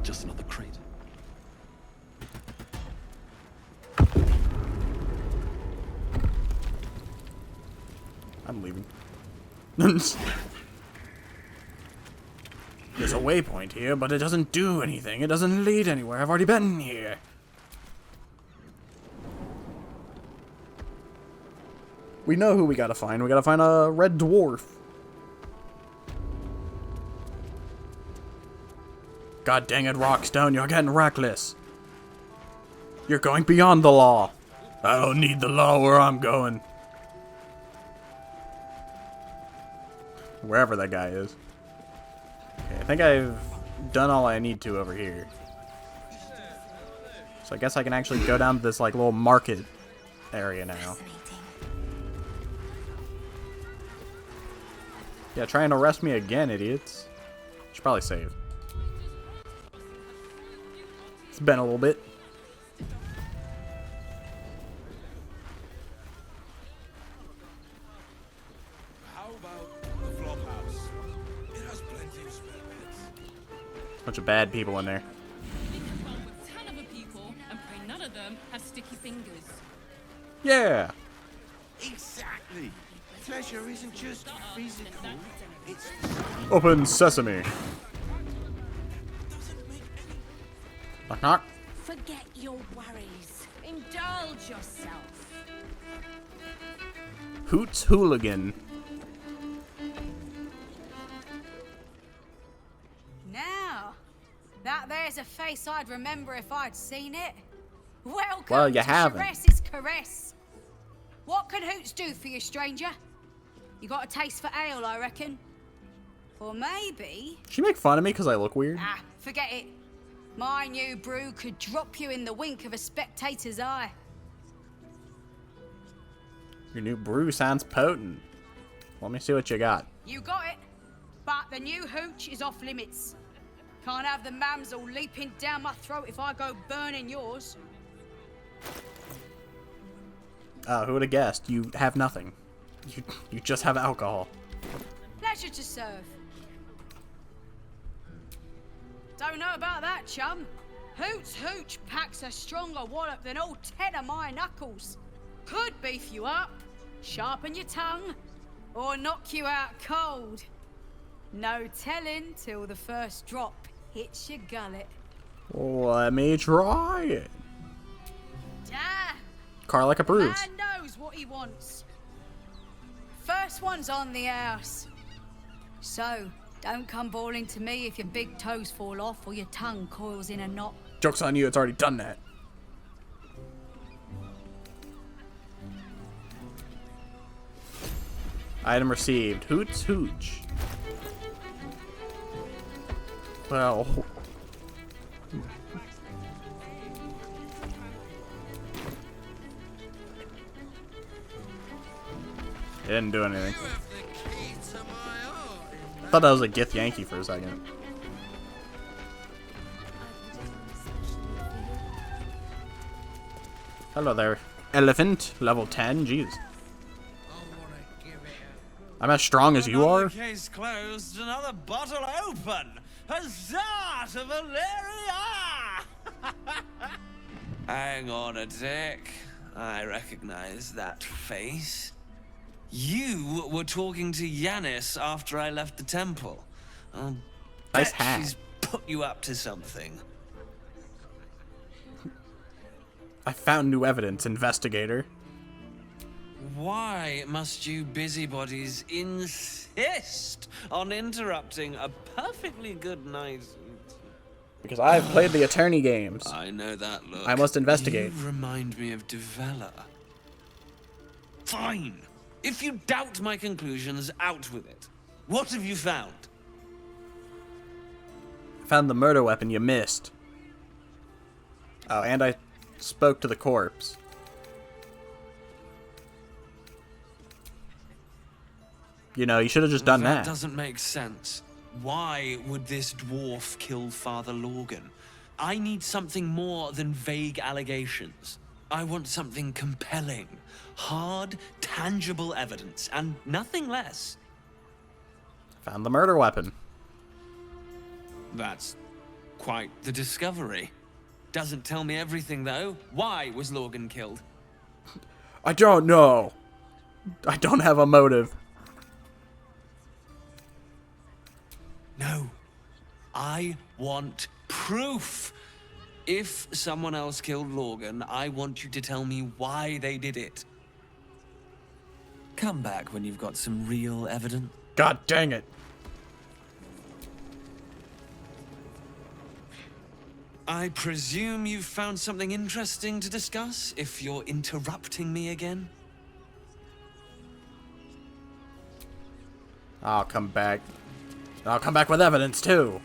[SPEAKER 4] Just another crate.
[SPEAKER 1] I'm leaving. There's a waypoint here, but it doesn't do anything. It doesn't lead anywhere. I've already been here. We know who we gotta find. We gotta find a red dwarf. God dang it, Rawk Stown, you're getting reckless. You're going beyond the law. I don't need the law where I'm going. Wherever that guy is. Okay, I think I've done all I need to over here. So I guess I can actually go down to this like little market area now. Yeah, try and arrest me again, idiots. Should probably save. It's been a little bit.
[SPEAKER 2] How about the flop house? It has plenty of spare beds.
[SPEAKER 1] Bunch of bad people in there.
[SPEAKER 19] Ton of a people, and pray none of them have sticky fingers.
[SPEAKER 1] Yeah.
[SPEAKER 22] Exactly. Pleasure isn't just physical. It's
[SPEAKER 1] Open sesame. Knock knock.
[SPEAKER 23] Forget your worries. Indulge yourself.
[SPEAKER 1] Hoots Hooligan.
[SPEAKER 24] Now, that there's a face I'd remember if I'd seen it. Welcome
[SPEAKER 1] Well, you
[SPEAKER 24] to
[SPEAKER 1] haven't.
[SPEAKER 24] Sharess's Caress. What can Hoots do for you, stranger? You got a taste for ale, I reckon. Or maybe...
[SPEAKER 1] She make fun of me because I look weird?
[SPEAKER 24] Ah, forget it. My new brew could drop you in the wink of a spectator's eye.
[SPEAKER 1] Your new brew sounds potent. Let me see what you got.
[SPEAKER 24] You got it, but the new hooch is off limits. Can't have the mams all leaping down my throat if I go burning yours.
[SPEAKER 1] Who would have guessed? You have nothing. You just have alcohol.
[SPEAKER 24] Pleasure to serve. Don't know about that, chum. Hoots Hooch packs a stronger wallop than all 10 of my knuckles. Could beef you up, sharpen your tongue, or knock you out cold. No telling till the first drop hits your gullet.
[SPEAKER 1] Let me try it.
[SPEAKER 24] Damn!
[SPEAKER 1] Carlick approves.
[SPEAKER 24] Man knows what he wants. First one's on the house. So, don't come bawling to me if your big toes fall off or your tongue coils in a knot.
[SPEAKER 1] Joke's on you, it's already done that. Item received. Hoots Hooch. Well. It didn't do anything. Thought that was a Gith Yankee for a second. Hello there, elephant. Level 10. Jeez. I'm as strong as you are.
[SPEAKER 3] Case closed. Another bottle open. Huzzah to Valeria! Hang on a tick. I recognize that face. You were talking to Yanis after I left the temple.
[SPEAKER 1] Nice hat.
[SPEAKER 3] She's put you up to something.
[SPEAKER 1] I found new evidence, investigator.
[SPEAKER 3] Why must you busybodies insist on interrupting a perfectly good night?
[SPEAKER 1] Because I've played the attorney games.
[SPEAKER 3] I know that look.
[SPEAKER 1] I must investigate.
[SPEAKER 3] You remind me of Devella. Fine. If you doubt my conclusions, out with it. What have you found?
[SPEAKER 1] Found the murder weapon you missed. Oh, and I spoke to the corpse. You know, you should have just done that.
[SPEAKER 3] That doesn't make sense. Why would this dwarf kill Father Lorgan? I need something more than vague allegations. I want something compelling. Hard, tangible evidence, and nothing less.
[SPEAKER 1] Found the murder weapon.
[SPEAKER 3] That's quite the discovery. Doesn't tell me everything, though. Why was Lorgan killed?
[SPEAKER 1] I don't know. I don't have a motive.
[SPEAKER 3] No. I want proof. If someone else killed Lorgan, I want you to tell me why they did it. Come back when you've got some real evidence.
[SPEAKER 1] God dang it.
[SPEAKER 3] I presume you've found something interesting to discuss, if you're interrupting me again?
[SPEAKER 1] I'll come back. I'll come back with evidence, too.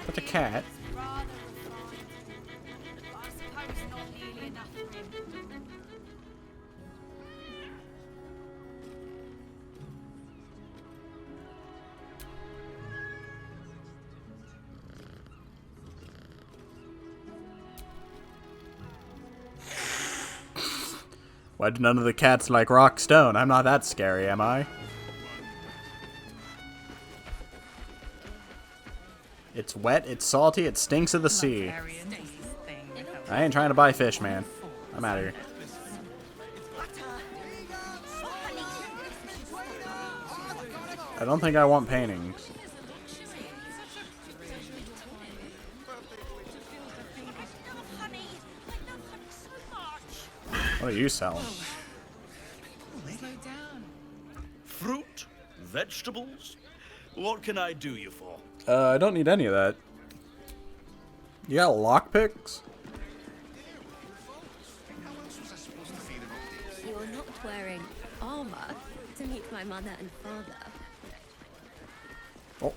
[SPEAKER 1] What's a cat? Why do none of the cats like Rawk Stown? I'm not that scary, am I? It's wet, it's salty, it stinks of the sea. I ain't trying to buy fish, man. I'm out of here. I don't think I want paintings. What are you selling?
[SPEAKER 5] Fruit? Vegetables? What can I do you for?
[SPEAKER 1] I don't need any of that. You got lockpicks?
[SPEAKER 12] You're not wearing armor to meet my mother and father.
[SPEAKER 1] Oh.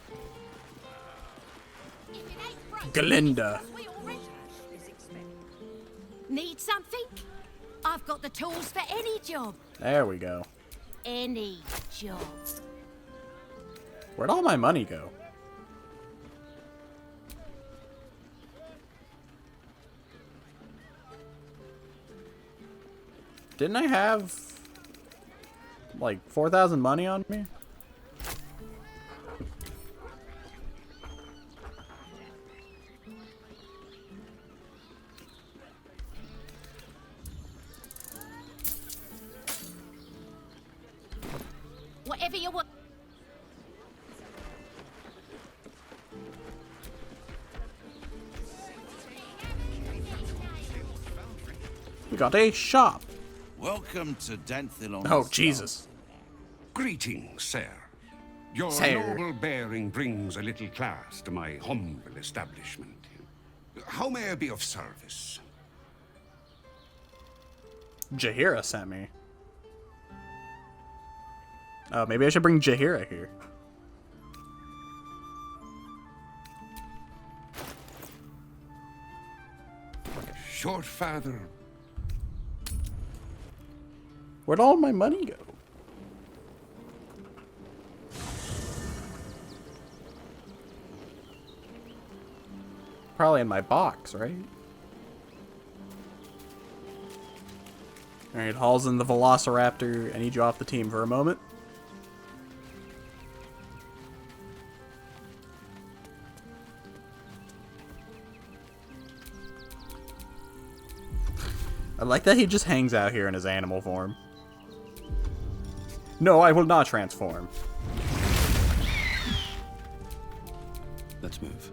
[SPEAKER 1] Glinda.
[SPEAKER 23] Need something? I've got the tools for any job.
[SPEAKER 1] There we go.
[SPEAKER 23] Any job.
[SPEAKER 1] Where'd all my money go? Didn't I have like 4,000 money on me?
[SPEAKER 23] Whatever you want.
[SPEAKER 1] We got a shop.
[SPEAKER 13] Welcome to Danthil.
[SPEAKER 1] Oh, Jesus.
[SPEAKER 21] Greetings, sir. Your
[SPEAKER 1] Sir.
[SPEAKER 21] noble bearing brings a little class to my humble establishment. How may I be of service?
[SPEAKER 1] Jaheira sent me. Oh, maybe I should bring Jaheira here.
[SPEAKER 21] Short father.
[SPEAKER 1] Where'd all my money go? Probably in my box, right? Alright, hauls in the Velociraptor. I need you off the team for a moment. I like that he just hangs out here in his animal form. No, I will not transform.
[SPEAKER 4] Let's move.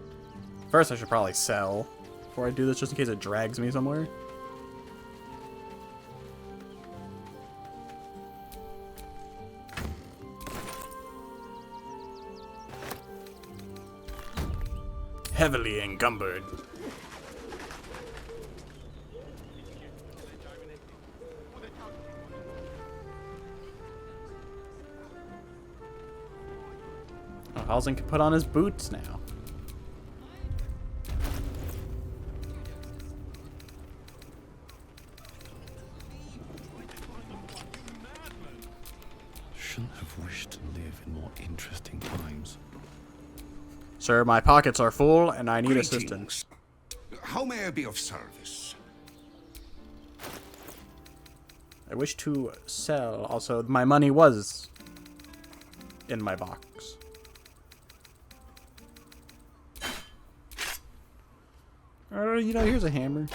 [SPEAKER 1] First, I should probably sell before I do this, just in case it drags me somewhere. Heavily encumbered. Oh, Halsin can put on his boots now.
[SPEAKER 4] Shouldn't have wished to live in more interesting times.
[SPEAKER 1] Sir, my pockets are full and I need assistance.
[SPEAKER 21] How may I be of service?
[SPEAKER 1] I wish to sell. Also, my money was in my box. You know, here's a hammer.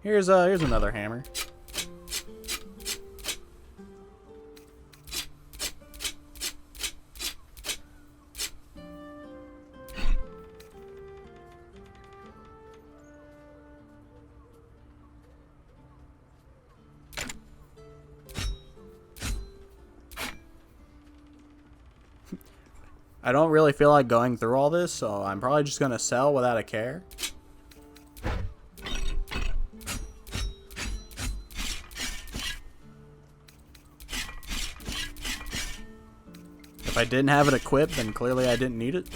[SPEAKER 1] Here's another hammer. I don't really feel like going through all this, so I'm probably just gonna sell without a care. If I didn't have it equipped, then clearly I didn't need it.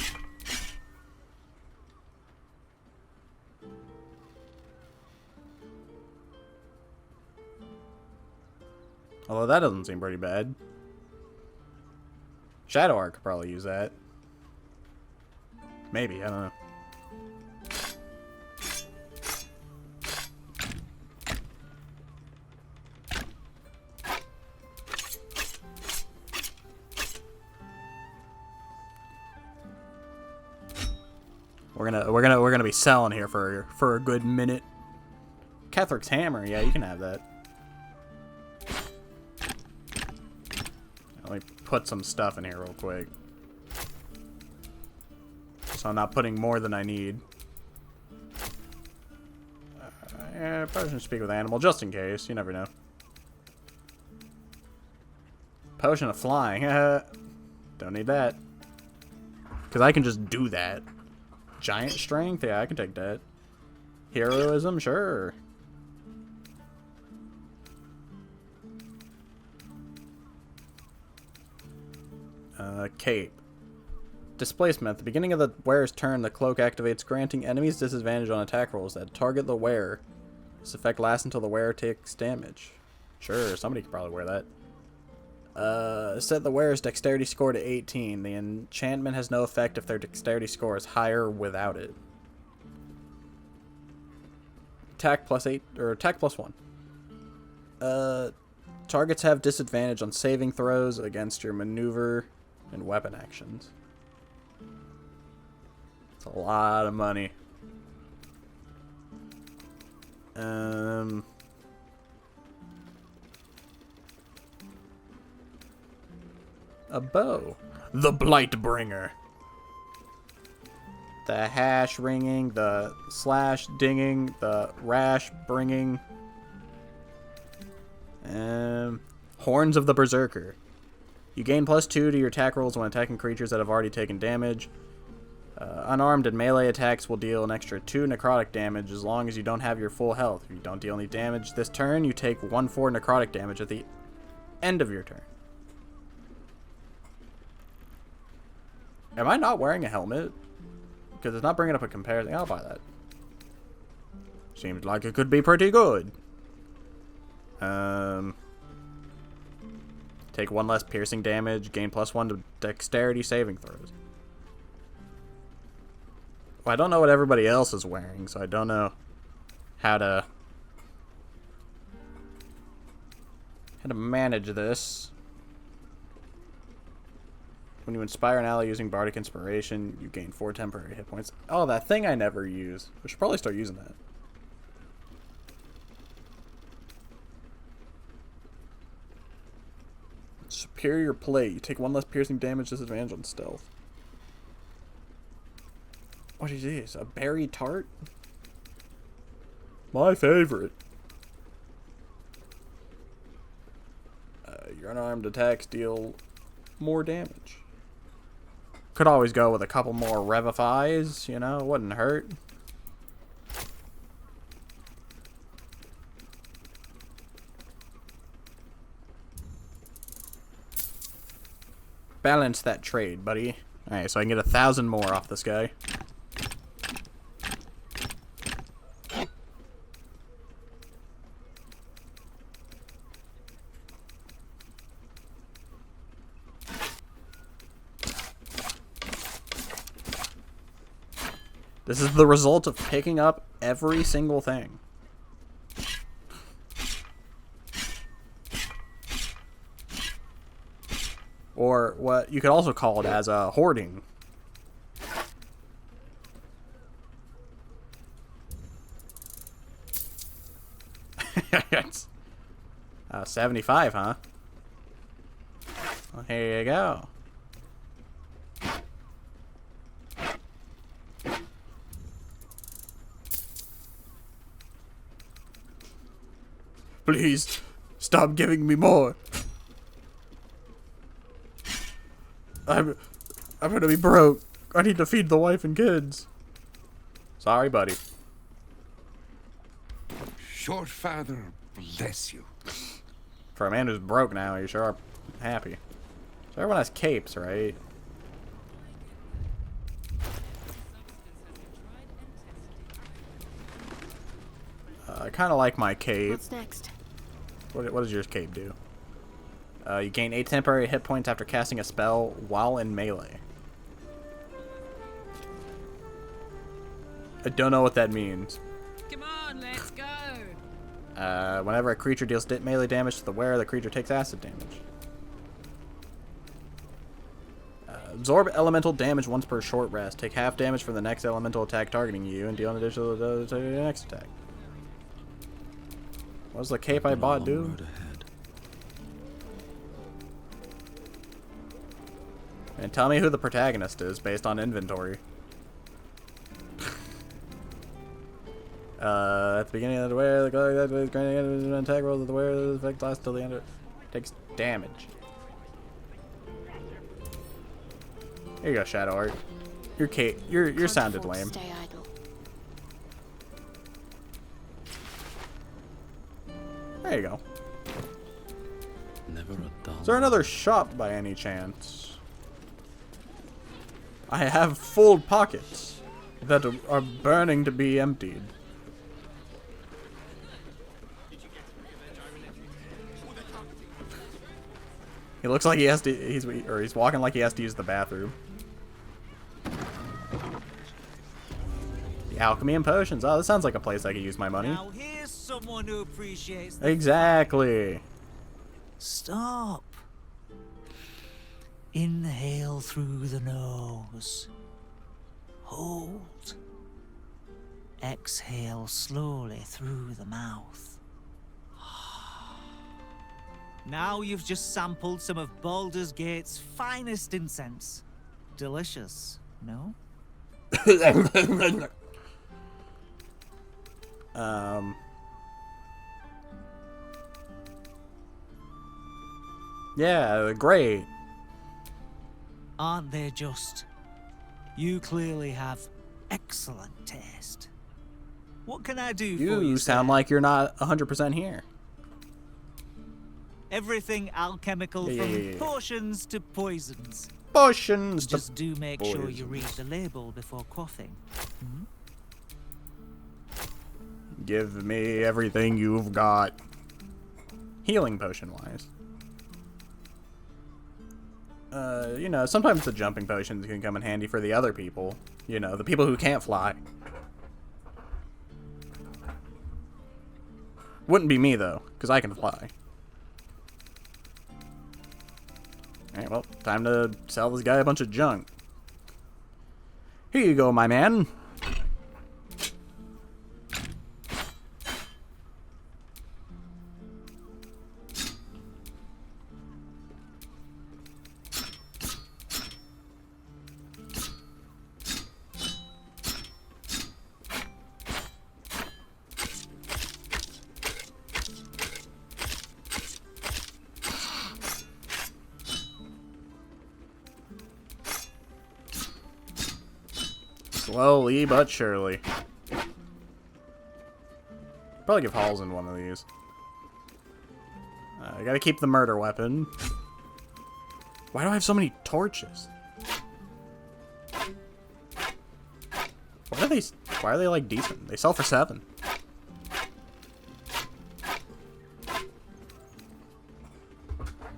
[SPEAKER 1] Although that doesn't seem pretty bad. Shadow Art could probably use that. Maybe, I don't know. We're gonna be selling here for a good minute. Catheric's hammer, yeah, you can have that. Let me put some stuff in here real quick. So I'm not putting more than I need. Yeah, I probably shouldn't speak with animal, just in case. You never know. Potion of flying. Don't need that. Because I can just do that. Giant strength? Yeah, I can take that. Heroism? Sure. Cape. Displacement. At the beginning of the wearer's turn, the cloak activates, granting enemies disadvantage on attack rolls that target the wearer. This effect lasts until the wearer takes damage. Sure, somebody could probably wear that. Set the wearer's dexterity score to 18. The enchantment has no effect if their dexterity score is higher without it. Attack plus 8, or attack plus 1. Targets have disadvantage on saving throws against your maneuver and weapon actions. It's a lot of money. A bow. The Blightbringer. The hash ringing, the slash dinging, the rash bringing. Horns of the Berserker. You gain +2 to your attack rolls when attacking creatures that have already taken damage. Unarmed and melee attacks will deal an extra 2 necrotic damage as long as you don't have your full health. If you don't deal any damage this turn, you take 1/4 necrotic damage at the end of your turn. Am I not wearing a helmet? Because it's not bringing up a comparison. I'll buy that. Seems like it could be pretty good. Take 1 less piercing damage, gain +1 to dexterity saving throws. Well, I don't know what everybody else is wearing, so I don't know how to manage this. When you inspire an ally using Bardic Inspiration, you gain 4 temporary hit points. Oh, that thing I never use. I should probably start using that. Superior Plate. You take 1 less piercing damage, disadvantage on stealth. What is this? A berry tart? My favorite. Your unarmed attacks deal more damage. Could always go with a couple more Revifies, you know, wouldn't hurt. Balance that trade, buddy. Alright, so I can get 1,000 more off this guy. This is the result of picking up every single thing. Or what you could also call it as a hoarding. 75, huh? Well, here you go. Please, stop giving me more. I'm gonna be broke. I need to feed the wife and kids. Sorry, buddy.
[SPEAKER 21] Short father, bless you.
[SPEAKER 1] For a man who's broke now, you sure are happy. So everyone has capes, right? I kind of like my cape.
[SPEAKER 12] What's next?
[SPEAKER 1] What does your cape do? You gain 8 temporary hit points after casting a spell while in melee. I don't know what that means.
[SPEAKER 24] Come on, let's go.
[SPEAKER 1] Whenever a creature deals melee damage to the wearer, the creature takes acid damage. Absorb elemental damage once per short rest. Take half damage from the next elemental attack targeting you and deal an additional to your next attack. What does the cape I bought do? And tell me who the protagonist is based on inventory. At the beginning of the wear, the color that is granting an attack roll of the wearer, the effect lasts till the end of it. Takes damage. Here you go, Shadow Art. Your cape, your sounded lame.
[SPEAKER 12] Stay idle.
[SPEAKER 1] There you go.
[SPEAKER 4] Never a dull.
[SPEAKER 1] Is there another shop by any chance? I have full pockets that are burning to be emptied. He looks like he has to. He's walking like he has to use the bathroom. The alchemy and potions. Oh, this sounds like a place I could use my money.
[SPEAKER 7] Now here's someone who appreciates.
[SPEAKER 1] Exactly.
[SPEAKER 7] Stop. Inhale through the nose. Hold. Exhale slowly through the mouth. Now you've just sampled some of Baldur's Gate's finest incense. Delicious, no?
[SPEAKER 1] Yeah, great.
[SPEAKER 7] Aren't they just You clearly have excellent taste. What can I do for you?
[SPEAKER 1] You sound like you're not 100% here.
[SPEAKER 7] Everything alchemical from potions to poisons.
[SPEAKER 1] Potions.
[SPEAKER 7] Just do make sure you read the label before quaffing. Hmm?
[SPEAKER 1] Give me everything you've got. Healing potion wise. You know, sometimes the jumping potions can come in handy for the other people. You know, the people who can't fly. Wouldn't be me, though, because I can fly. Alright, well, time to sell this guy a bunch of junk. Here you go, my man. Slowly but surely. Probably give Halls in one of these. I gotta keep the murder weapon. Why do I have so many torches? Why are they like decent? They sell for 7.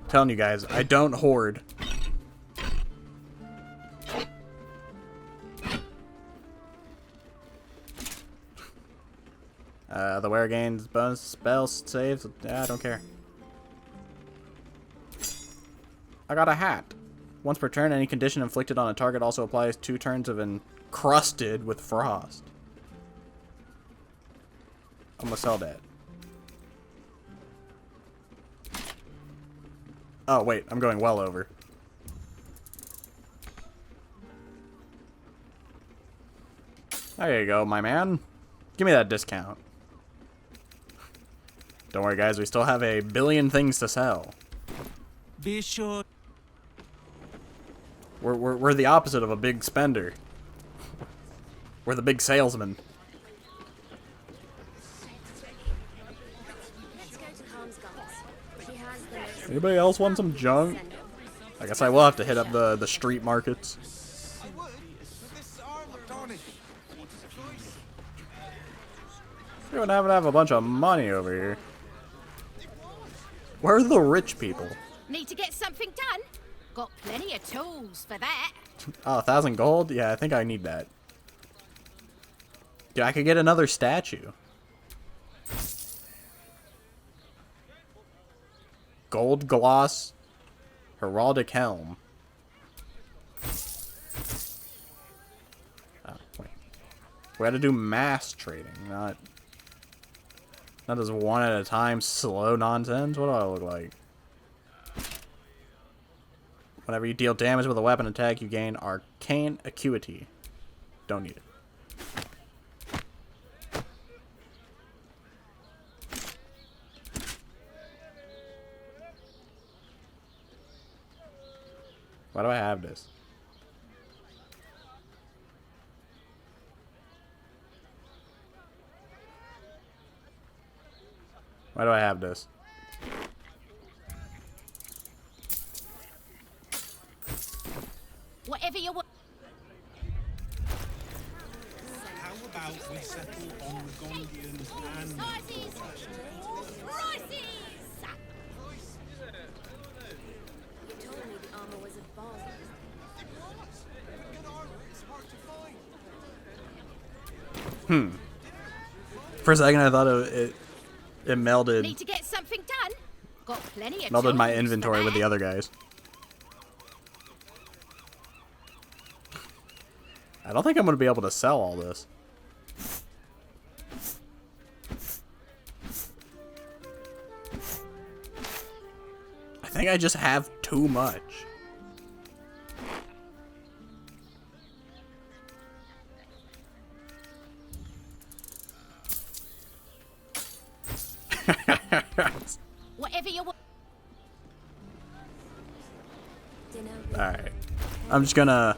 [SPEAKER 1] Telling you guys, I don't hoard. The wearer gains bonus spells, saves. I don't care. I got a hat. Once per turn, any condition inflicted on a target also applies 2 turns of encrusted with frost. I'm gonna sell that. Oh, wait. I'm going well over. There you go, my man. Give me that discount. Don't worry, guys. We still have a billion things to sell.
[SPEAKER 7] Be sure.
[SPEAKER 1] We're the opposite of a big spender. We're the big salesman. Anybody else want some junk? I guess I will have to hit up the street markets. We don't have a bunch of money over here. Where are the rich people?
[SPEAKER 23] Need to get something done? Got plenty of tools for that.
[SPEAKER 1] Oh, 1,000 gold? Yeah, I think I need that. Dude, I could get another statue. Gold gloss heraldic helm. Oh, wait. We had to do mass trading, not just one at a time slow nonsense. What do I look like? Whenever you deal damage with a weapon attack, you gain arcane acuity. Don't need it. Why do I have this? Why do I have this?
[SPEAKER 23] Whatever you want.
[SPEAKER 9] How about we settle on the Gondians and
[SPEAKER 23] Prices!
[SPEAKER 12] You told me the armor was of Baldur.
[SPEAKER 1] For a second, I thought it melded.
[SPEAKER 23] Need to get something done? Got plenty of
[SPEAKER 1] Melded my
[SPEAKER 23] tools
[SPEAKER 1] inventory
[SPEAKER 23] for
[SPEAKER 1] with the
[SPEAKER 23] that.
[SPEAKER 1] other guys. I don't think I'm going to be able to sell all this. I think I just have too much.
[SPEAKER 23] Whatever you want.
[SPEAKER 1] Alright. I'm just gonna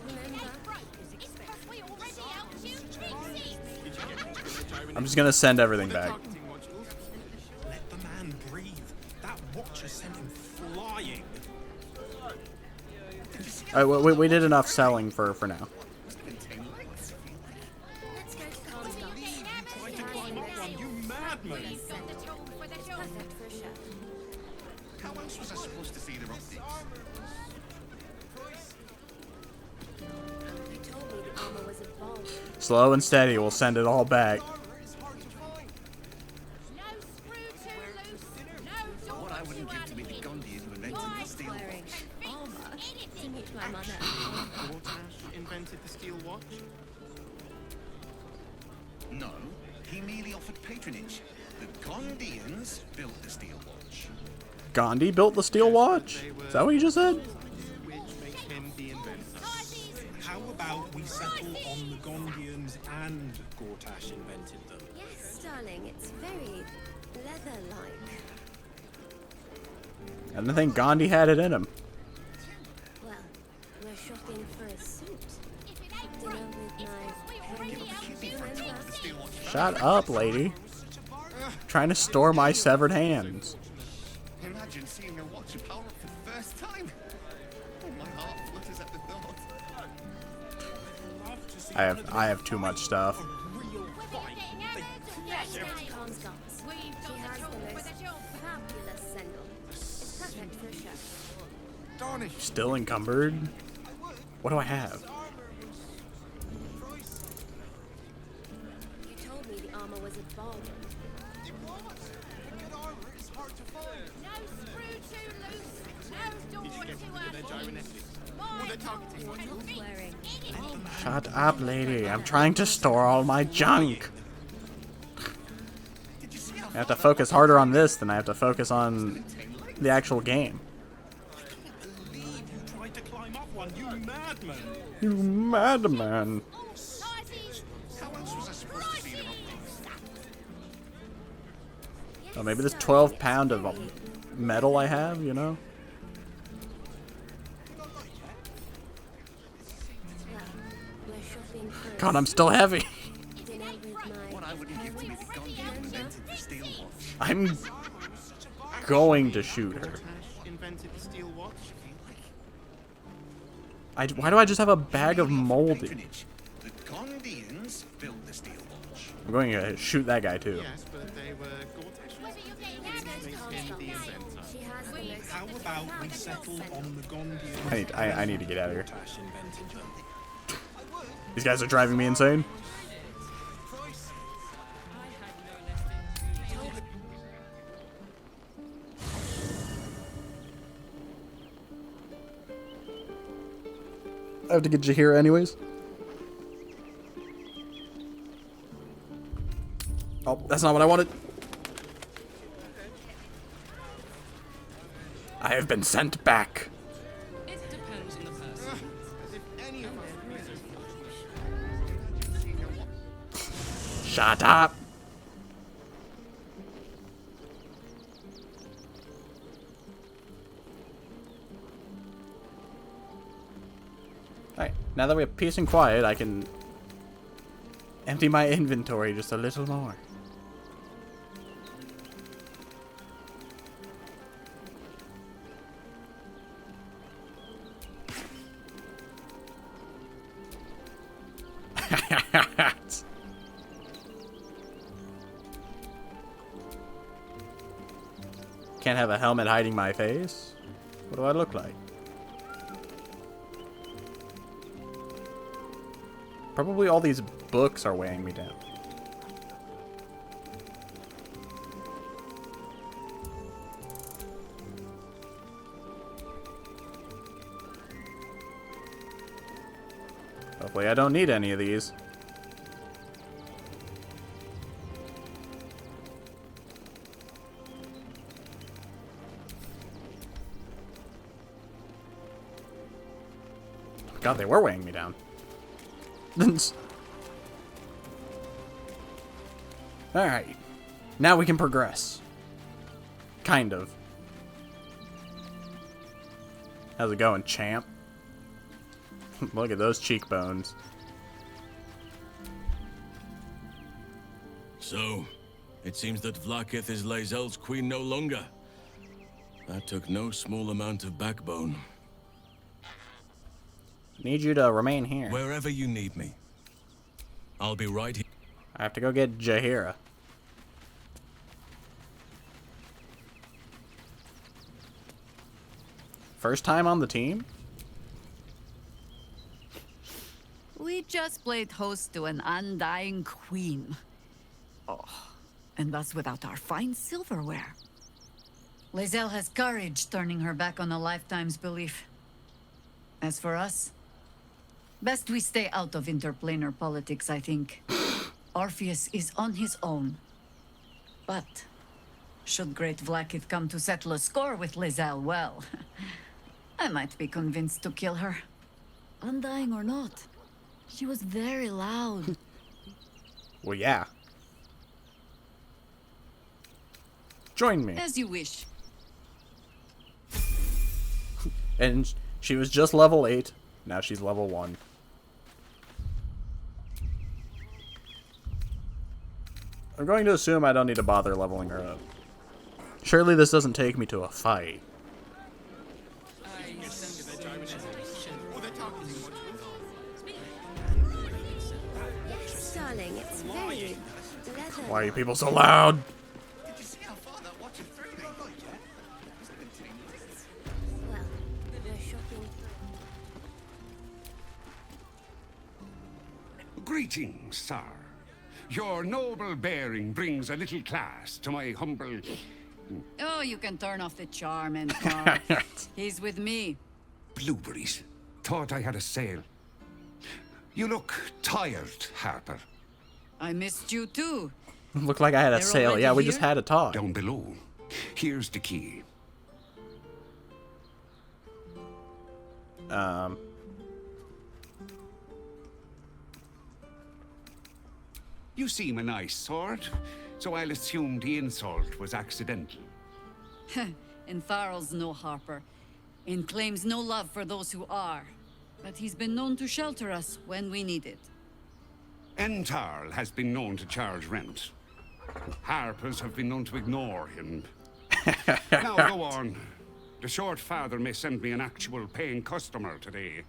[SPEAKER 1] I'm just gonna send everything back.
[SPEAKER 9] Let the man breathe. That watcher sent him flying.
[SPEAKER 1] We did enough selling for now.
[SPEAKER 22] How else was I supposed to see the optics?
[SPEAKER 1] Slow and steady, we'll send it all back.
[SPEAKER 22] What I wouldn't give to be the Gondian who invented the steel watch.
[SPEAKER 9] Gortash invented the steel watch?
[SPEAKER 22] No, he merely offered patronage. The Gondians built the steel watch.
[SPEAKER 1] Gandhi built the steel watch? Is that what you just said?
[SPEAKER 9] Which makes him the inventor. How about we settle on the Gondians and Gortash invented them?
[SPEAKER 12] Yes, darling, it's very leather-like.
[SPEAKER 1] I didn't think Gandhi had it in him.
[SPEAKER 12] Well, we're shopping for a suit. Dinner with my...
[SPEAKER 1] Shut up, lady. Trying to store my severed hands.
[SPEAKER 22] Imagine seeing a watch of power for the first time. Oh, my heart flutters at the thought.
[SPEAKER 1] I have too much stuff. Still encumbered? What do I have?
[SPEAKER 12] You told me the armor was at Baldur.
[SPEAKER 1] Shut up, lady. I'm trying to store all my junk. I have to focus harder on this than I have to focus on the actual game.
[SPEAKER 9] Tried to climb up one, you madman!
[SPEAKER 1] You madman. Oh, maybe this 12 pound of metal I have, you know? God, I'm still heavy. I'm going to shoot her. Why do I just have a bag of moldy? I'm going to shoot that guy too.
[SPEAKER 9] How about we settle on the Gondians?
[SPEAKER 1] I need to get out of here. These guys are driving me insane. I have to get you here anyways. Oh, that's not what I wanted. I have been sent back.
[SPEAKER 19] It depends on the person.
[SPEAKER 1] Shut up. Alright, now that we have peace and quiet, I can empty my inventory just a little more. Can't have a helmet hiding my face. What do I look like? Probably all these books are weighing me down. Hopefully I don't need any of these. God, they were weighing me down. Alright. Now we can progress. Kind of. How's it going, champ? Look at those cheekbones.
[SPEAKER 11] So, it seems that Vlaakith is Lae'zel's queen no longer. That took no small amount of backbone.
[SPEAKER 1] Need you to remain here.
[SPEAKER 11] Wherever you need me. I'll be right here.
[SPEAKER 1] I have to go get Jaheira. First time on the team?
[SPEAKER 20] We just played host to an undying queen. Oh, and that's without our fine silverware. Lae'zel has courage turning her back on a lifetime's belief. As for us, best we stay out of interplanar politics, I think. Orpheus is on his own. But should Great Vlaakith come to settle a score with Lae'zel, well, I might be convinced to kill her. Undying or not, she was very loud.
[SPEAKER 1] Well, yeah. Join me.
[SPEAKER 20] As you wish.
[SPEAKER 1] And she was just level 8. Now she's level 1. I'm going to assume I don't need to bother leveling her up. Surely this doesn't take me to a fight.
[SPEAKER 12] Darling, it's very leather.
[SPEAKER 1] Why are you people so loud?
[SPEAKER 12] Well, no shopping.
[SPEAKER 21] Greetings, sir. Your noble bearing brings a little class to my humble...
[SPEAKER 20] Oh, you can turn off the charm and car. He's with me.
[SPEAKER 21] Blueberries. Thought I had a sale. You look tired, Harper.
[SPEAKER 20] I missed you too.
[SPEAKER 1] Looked like I had a
[SPEAKER 20] They're
[SPEAKER 1] sale.
[SPEAKER 20] already
[SPEAKER 1] Yeah, we
[SPEAKER 20] here?
[SPEAKER 1] just had a talk.
[SPEAKER 21] Down below. Here's the key. You seem a nice sort, so I'll assume the insult was accidental.
[SPEAKER 20] And Tharl's no Harper, and claims no love for those who are. But he's been known to shelter us when we need it.
[SPEAKER 21] Entarl has been known to charge rent. Harpers have been known to ignore him. Now go on. The short father may send me an actual paying customer today.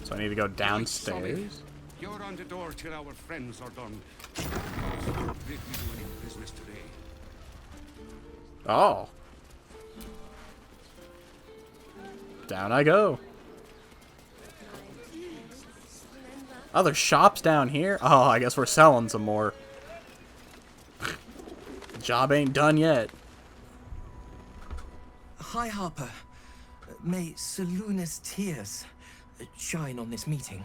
[SPEAKER 1] So I need to go downstairs?
[SPEAKER 21] You're on the door till our friends are done. Did we do any business today?
[SPEAKER 1] Oh. Down I go. Oh, there's shops down here? Oh, I guess we're selling some more. Job ain't done yet.
[SPEAKER 8] Hi, Harper. May Seluna's tears shine on this meeting.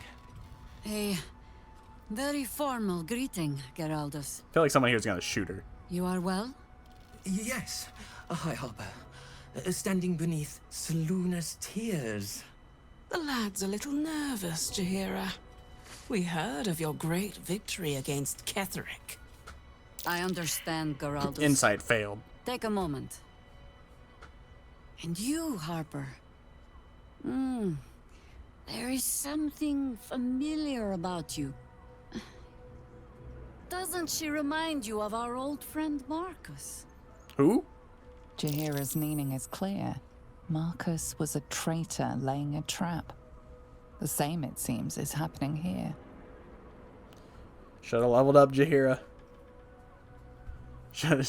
[SPEAKER 20] A very formal greeting, Geraldus.
[SPEAKER 1] I feel like someone here's gonna shoot her.
[SPEAKER 20] You are well?
[SPEAKER 8] Yes. Hi, Harper. Standing beneath Seluna's tears.
[SPEAKER 10] The lad's a little nervous, Jaheira. We heard of your great victory against Ketheric.
[SPEAKER 20] I understand, Geraldus.
[SPEAKER 1] Insight failed.
[SPEAKER 20] Take a moment. And you, Harper. There is something familiar about you. Doesn't she remind you of our old friend Marcus?
[SPEAKER 1] Who?
[SPEAKER 6] Jaheira's meaning is clear. Marcus was a traitor laying a trap. The same, it seems, is happening here.
[SPEAKER 1] Should have leveled up Jaheira. Should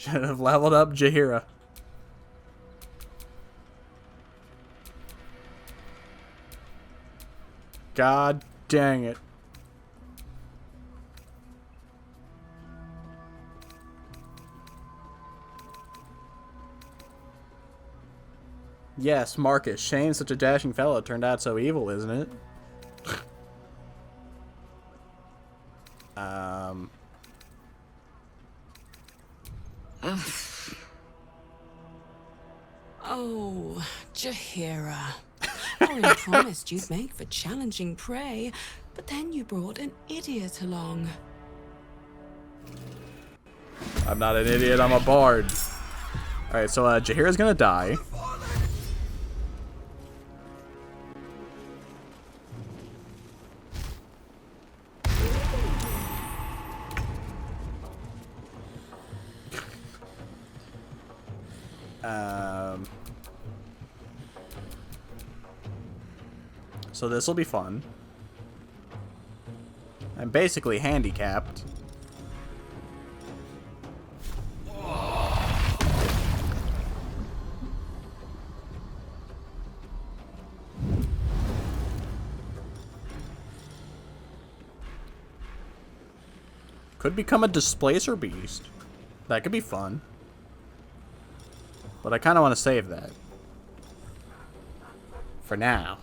[SPEAKER 1] have leveled up Jaheira. God dang it. Yes, Marcus. Shame such a dashing fellow turned out so evil, isn't it?
[SPEAKER 10] Oh, Jaheira. Orin promised you'd make for challenging prey, but then you brought an idiot along.
[SPEAKER 1] I'm not an idiot, I'm a bard. Alright, so Jaheira's gonna die. So this will be fun. I'm basically handicapped. Could become a displacer beast. That could be fun. But I kind of want to save that. For now.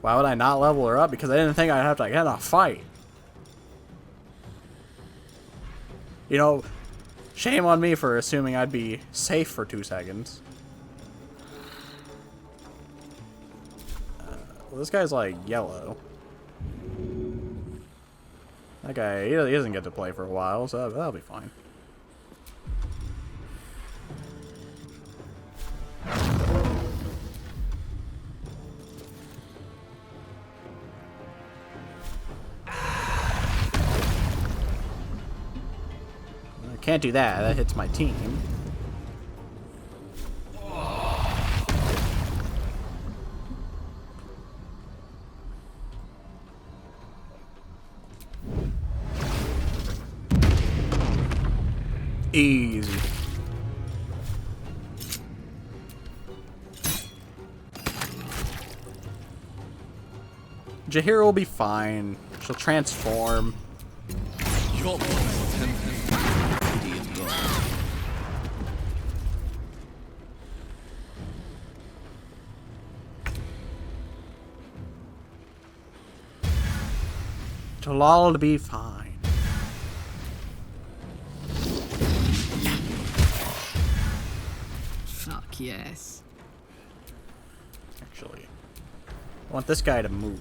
[SPEAKER 1] Why would I not level her up? Because I didn't think I'd have to get in a fight. You know, shame on me for assuming I'd be safe for 2 seconds. Well, this guy's like yellow. That guy, he doesn't get to play for a while, so that'll be fine. I can't do that. That hits my team. Easy. Jaheira will be fine. She'll transform.
[SPEAKER 4] Your idiot girl.
[SPEAKER 1] Jalal will be fine.
[SPEAKER 20] Fuck yes.
[SPEAKER 1] Actually, I want this guy to move.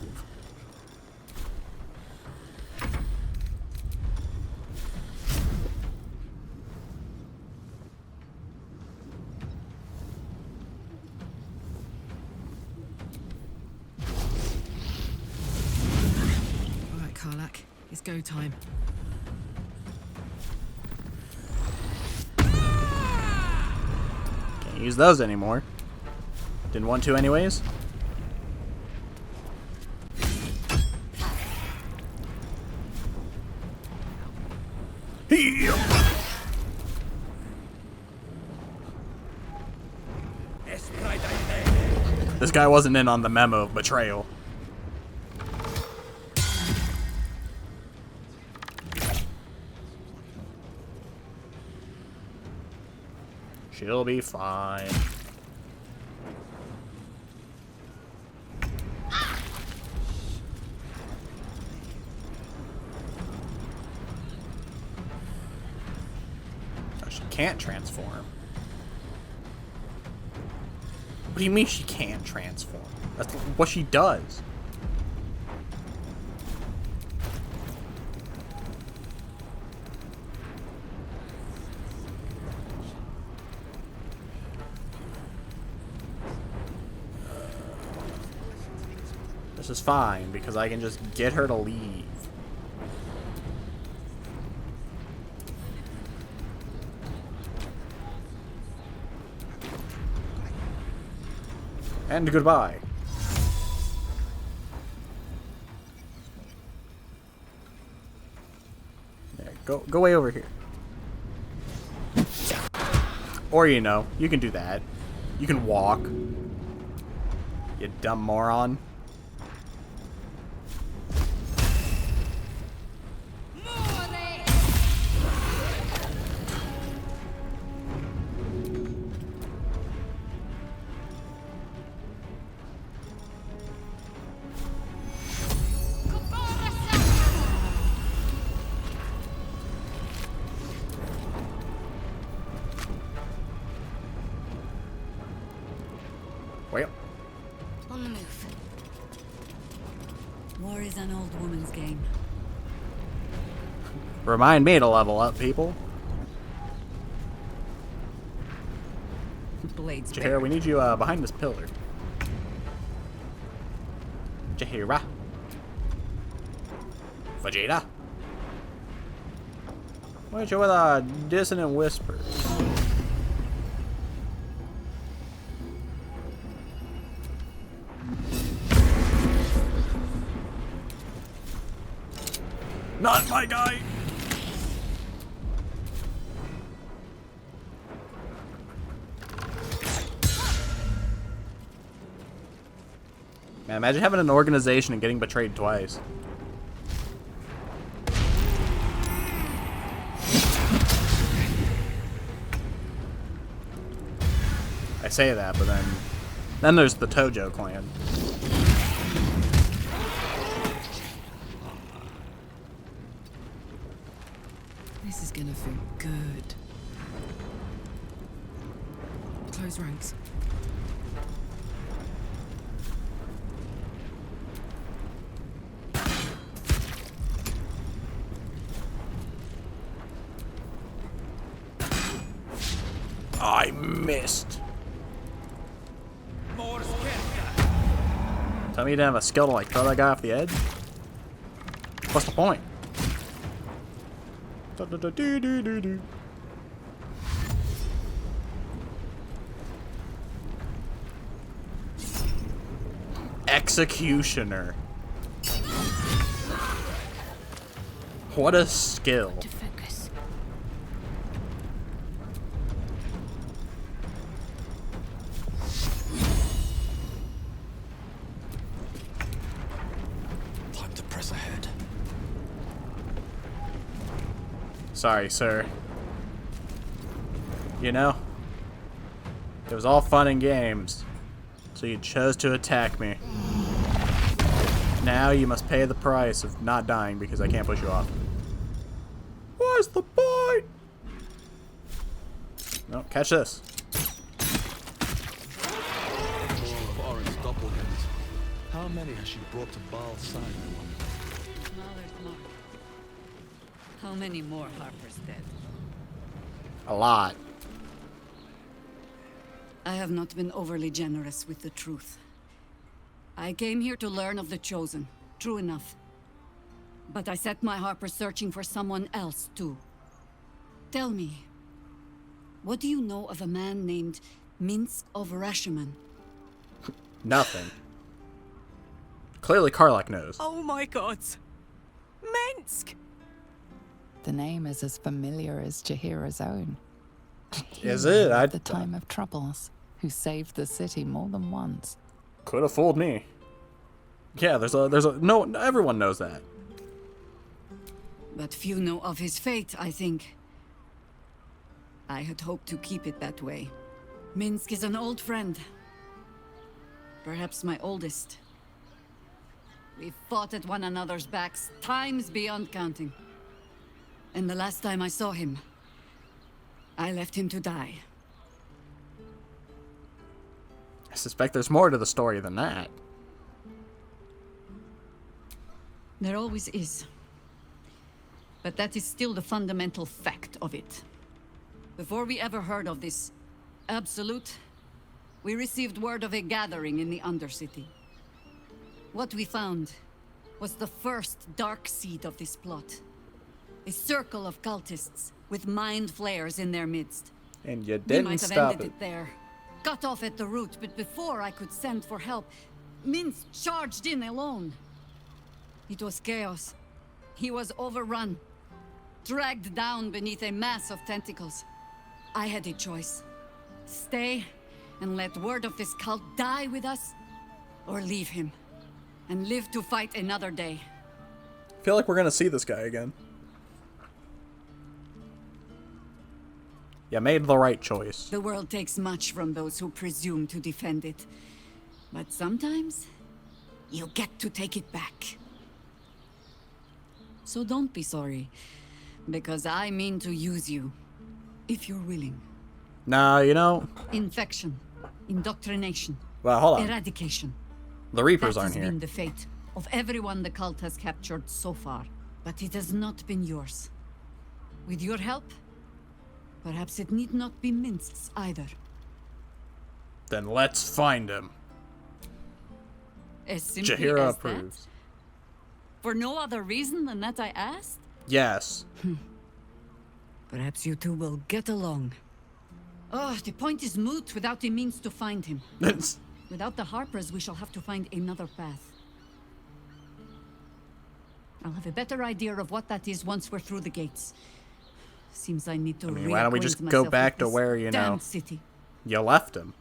[SPEAKER 20] Alright, Karlak. It's go time.
[SPEAKER 1] Can't use those anymore. Didn't want to anyways. This guy wasn't in on the memo of betrayal. She'll be fine. Oh, she can't transform. What do you mean she can't transform? That's what she does. This is fine because I can just get her to leave. And goodbye. There, go way over here. Or you know, you can do that. You can walk. You dumb moron. Well.
[SPEAKER 23] On the move.
[SPEAKER 20] War is an old woman's game.
[SPEAKER 1] Remind me to level up, people.
[SPEAKER 20] Blades.
[SPEAKER 1] Jaheira, we need you behind this pillar. Jaheira. Vegeta. Why don't you with a dissonant whisper? Not my guy! Man, imagine having an organization and getting betrayed twice. I say that, but then there's the Tojo clan.
[SPEAKER 10] This is gonna feel good. Close ranks.
[SPEAKER 1] I missed. Tell me you didn't have a skill to like throw that guy off the edge? What's the point? Executioner. What a skill.
[SPEAKER 4] Time to press ahead.
[SPEAKER 1] Sorry, sir. You know, it was all fun and games, so you chose to attack me. Now you must pay the price of not dying because I can't push you off. What's the point? No, catch this.
[SPEAKER 4] More of Orin's doppelgangers. How many has she brought to Baal's side?
[SPEAKER 20] How many more Harper's dead?
[SPEAKER 1] A lot.
[SPEAKER 20] I have not been overly generous with the truth. I came here to learn of the Chosen. True enough. But I set my Harper searching for someone else, too. Tell me, what do you know of a man named Minsk of Rashiman?
[SPEAKER 1] Nothing. Clearly Karlach knows.
[SPEAKER 14] Oh my god. Minsk!
[SPEAKER 6] The name is as familiar as Jaheira's own.
[SPEAKER 1] Is it?
[SPEAKER 6] At the time of troubles, who saved the city more than once.
[SPEAKER 1] Could have fooled me. Yeah, no, everyone knows that.
[SPEAKER 20] But few know of his fate, I think. I had hoped to keep it that way. Minsk is an old friend. Perhaps my oldest. We fought at one another's backs, times beyond counting. And the last time I saw him, I left him to die.
[SPEAKER 1] I suspect there's more to the story than that.
[SPEAKER 20] There always is. But that is still the fundamental fact of it. Before we ever heard of this Absolute, we received word of a gathering in the Undercity. What we found was the first dark seed of this plot. A circle of cultists with mind flayers in their midst.
[SPEAKER 1] And you
[SPEAKER 20] We
[SPEAKER 1] didn't
[SPEAKER 20] might have
[SPEAKER 1] stop
[SPEAKER 20] ended
[SPEAKER 1] it.
[SPEAKER 20] it there. Cut off at the root, but before I could send for help, Minsk charged in alone. It was chaos. He was overrun, dragged down beneath a mass of tentacles. I had a choice. Stay and let word of this cult die with us, or leave him and live to fight another day.
[SPEAKER 1] I feel like we're gonna see this guy again. You made the right choice.
[SPEAKER 20] The world takes much from those who presume to defend it. But sometimes, you get to take it back. So don't be sorry, because I mean to use you, if you're willing.
[SPEAKER 1] Nah, you know.
[SPEAKER 20] Infection, indoctrination,
[SPEAKER 1] Well, hold on.
[SPEAKER 20] eradication.
[SPEAKER 1] The Reapers
[SPEAKER 20] That
[SPEAKER 1] aren't
[SPEAKER 20] has
[SPEAKER 1] here.
[SPEAKER 20] been the fate of everyone the cult has captured so far. But it has not been yours. With your help, perhaps it need not be Minsk's either.
[SPEAKER 1] Then let's find him.
[SPEAKER 20] As simply
[SPEAKER 1] Jaheira
[SPEAKER 20] as that?
[SPEAKER 1] approves.
[SPEAKER 20] For no other reason than that I asked?
[SPEAKER 1] Yes.
[SPEAKER 20] Perhaps you two will get along. Oh, the point is moot without the means to find him. Without the Harpers, we shall have to find another path. I'll have a better idea of what that is once we're through the gates. Seems I need to
[SPEAKER 1] why don't we just go back to where, you know,
[SPEAKER 20] city.
[SPEAKER 1] you left him?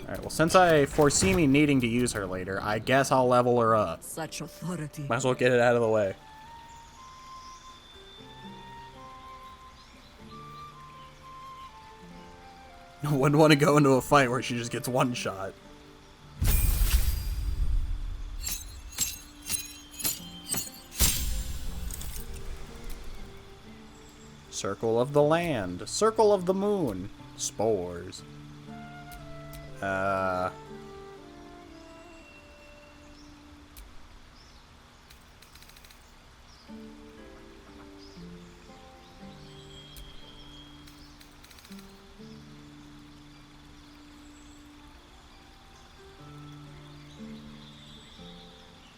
[SPEAKER 1] Alright, well, since I foresee me needing to use her later, I guess I'll level her up.
[SPEAKER 20] Such authority.
[SPEAKER 1] Might as well get it out of the way. Wouldn't want to go into a fight where she just gets one shot. Circle of the land. Circle of the moon. Spores.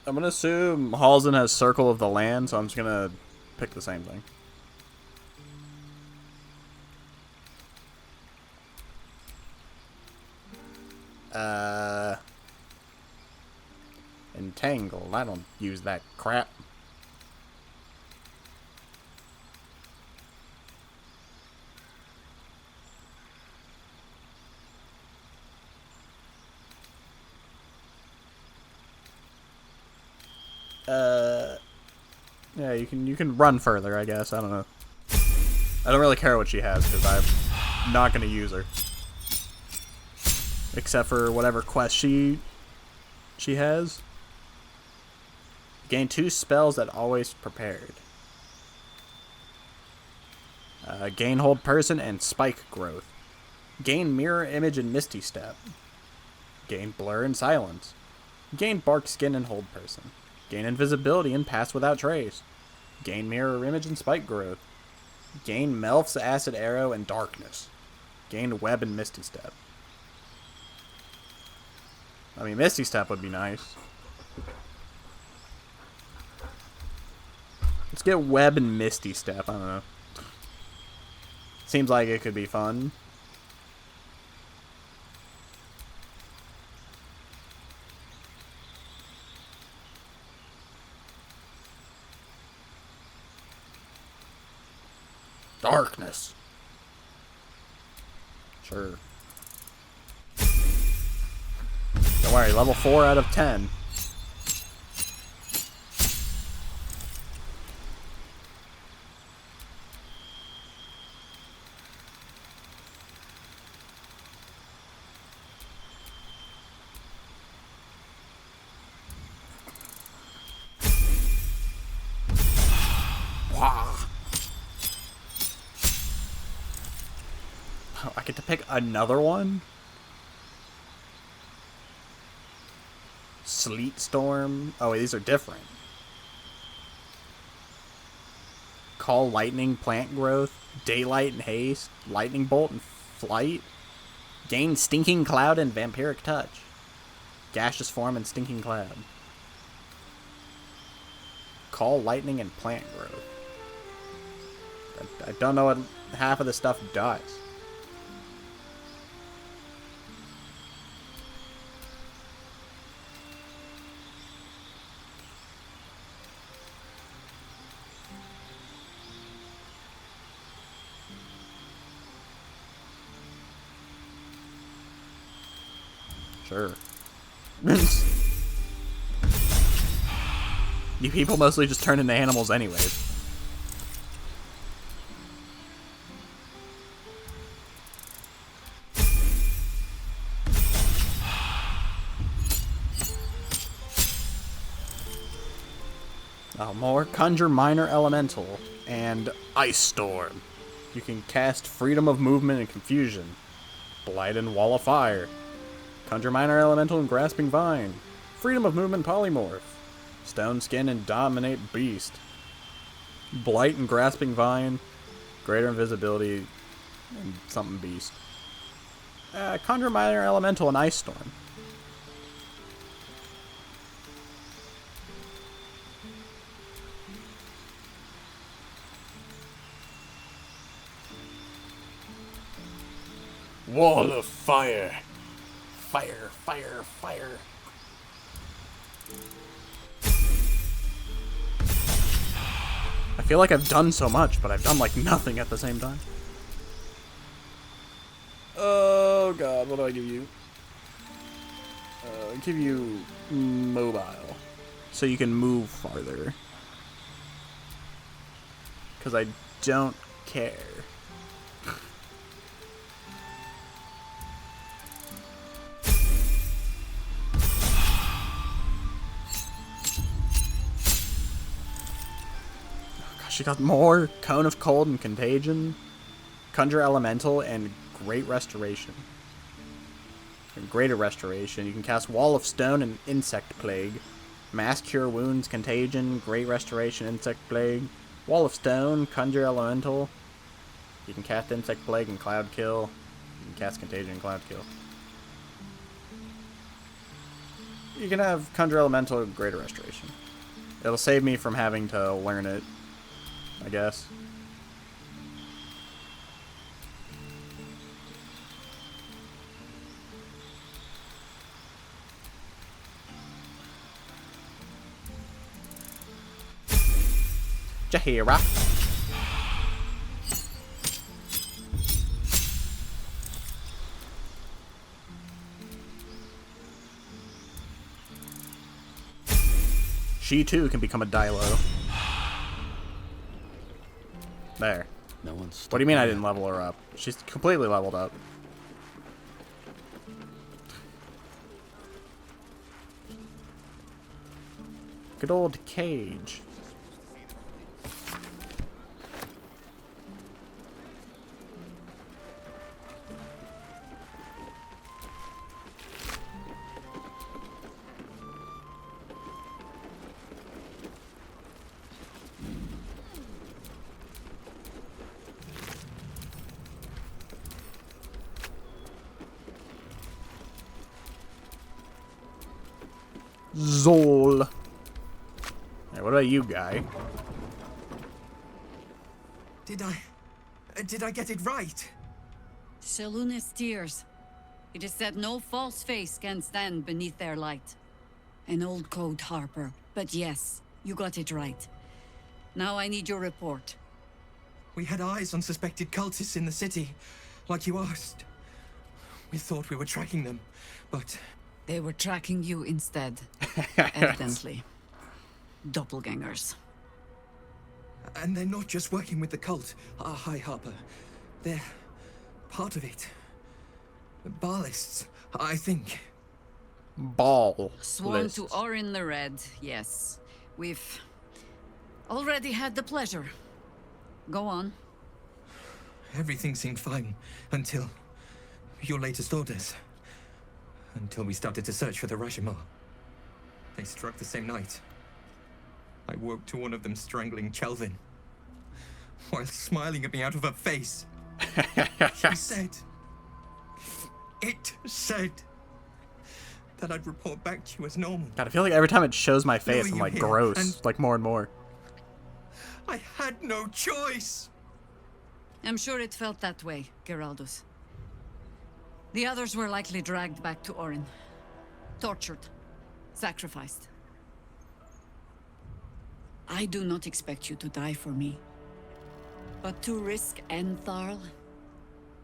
[SPEAKER 1] I'm gonna assume Halsden has Circle of the Land, so I'm just gonna pick the same thing. Entangled. I don't use that crap. Yeah, you can run further, I guess. I don't know. I don't really care what she has, because I'm not going to use her. Except for whatever quest she has. Gain 2 spells that always prepared. Gain Hold Person and Spike Growth. Gain Mirror Image and Misty Step. Gain Blur and Silence. Gain Bark Skin and Hold Person. Gain Invisibility and Pass Without Trace. Gain Mirror Image and Spike Growth. Gain Melf's Acid Arrow and Darkness. Gain Web and Misty Step. I mean, Misty Step would be nice. Let's get Web and Misty Step. I don't know. Seems like it could be fun. Darkness. Sure. Don't worry, level 4 out of 10. Oh, I get to pick another one? Sleet Storm. Oh, wait, these are different. Call Lightning, Plant Growth, Daylight and Haste, Lightning Bolt and Flight. Gain Stinking Cloud and Vampiric Touch. Gaseous Form and Stinking Cloud. Call Lightning and Plant Growth. I don't know what half of the stuff does. Sure. You people mostly just turn into animals anyways. Oh, more Conjure Minor Elemental and Ice Storm. You can cast Freedom of Movement and Confusion. Blight and Wall of Fire. Conjure Minor Elemental and Grasping Vine. Freedom of Movement Polymorph. Stone Skin and Dominate Beast. Blight and Grasping Vine. Greater Invisibility and something Beast. Conjure Minor Elemental and Ice Storm. Wall of Fire. fire, fire, fire. I feel like I've done so much, but I've done like nothing at the same time. Oh god, what do I give you? I give you mobile, so you can move farther. Because I don't care. She got more Cone of Cold and Contagion, Conjure Elemental, and Great Restoration. And Greater Restoration. You can cast Wall of Stone and Insect Plague. Mass Cure Wounds, Contagion, Great Restoration, Insect Plague. Wall of Stone, Conjure Elemental. You can cast Insect Plague and Cloud Kill. You can cast Contagion and Cloud Kill. You can have Conjure Elemental and Greater Restoration. It'll save me from having to learn it, I guess. Jaheira. She too can become a Dilo. There.
[SPEAKER 4] No one's.
[SPEAKER 1] What do you mean I didn't level her up? She's completely leveled up. Good old cage. Zol. Hey, what about you, guy?
[SPEAKER 8] Did I get it right?
[SPEAKER 20] Shaluna's tears. It is said no false face can stand beneath their light. An old code, Harper. But yes, you got it right. Now I need your report.
[SPEAKER 8] We had eyes on suspected cultists in the city, like you asked. We thought we were tracking them, but...
[SPEAKER 20] They were tracking you instead, evidently. Doppelgangers.
[SPEAKER 8] And they're not just working with the cult, High Harper. They're part of it. Ballists, I think.
[SPEAKER 1] Ball.
[SPEAKER 20] Sworn to Orin the Red, yes. We've already had the pleasure. Go on.
[SPEAKER 8] Everything seemed fine until your latest orders. Until we started to search for the Rashomon. They struck the same night. I woke to one of them strangling Chelvin, while smiling at me out of her face. She said... It said... that I'd report back to you as normal.
[SPEAKER 1] God, I feel like every time it shows my face,
[SPEAKER 8] No,
[SPEAKER 1] I'm
[SPEAKER 8] you
[SPEAKER 1] like
[SPEAKER 8] hear,
[SPEAKER 1] gross.
[SPEAKER 8] and-
[SPEAKER 1] Like more and more.
[SPEAKER 8] I had no choice!
[SPEAKER 20] I'm sure it felt that way, Geraldus. The others were likely dragged back to Orin. Tortured. Sacrificed. I do not expect you to die for me. But to risk Entharl,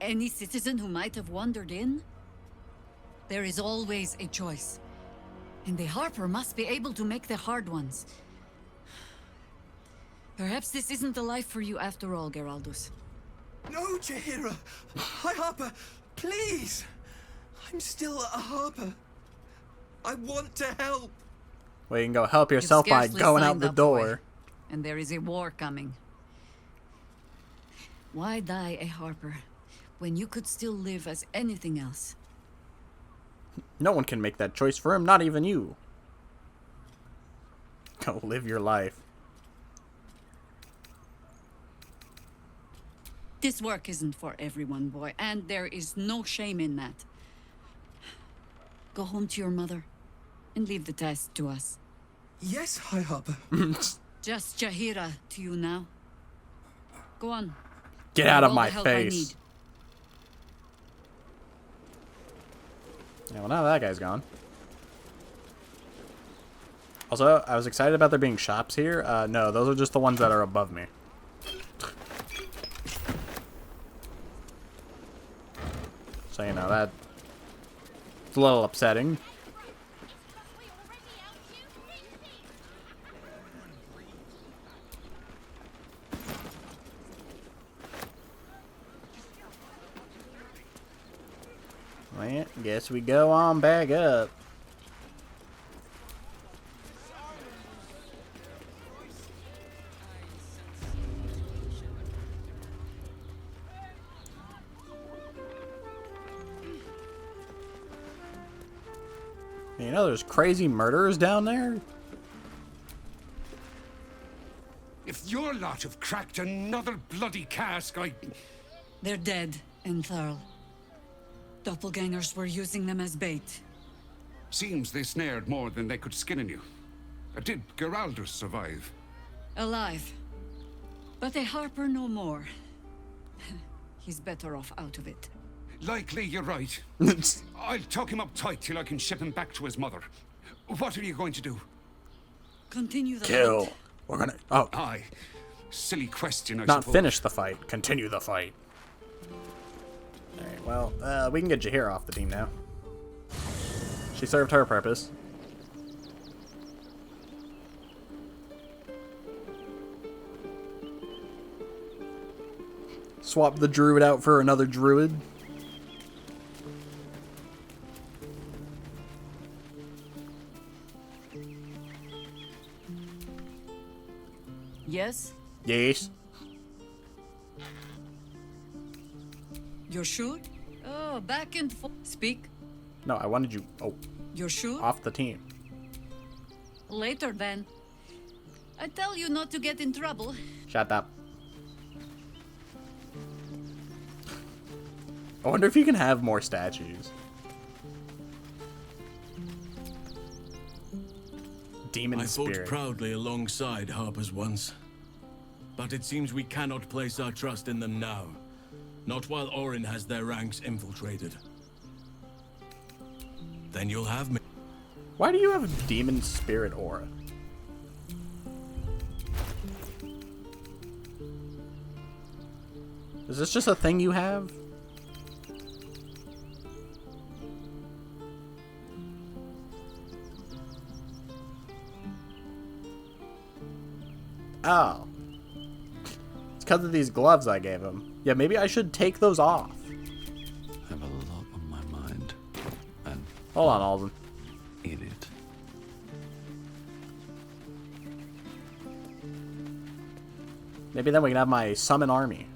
[SPEAKER 20] any citizen who might have wandered in, there is always a choice. And the Harper must be able to make the hard ones. Perhaps this isn't the life for you after all, Geraldus.
[SPEAKER 8] No, Jaheira! High Harper, please! I'm still a Harper. I want to help.
[SPEAKER 1] Well, you can go help yourself by
[SPEAKER 20] You've
[SPEAKER 1] going
[SPEAKER 20] scarcely
[SPEAKER 1] out
[SPEAKER 20] signed
[SPEAKER 1] the
[SPEAKER 20] up,
[SPEAKER 1] door.
[SPEAKER 20] boy. And there is a war coming. Why die a Harper when you could still live as anything else?
[SPEAKER 1] No one can make that choice for him, not even you. Go live your life.
[SPEAKER 20] This work isn't for everyone, boy, and there is no shame in that. Go home to your mother and leave the test to us.
[SPEAKER 8] Yes, High Harper.
[SPEAKER 20] Just Jaheira to you now. Go on.
[SPEAKER 1] Get out of
[SPEAKER 20] All
[SPEAKER 1] my
[SPEAKER 20] the help I
[SPEAKER 1] face.
[SPEAKER 20] need.
[SPEAKER 1] Yeah, well, now that guy's gone. Also, I was excited about there being shops here. No, those are just the ones that are above me. So, you know, that's a little upsetting. Well, guess we go on back up. You know, there's crazy murderers down there.
[SPEAKER 21] If your lot have cracked another bloody cask,
[SPEAKER 20] They're dead, Entharl. Doppelgangers were using them as bait.
[SPEAKER 21] Seems they snared more than they could skin in you. Did Geraldur survive?
[SPEAKER 20] Alive. But a Harper no more. He's better off out of it.
[SPEAKER 21] Likely you're right. I'll tuck him up tight till I can ship him back to his mother. What are you going to do?
[SPEAKER 20] Continue the
[SPEAKER 1] Kill.
[SPEAKER 20] fight.
[SPEAKER 1] We're gonna... Oh.
[SPEAKER 21] Aye. Silly question, I
[SPEAKER 1] Not
[SPEAKER 21] suppose.
[SPEAKER 1] finish the fight. Continue the fight. Alright, well, we can get Jaheira off the team now. She served her purpose. Swap the druid out for another druid.
[SPEAKER 20] Yes?
[SPEAKER 1] Yes.
[SPEAKER 20] You're sure? Oh, back and forth. Speak.
[SPEAKER 1] No, I wanted you... Oh.
[SPEAKER 20] You're sure?
[SPEAKER 1] Off the team.
[SPEAKER 20] Later, then. I tell you not to get in trouble.
[SPEAKER 1] Shut up. I wonder if you can have more statues. Demon
[SPEAKER 11] I
[SPEAKER 1] spirit.
[SPEAKER 11] fought proudly alongside Harpers once. But it seems we cannot place our trust in them now. Not while Orin has their ranks infiltrated. Then you'll have me.
[SPEAKER 1] Why do you have a demon spirit aura? Is this just a thing you have? Oh. It's because of these gloves I gave him. Yeah, maybe I should take those off.
[SPEAKER 15] I have a lot on my mind. And
[SPEAKER 1] hold on, Alden.
[SPEAKER 15] In it.
[SPEAKER 1] Maybe then we can have my summon army.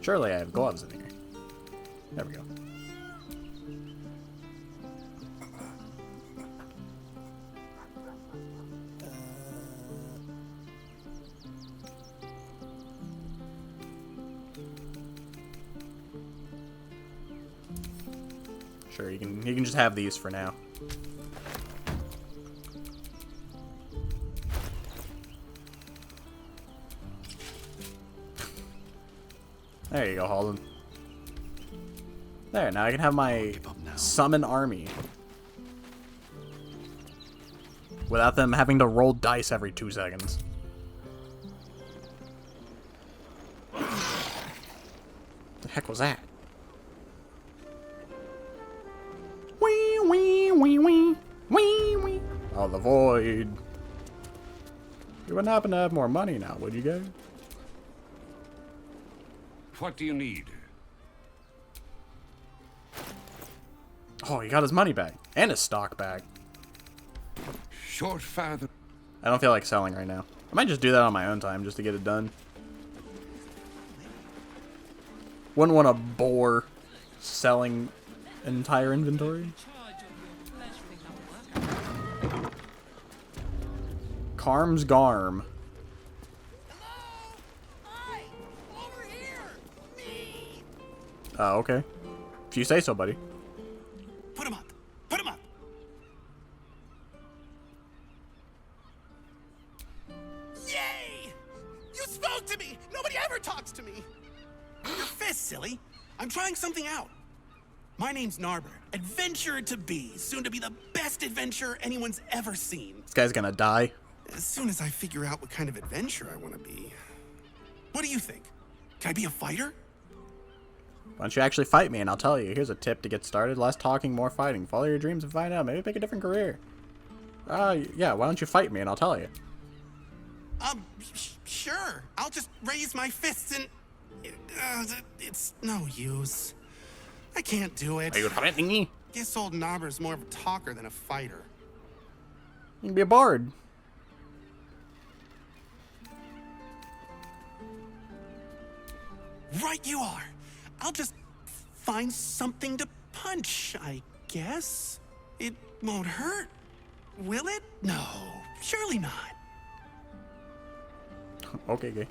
[SPEAKER 1] Surely I have gloves in here. There we go. Sure, you can just have these for now. There you go, Halden. There, now I can have my summon army. Without them having to roll dice every 2 seconds. The heck was that? Wee, wee, wee, wee, wee, wee. Oh, the void. You wouldn't happen to have more money now, would you guys?
[SPEAKER 21] What do you need?
[SPEAKER 1] Oh, he got his money back. And his stock back.
[SPEAKER 21] Short father.
[SPEAKER 1] I don't feel like selling right now. I might just do that on my own time just to get it done. Wouldn't want to bore selling an entire inventory. Carm's Garm. Oh, okay. If you say so, buddy.
[SPEAKER 2] Put him up! Put him up! Yay! You spoke to me! Nobody ever talks to me! Your fist, silly!
[SPEAKER 9] I'm trying something out. My name's Narber, adventurer to be, soon to be the best adventurer anyone's ever seen.
[SPEAKER 1] This guy's gonna die.
[SPEAKER 9] As soon as I figure out what kind of adventurer I want to be. What do you think? Can I be a fighter?
[SPEAKER 1] Why don't you actually fight me and I'll tell you. Here's a tip to get started. Less talking, more fighting. Follow your dreams and find out. Maybe pick a different career. Yeah, why don't you fight me and I'll tell you.
[SPEAKER 9] Sure. I'll just raise my fists and... it's no use. I can't do it.
[SPEAKER 1] Are you threatening me?
[SPEAKER 9] Guess old Narber's more of a talker than a fighter.
[SPEAKER 1] You can be a bard.
[SPEAKER 9] Right you are. I'll just find something to punch, I guess. It won't hurt, will it? No, surely not.
[SPEAKER 1] Okay.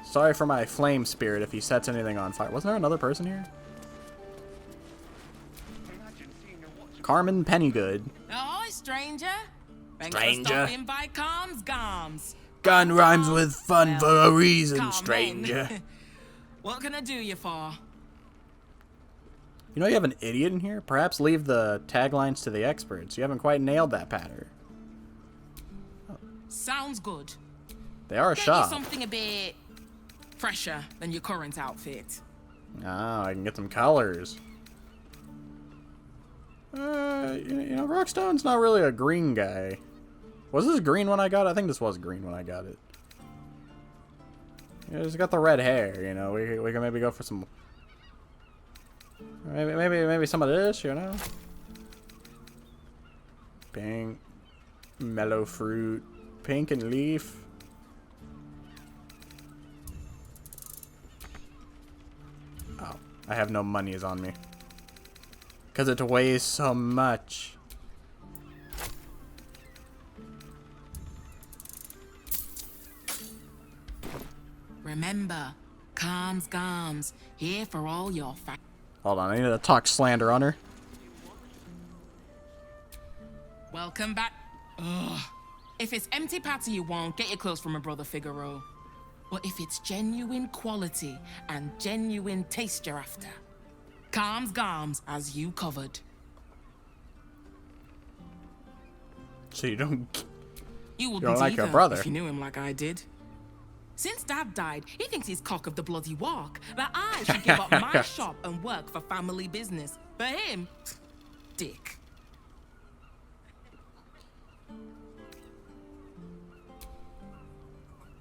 [SPEAKER 1] Sorry for my flame spirit if he sets anything on fire. Wasn't there another person here? Carmen Pennygood.
[SPEAKER 14] Ahoy, stranger. Thanks
[SPEAKER 1] Stranger.
[SPEAKER 14] for stopping by Calm's Gums.
[SPEAKER 1] Gun rhymes with fun for a reason,
[SPEAKER 14] Carmen.
[SPEAKER 1] stranger.
[SPEAKER 14] What can I do you for?
[SPEAKER 1] You know you have an idiot in here? Perhaps leave the taglines to the experts. You haven't quite nailed that pattern.
[SPEAKER 14] Sounds good.
[SPEAKER 1] They are a
[SPEAKER 14] Get
[SPEAKER 1] shop.
[SPEAKER 14] you something a bit fresher than your current outfit.
[SPEAKER 1] Oh, I can get some colors. You know, Rawk Stown's not really a green guy. Was this green when I got it? I think this was green when I got it. Yeah, he's got the red hair, you know. We can maybe go for some... Maybe some of this, you know? Pink. Mellow fruit. Pink and leaf. Oh, I have no monies on me. Because it weighs so much.
[SPEAKER 14] Remember, Calm's Gums, here for all your
[SPEAKER 1] Hold on, I need to talk slander on her.
[SPEAKER 14] Welcome back. Ugh. If it's empty patty you want, get your clothes from my brother Figaro. But if it's genuine quality and genuine taste you're after, Calm's Gums as you covered.
[SPEAKER 1] So you don't...
[SPEAKER 14] You wouldn't
[SPEAKER 1] don't like
[SPEAKER 14] either
[SPEAKER 1] your brother.
[SPEAKER 14] if you knew him like I did. Since Dad died, he thinks he's cock of the bloody walk, that I should give up my shop and work for family business. For him, dick.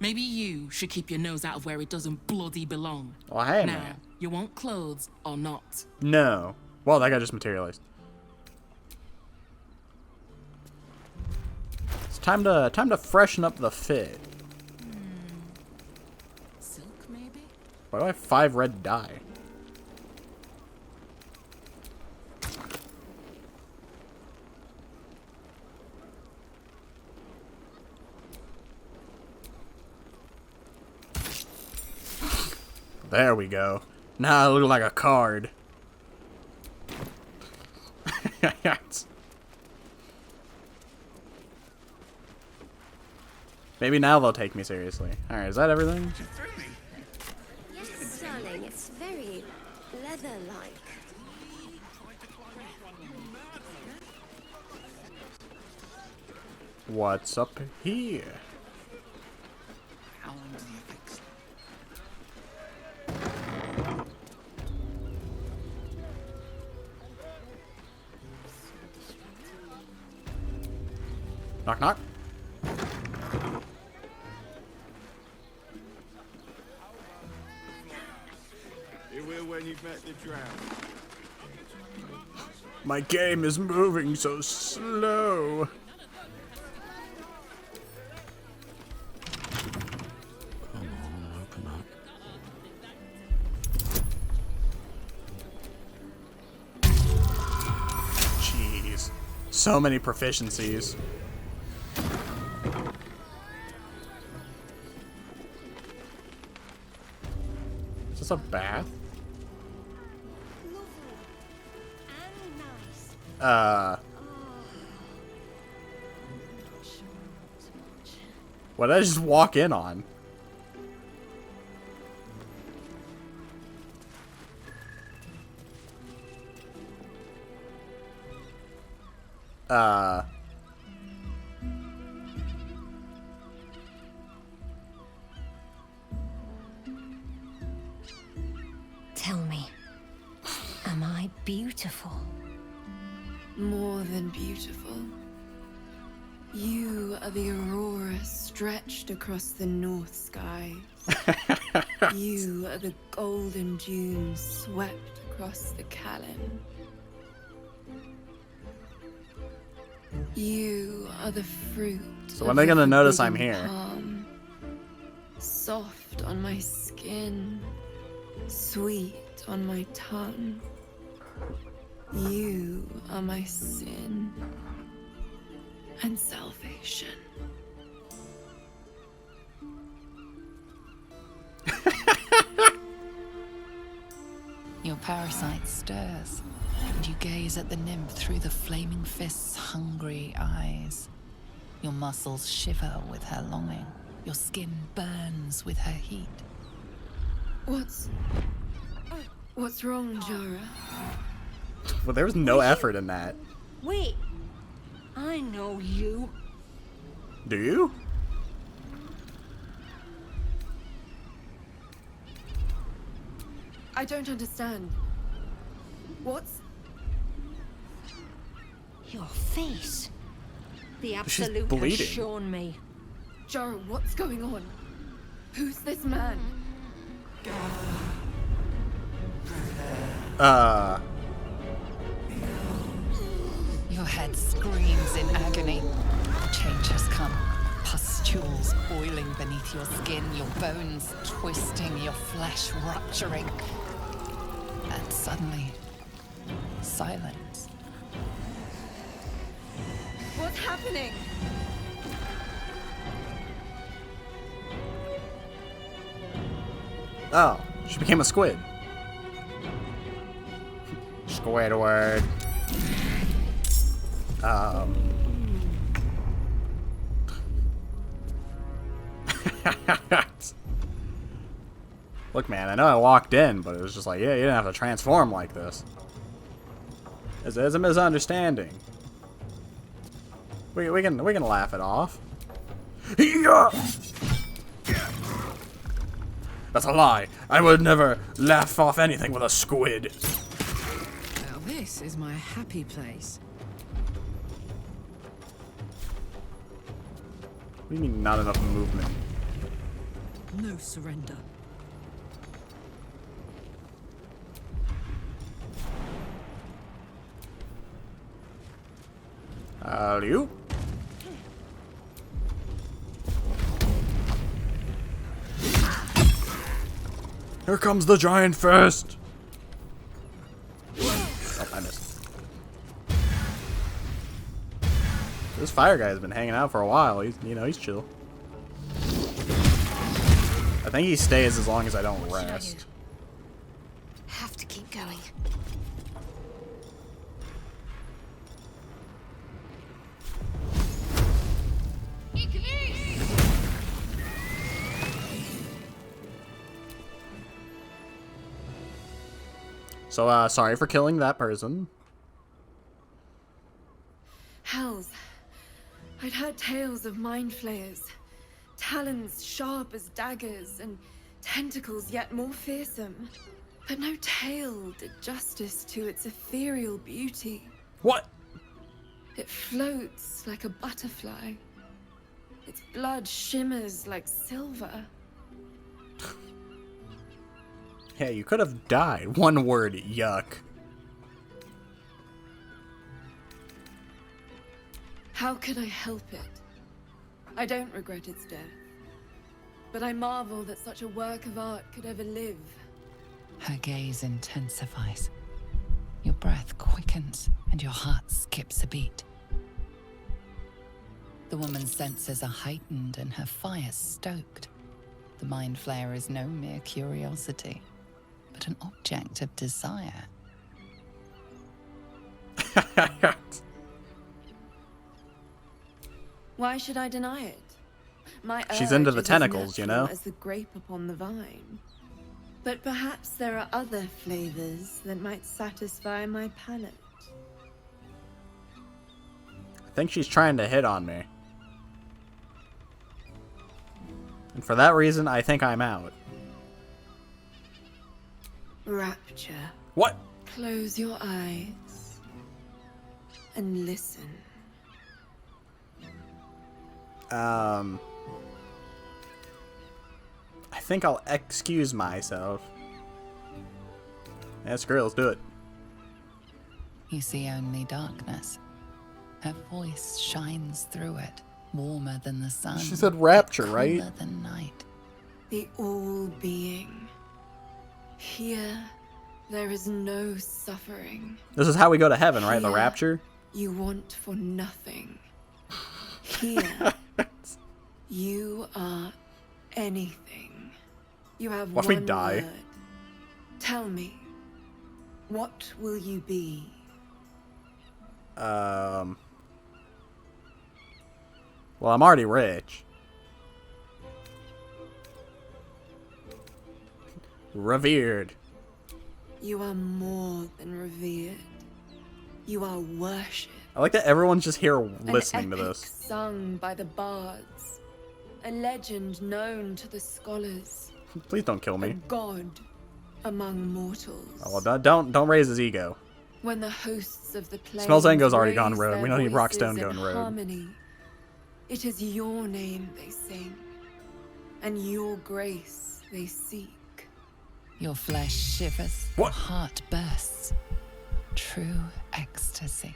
[SPEAKER 14] Maybe you should keep your nose out of where it doesn't bloody belong.
[SPEAKER 1] Oh, hey,
[SPEAKER 14] now,
[SPEAKER 1] man.
[SPEAKER 14] you want clothes or not?
[SPEAKER 1] No. Well, that guy just materialized. It's time to freshen up the fit.
[SPEAKER 14] Silk, maybe?
[SPEAKER 1] Why do I have 5 red dye? There we go. Now I look like a card. Maybe now they'll take me seriously. Alright, is that everything?
[SPEAKER 23] Yes, darling, it's very leather-like.
[SPEAKER 1] What's up here?
[SPEAKER 22] How long do you think so?
[SPEAKER 1] Knock knock.
[SPEAKER 3] You will when you've met the drought.
[SPEAKER 1] My game is moving so slow.
[SPEAKER 15] Come on, open up.
[SPEAKER 1] Jeez. So many proficiencies. Is this a bath? What did I just walk in on?
[SPEAKER 23] Tell me, am I beautiful?
[SPEAKER 10] More than beautiful. You are the aurora stretched across the north skies. You are the golden dunes swept across the Callan. You are the fruit.
[SPEAKER 1] So when are they gonna notice I'm here?
[SPEAKER 10] Palm, soft on my skin, sweet on my tongue. You are my sin and salvation.
[SPEAKER 6] Your parasite stirs, and you gaze at the nymph through the flaming fist's hungry eyes. Your muscles shiver with her longing. Your skin burns with her heat.
[SPEAKER 10] What's wrong, Jara?
[SPEAKER 1] Well, there was no effort in that.
[SPEAKER 23] Wait, I know you.
[SPEAKER 1] Do you?
[SPEAKER 10] I don't understand. What's...
[SPEAKER 23] Your face. The
[SPEAKER 1] She's
[SPEAKER 23] absolute
[SPEAKER 1] bleeding.
[SPEAKER 23] has shown me.
[SPEAKER 10] Jara, what's going on? Who's this man?
[SPEAKER 6] Your head screams in agony. Change has come. Pustules boiling beneath your skin, your bones twisting, your flesh rupturing. And suddenly, silence.
[SPEAKER 10] What's happening?
[SPEAKER 1] Oh, she became a squid. Squidward. Look, man, I know I walked in, but it was just like, yeah, you didn't have to transform like this. It's a misunderstanding. We can laugh it off. That's a lie. I would never laugh off anything with a squid.
[SPEAKER 5] Well, this is my happy place.
[SPEAKER 1] What do you mean, not enough movement?
[SPEAKER 5] No surrender.
[SPEAKER 1] You? Here comes the giant fist. Oh, I missed. This fire guy has been hanging out for a while. He's chill. I think he stays as long as I don't rest.
[SPEAKER 23] Have to keep going.
[SPEAKER 1] So, sorry for killing that person.
[SPEAKER 10] Hells. I'd heard tales of mind flayers. Talons sharp as daggers and tentacles yet more fearsome. But no tale did justice to its ethereal beauty.
[SPEAKER 1] What?
[SPEAKER 10] It floats like a butterfly. Its blood shimmers like silver.
[SPEAKER 1] Yeah, you could have died. One word, yuck.
[SPEAKER 10] How could I help it? I don't regret its death. But I marvel that such a work of art could ever live.
[SPEAKER 6] Her gaze intensifies. Your breath quickens and your heart skips a beat. The woman's senses are heightened and her fire stoked. The mind flayer is no mere curiosity, but an object of desire.
[SPEAKER 10] Why should I deny it? My
[SPEAKER 1] She's into
[SPEAKER 10] urge
[SPEAKER 1] the
[SPEAKER 10] is as
[SPEAKER 1] tentacles, you
[SPEAKER 10] natural
[SPEAKER 1] know?
[SPEAKER 10] as the grape upon the vine. But perhaps there are other flavors that might satisfy my palate.
[SPEAKER 1] think she's trying to hit on me. And for that reason, I think I'm out.
[SPEAKER 10] Rapture.
[SPEAKER 1] What?
[SPEAKER 10] Close your eyes and listen.
[SPEAKER 1] I think I'll excuse myself. Yeah, screw it, let's do it.
[SPEAKER 6] You see only darkness. Her voice shines through it, warmer than the sun.
[SPEAKER 1] She said rapture, right?
[SPEAKER 6] Cooler than night.
[SPEAKER 10] The all-being. Here, there is no suffering.
[SPEAKER 1] This is how we go to heaven, right? The
[SPEAKER 10] Here,
[SPEAKER 1] rapture?
[SPEAKER 10] You want for nothing. Here, you are anything. You have
[SPEAKER 1] Watch me
[SPEAKER 10] one
[SPEAKER 1] die.
[SPEAKER 10] word. Tell me, what will you be?
[SPEAKER 1] Well, I'm already rich. Revered.
[SPEAKER 10] You are more than revered. You are worshipped.
[SPEAKER 1] I like that everyone's just here listening to
[SPEAKER 10] An epic
[SPEAKER 1] this.
[SPEAKER 10] sung by the bards. A legend known to the scholars.
[SPEAKER 1] Please don't kill
[SPEAKER 10] A
[SPEAKER 1] me.
[SPEAKER 10] god among mortals.
[SPEAKER 1] Oh, well, don't raise his ego.
[SPEAKER 10] When the hosts of the plains
[SPEAKER 1] Smells-Ango's already gone
[SPEAKER 10] raise
[SPEAKER 1] rogue.
[SPEAKER 10] their
[SPEAKER 1] We don't need Rawk
[SPEAKER 10] voices
[SPEAKER 1] Stown
[SPEAKER 10] in
[SPEAKER 1] going rogue.
[SPEAKER 10] harmony, it is your name they sing, and your grace they seek.
[SPEAKER 6] Your flesh shivers,
[SPEAKER 1] what?
[SPEAKER 6] Your heart bursts. True ecstasy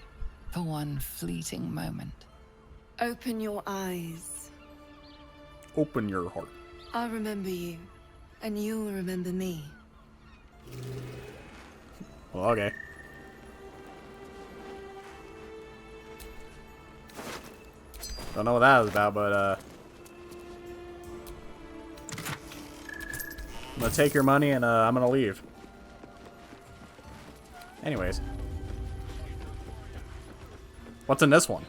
[SPEAKER 6] for one fleeting moment.
[SPEAKER 10] Open your eyes.
[SPEAKER 1] Open your heart.
[SPEAKER 10] I'll remember you, and you'll remember me.
[SPEAKER 1] Well, okay. Don't know what that was about, but I'm gonna take your money and I'm gonna leave. Anyways. What's in this one?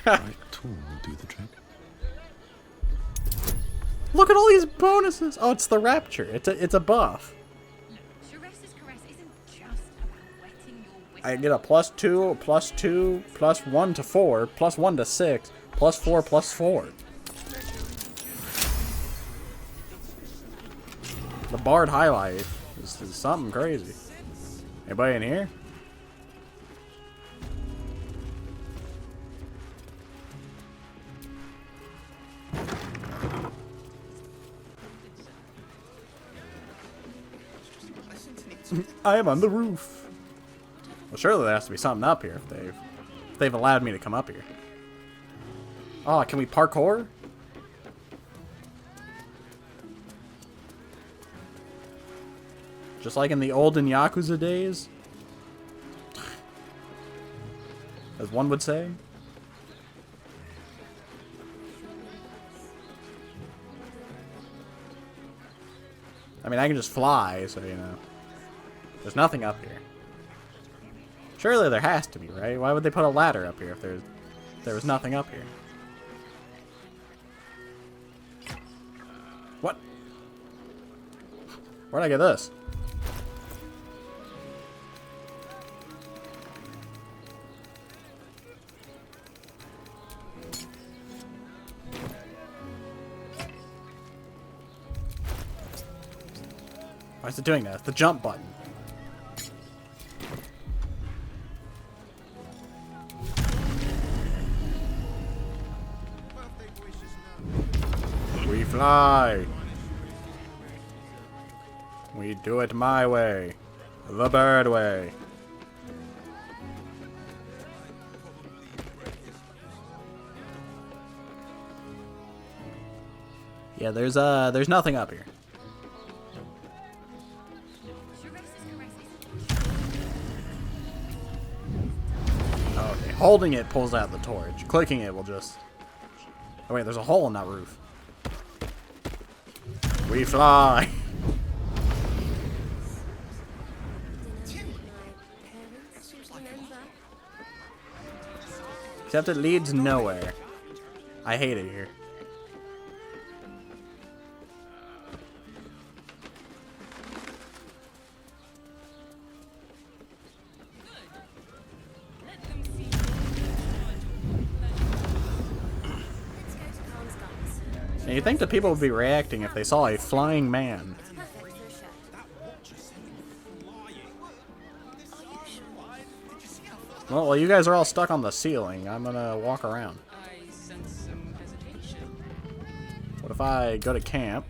[SPEAKER 15] Right tool will do the trick.
[SPEAKER 1] Look at all these bonuses! Oh, it's the rapture. It's a buff. I get a +2, +2, +1 to 4, +1 to 6, +4, +4. The Bard highlight is something crazy. Anybody in here? I am on the roof. Well, surely there has to be something up here if they've allowed me to come up here. Oh, can we parkour? Just like in the olden Yakuza days? As one would say. I mean, I can just fly, so, you know. There's nothing up here. Surely there has to be, right? Why would they put a ladder up here if there was nothing up here? What? Where'd I get this? Why is it doing that? It's the jump button. We fly. We do it my way. The bird way. Yeah, there's nothing up here. Okay, holding it pulls out the torch. Clicking it will just... Oh wait, there's a hole in that roof. We fly. Except it leads nowhere. I hate it here. And you think that people would be reacting if they saw a flying man. Well, you guys are all stuck on the ceiling. I'm gonna walk around. What if I go to camp?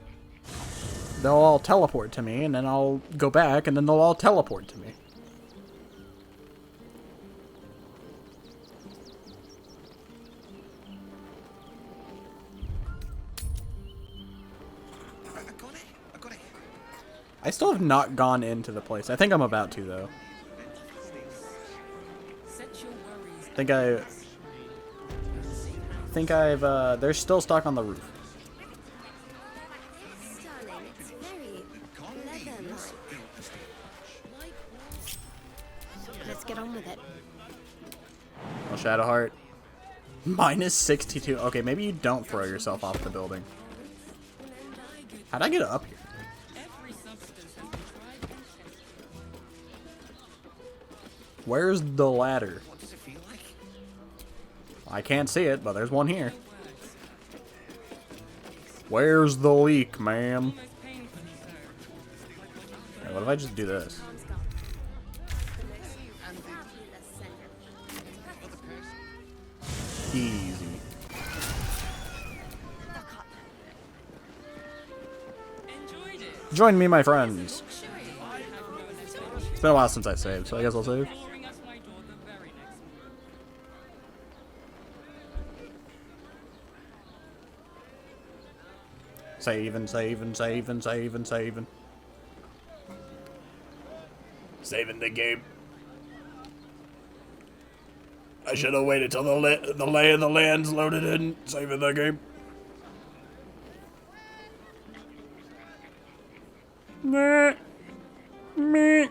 [SPEAKER 1] They'll all teleport to me, and then I'll go back, and then they'll all teleport to me. I still have not gone into the place. I think I'm about to, though. They're still stuck on the roof.
[SPEAKER 12] Let's get on with it.
[SPEAKER 1] Oh, Shadowheart. Minus 62. Okay, maybe you don't throw yourself off the building. How'd I get up here? Where's the ladder? I can't see it, but there's one here. Where's the leak, ma'am? Okay, what if I just do this? Easy. Join me, my friends. It's been a while since I saved, so I guess I'll save. Saving. Saving the game. I should have waited till the lay of the land's loaded in. Saving the game. Meh. Meh.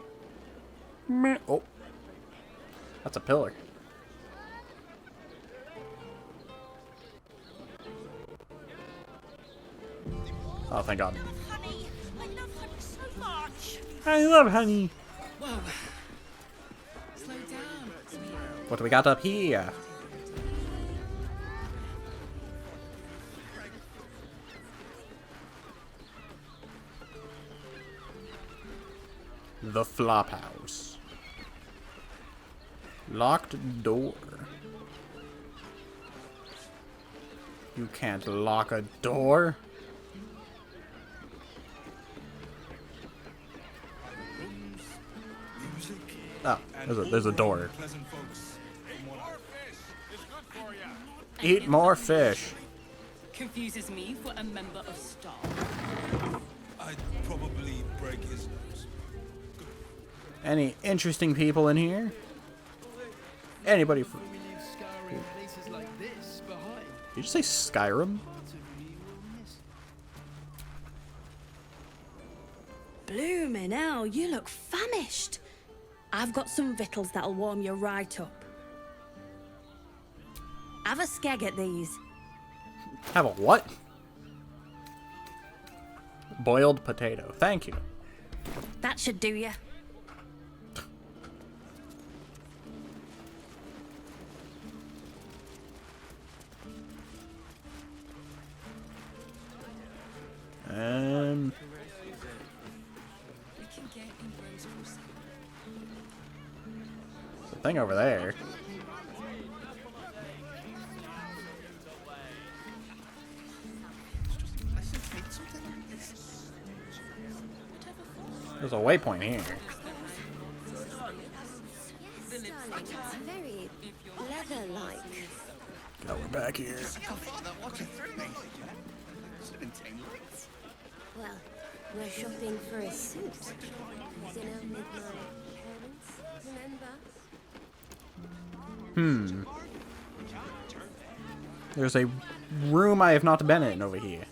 [SPEAKER 1] Meh. Oh. That's a pillar. Oh, thank God.
[SPEAKER 23] Honey, I love honey so much.
[SPEAKER 1] I love honey.
[SPEAKER 14] Whoa. Slow down.
[SPEAKER 1] What do we got up here? The flop house. Locked door. You can't lock a door. Oh, there's a door. Eat more fish.
[SPEAKER 19] Confuses me for a member of staff.
[SPEAKER 2] I'd probably break his nose.
[SPEAKER 1] Any interesting people in here? Anybody from... Did you say Skyrim?
[SPEAKER 13] Bloomin' hell, you look famished. I've got some victuals that'll warm you right up. Have a skeg at these.
[SPEAKER 1] Have a what? Boiled potato. Thank you.
[SPEAKER 13] That should do you.
[SPEAKER 1] The thing over there. There's a waypoint here.
[SPEAKER 12] Very leather-like.
[SPEAKER 1] Oh, we're back here.
[SPEAKER 12] Well, we're shopping for a suit. Dinner with my parents, remember?
[SPEAKER 1] There's a room I have not been in over here.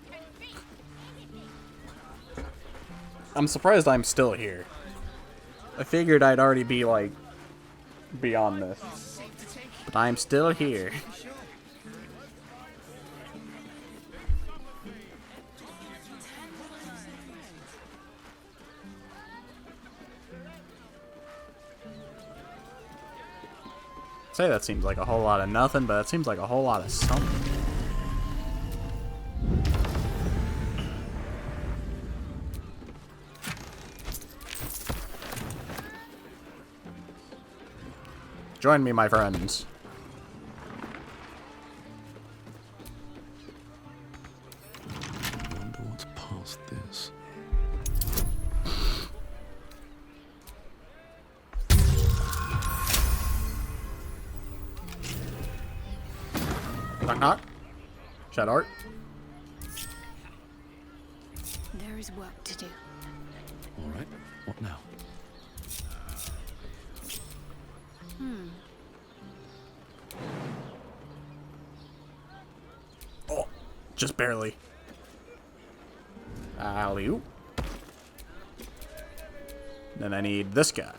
[SPEAKER 1] I'm surprised I'm still here. I figured I'd already be, like, beyond this. But I'm still here. Say that seems like a whole lot of nothing, but it seems like a whole lot of something. Join me, my friends.
[SPEAKER 15] I wonder what's past this.
[SPEAKER 1] Knock knock. Chat art.
[SPEAKER 23] There is work to do.
[SPEAKER 15] All right. What now?
[SPEAKER 1] Oh, just barely. Alley-oop. Then I need this guy.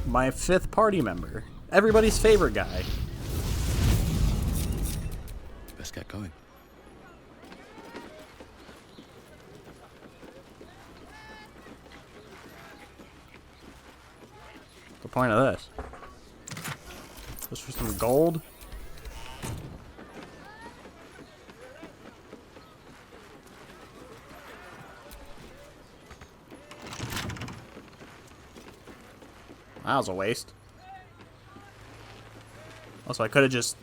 [SPEAKER 1] My 5th party member. Everybody's favorite guy.
[SPEAKER 15] Best get going.
[SPEAKER 1] The point of this? Just for some gold? That was a waste. Also, I could have just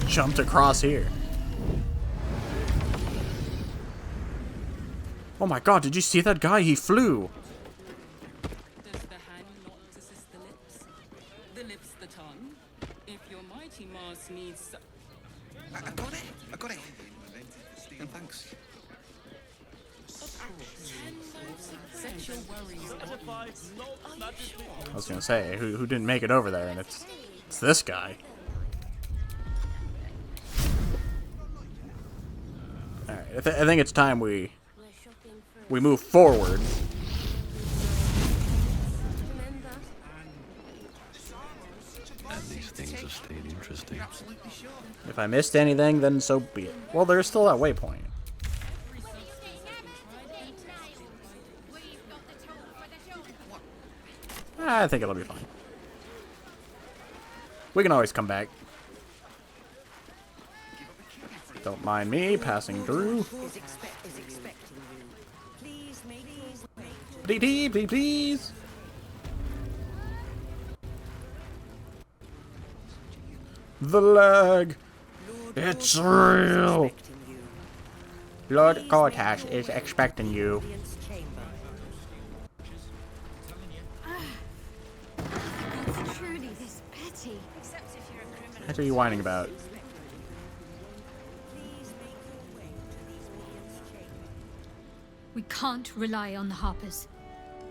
[SPEAKER 1] jumped across here. Oh my god, did you see that guy? He flew.
[SPEAKER 19] Does the hand not assist the lips? The lips the tongue? If your mighty Mars needs...
[SPEAKER 22] I got it. I got it. And thanks.
[SPEAKER 19] Sexual worries.
[SPEAKER 1] I was gonna say, who didn't make it over there, and it's this guy. Alright, I think it's time we move forward.
[SPEAKER 15] And these things have stayed interesting.
[SPEAKER 1] If I missed anything, then so be it. Well, there's still that waypoint. I think it'll be fine. We can always come back. Don't mind me passing through. Please. The lag. It's real. Lord Cortash is expecting you.
[SPEAKER 23] Truly this petty. Except if you're a criminal.
[SPEAKER 1] What are you whining about?
[SPEAKER 16] We can't rely on the Harpers.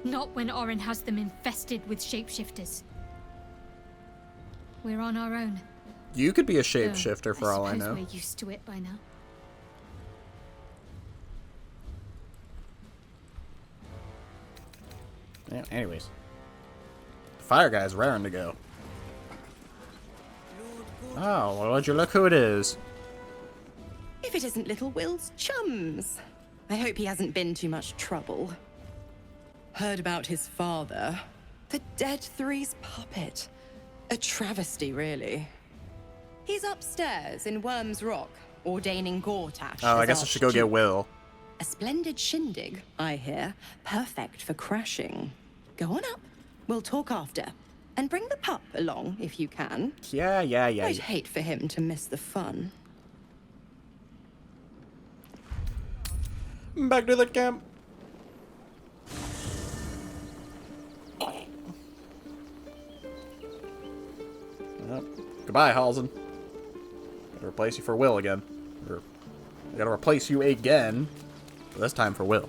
[SPEAKER 16] Not when Orin has them infested with shapeshifters. We're on our own.
[SPEAKER 1] You could be a shapeshifter for all I know.
[SPEAKER 16] We're used to it by now.
[SPEAKER 1] Yeah, anyways. The fire guy's raring to go. Oh, well, would you look who it is?
[SPEAKER 17] If it isn't little Will's chums. I hope he hasn't been too much trouble. Heard about his father. The Dead Three's puppet. A travesty, really. He's upstairs in Worm's Rock, ordaining Gortash.
[SPEAKER 1] Oh, I
[SPEAKER 17] as
[SPEAKER 1] guess I should go get Will.
[SPEAKER 17] A splendid shindig, I hear. Perfect for crashing. Go on up. We'll talk after. And bring the pup along, if you can.
[SPEAKER 1] Yeah.
[SPEAKER 17] I'd hate for him to miss the fun.
[SPEAKER 1] Back to the camp. Well, goodbye, Halsin. Gotta replace you for Will again. Or, I gotta replace you again. But this time for Will.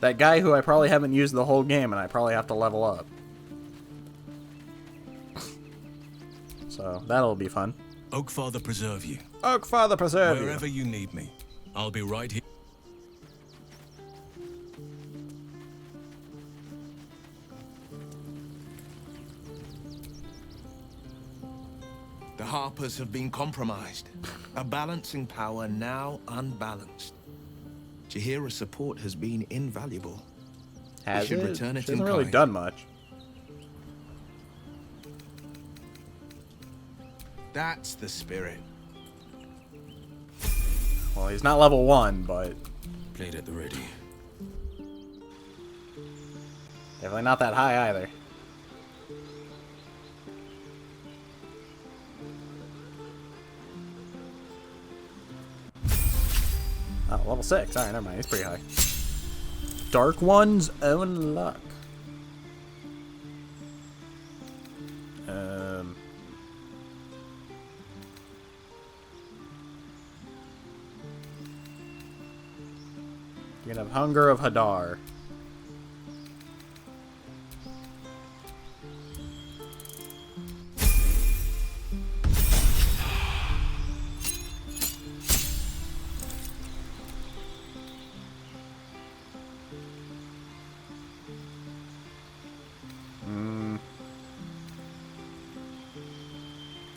[SPEAKER 1] That guy who I probably haven't used the whole game, and I probably have to level up. So, that'll be fun.
[SPEAKER 11] Oakfather preserve you.
[SPEAKER 1] Oakfather preserve you.
[SPEAKER 11] Wherever you need me, I'll be right here.
[SPEAKER 2] The Harpers have been compromised. A balancing power now unbalanced. Jahira's support has been invaluable.
[SPEAKER 1] Has
[SPEAKER 2] we should
[SPEAKER 1] it?
[SPEAKER 2] return it
[SPEAKER 1] She
[SPEAKER 2] in
[SPEAKER 1] hasn't really
[SPEAKER 2] kind.
[SPEAKER 1] done much.
[SPEAKER 2] That's the spirit.
[SPEAKER 1] Well, he's not level 1, but...
[SPEAKER 11] Blade at the ready.
[SPEAKER 1] Definitely not that high either. Oh, level 6. Alright, never mind. He's pretty high. Dark One's own luck. You're gonna have Hunger of Hadar.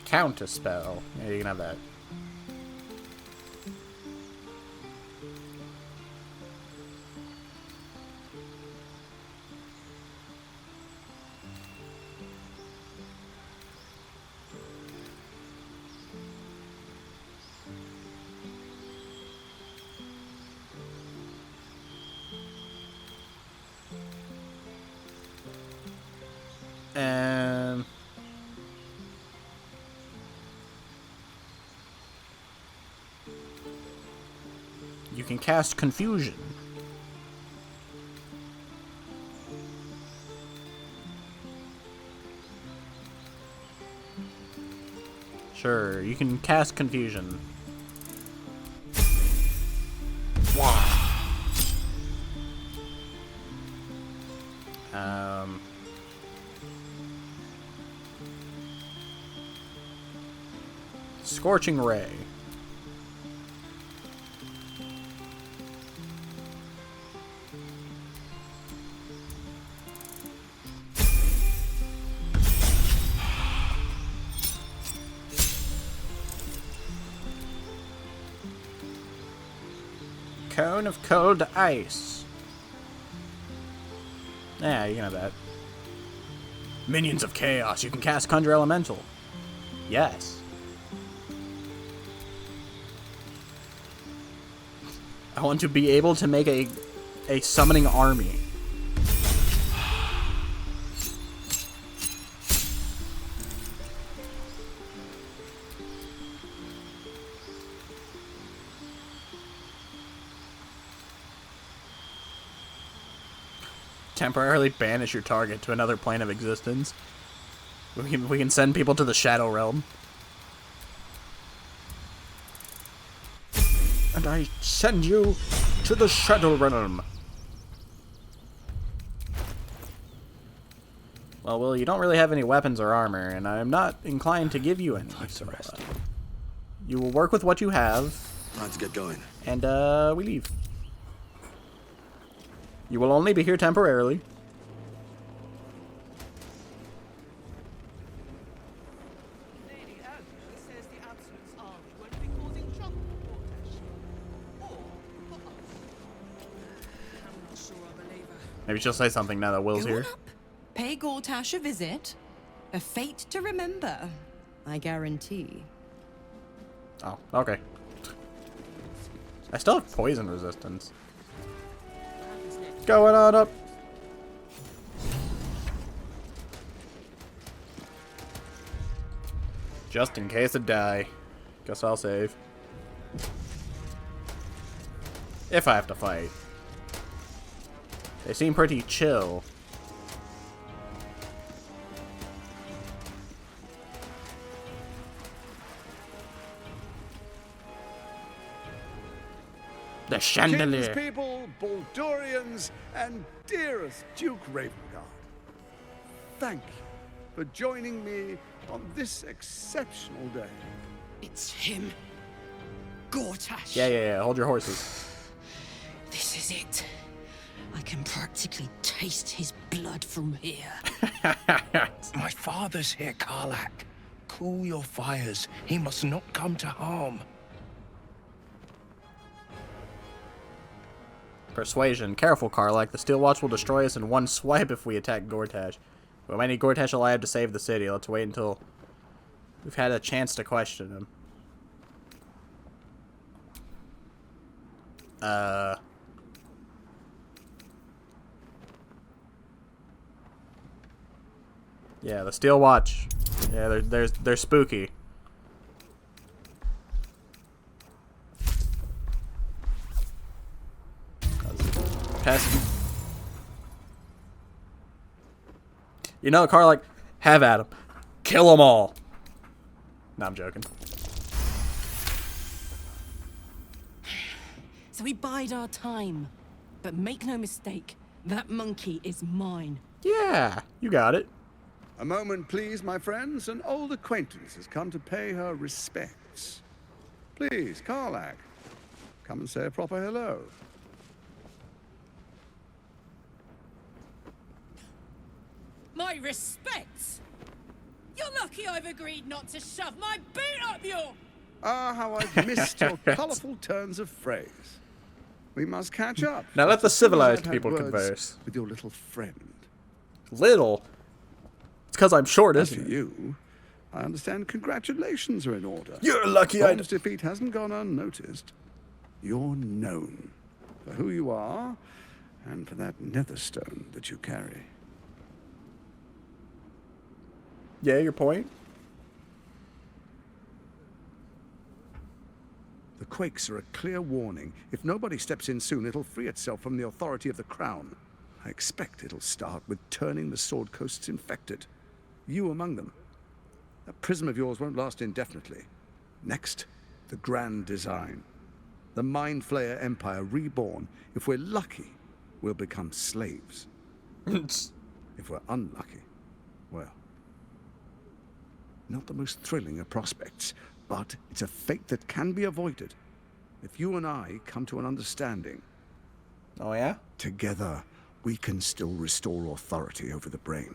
[SPEAKER 1] Counter spell. Yeah, you can have that. You can cast Confusion. Sure, you can cast Confusion. Wow. Scorching Ray. Cone of Cold Ice. Yeah, you can have that. Minions of Chaos. You can cast Conjure Elemental. Yes. I want to be able to make a summoning army. Temporarily banish your target to another plane of existence. We can send people to the Shadow Realm. And I send you to the Shadow Realm. Well, Will, you don't really have any weapons or armor, and I'm not inclined to give you any. So, you will work with what you have.
[SPEAKER 11] Time to get going.
[SPEAKER 1] And we leave. You will only be here temporarily. Maybe she'll say something now that Will's here.
[SPEAKER 17] Pay Gortash a visit. A fate to remember, I guarantee.
[SPEAKER 1] Oh, okay. I still have poison resistance. Going on up. Just in case I die. Guess I'll save. If I have to fight. They seem pretty chill. The chandelier.
[SPEAKER 3] King's people, Baldurians, and dearest Duke Ravengard. Thank you for joining me on this exceptional day.
[SPEAKER 4] It's him. Gortash.
[SPEAKER 1] Yeah. Hold your horses.
[SPEAKER 4] This is it. I can practically taste his blood from here.
[SPEAKER 2] My father's here, Karlach. Cool your fires. He must not come to harm.
[SPEAKER 1] Persuasion. Careful, Karlach. The Steel Watch will destroy us in one swipe if we attack Gortash. We might need Gortash alive to save the city. Let's wait until we've had a chance to question him. Yeah, the Steel Watch. Yeah, they're spooky. Pesky. You know, car like, have at 'em. Kill 'em all. No, I'm joking.
[SPEAKER 17] So we bide our time. But make no mistake, that monkey is mine.
[SPEAKER 1] Yeah, you got it.
[SPEAKER 3] A moment, please, my friends. An old acquaintance has come to pay her respects. Please, Karlach, come and say a proper hello.
[SPEAKER 23] My respects! You're lucky I've agreed not to shove my boot up your...
[SPEAKER 3] Ah, how I've missed your colourful turns of phrase. We must catch up.
[SPEAKER 1] Now let the
[SPEAKER 3] As soon as
[SPEAKER 1] civilized
[SPEAKER 3] I've had
[SPEAKER 1] people
[SPEAKER 3] words
[SPEAKER 1] converse.
[SPEAKER 3] with your little friend.
[SPEAKER 1] Little? It's because I'm short,
[SPEAKER 3] As
[SPEAKER 1] isn't
[SPEAKER 3] for
[SPEAKER 1] it?
[SPEAKER 3] you, I understand congratulations are in order.
[SPEAKER 1] You're lucky I...
[SPEAKER 3] Thorm's defeat hasn't gone unnoticed. You're known for who you are and for that netherstone that you carry.
[SPEAKER 1] Yeah, your point?
[SPEAKER 3] The quakes are a clear warning. If nobody steps in soon, it'll free itself from the authority of the crown. I expect it'll start with turning the Sword Coasts infected. You among them. That prism of yours won't last indefinitely. Next, the grand design. The Mind Flayer Empire reborn. If we're lucky, we'll become slaves. If we're unlucky, well, not the most thrilling of prospects, but it's a fate that can be avoided if you and I come to an understanding.
[SPEAKER 1] Oh, yeah?
[SPEAKER 3] Together, we can still restore authority over the brain.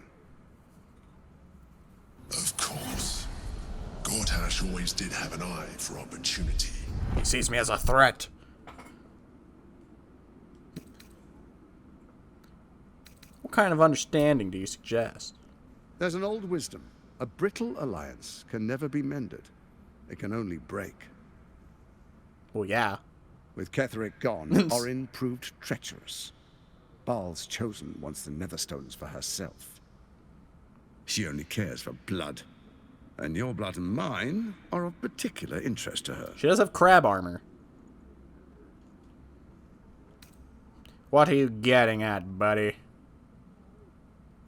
[SPEAKER 7] Of course. Gortash always did have an eye for opportunity.
[SPEAKER 1] He sees me as a threat. What kind of understanding do you suggest?
[SPEAKER 3] There's an old wisdom. A brittle alliance can never be mended. It can only break.
[SPEAKER 1] Well, yeah.
[SPEAKER 3] With Ketheric gone, Orin proved treacherous. Baal's chosen wants the Netherstones for herself. She only cares for blood. And your blood and mine are of particular interest to her.
[SPEAKER 1] She does have crab armor. What are you getting at, buddy?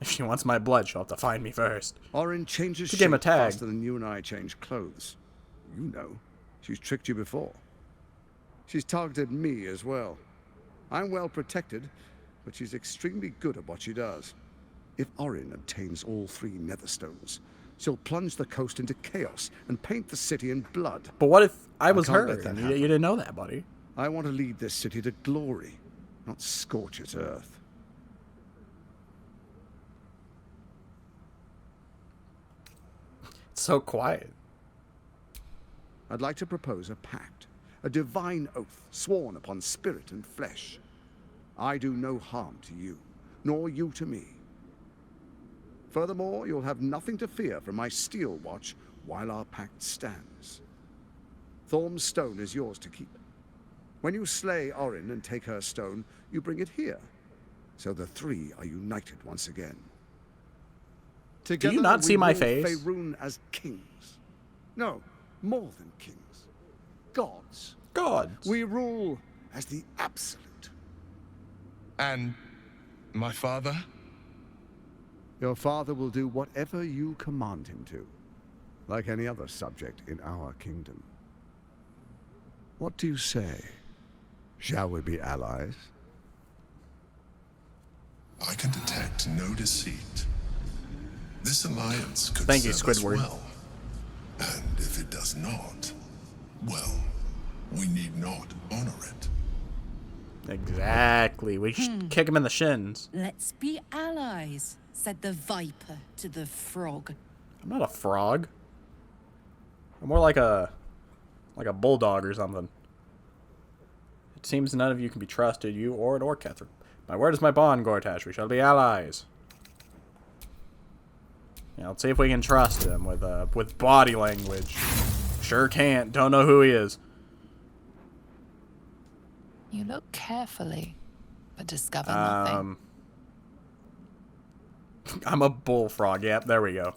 [SPEAKER 1] If she wants my blood, she'll have to find me first.
[SPEAKER 3] Orin changes
[SPEAKER 1] She gave him a
[SPEAKER 3] shape
[SPEAKER 1] tag.
[SPEAKER 3] faster than you and I change clothes. You know, she's tricked you before. She's targeted me as well. I'm well protected, but she's extremely good at what she does. If Orin obtains all 3 Netherstones, she'll plunge the coast into chaos and paint the city in blood.
[SPEAKER 1] But what if I was
[SPEAKER 3] can't
[SPEAKER 1] her?
[SPEAKER 3] let that
[SPEAKER 1] You
[SPEAKER 3] happen.
[SPEAKER 1] didn't know that, buddy.
[SPEAKER 3] I want to lead this city to glory, not scorch its earth.
[SPEAKER 1] It's so quiet.
[SPEAKER 3] I'd like to propose a pact, a divine oath sworn upon spirit and flesh. I do no harm to you, nor you to me. Furthermore, you'll have nothing to fear from my steel watch while our pact stands. Thorm's stone is yours to keep. When you slay Orin and take her stone, you bring it here, so the 3 are united once again. Together,
[SPEAKER 1] Do you not
[SPEAKER 3] we
[SPEAKER 1] see my
[SPEAKER 3] rule
[SPEAKER 1] face?
[SPEAKER 3] Faerun as kings. No, more than kings. Gods.
[SPEAKER 1] Gods.
[SPEAKER 3] We rule as the absolute.
[SPEAKER 7] And my father?
[SPEAKER 3] Your father will do whatever you command him to, like any other subject in our kingdom. What do you say? Shall we be allies?
[SPEAKER 7] I can detect no deceit. This alliance could
[SPEAKER 1] Thank you,
[SPEAKER 7] serve us
[SPEAKER 1] Squidward.
[SPEAKER 7] well. And if it does not, well, we need not honor it.
[SPEAKER 1] Exactly. We should kick him in the shins.
[SPEAKER 17] Let's be allies, said the viper to the frog.
[SPEAKER 1] I'm not a frog. I'm more like a bulldog or something. It seems none of you can be trusted, you or Ketheric. My word is my bond, Gortash. We shall be allies. Yeah, let's see if we can trust him with body language. Sure can't. Don't know who he is.
[SPEAKER 6] You look carefully, but discover nothing.
[SPEAKER 1] I'm a bullfrog. Yep, there we go.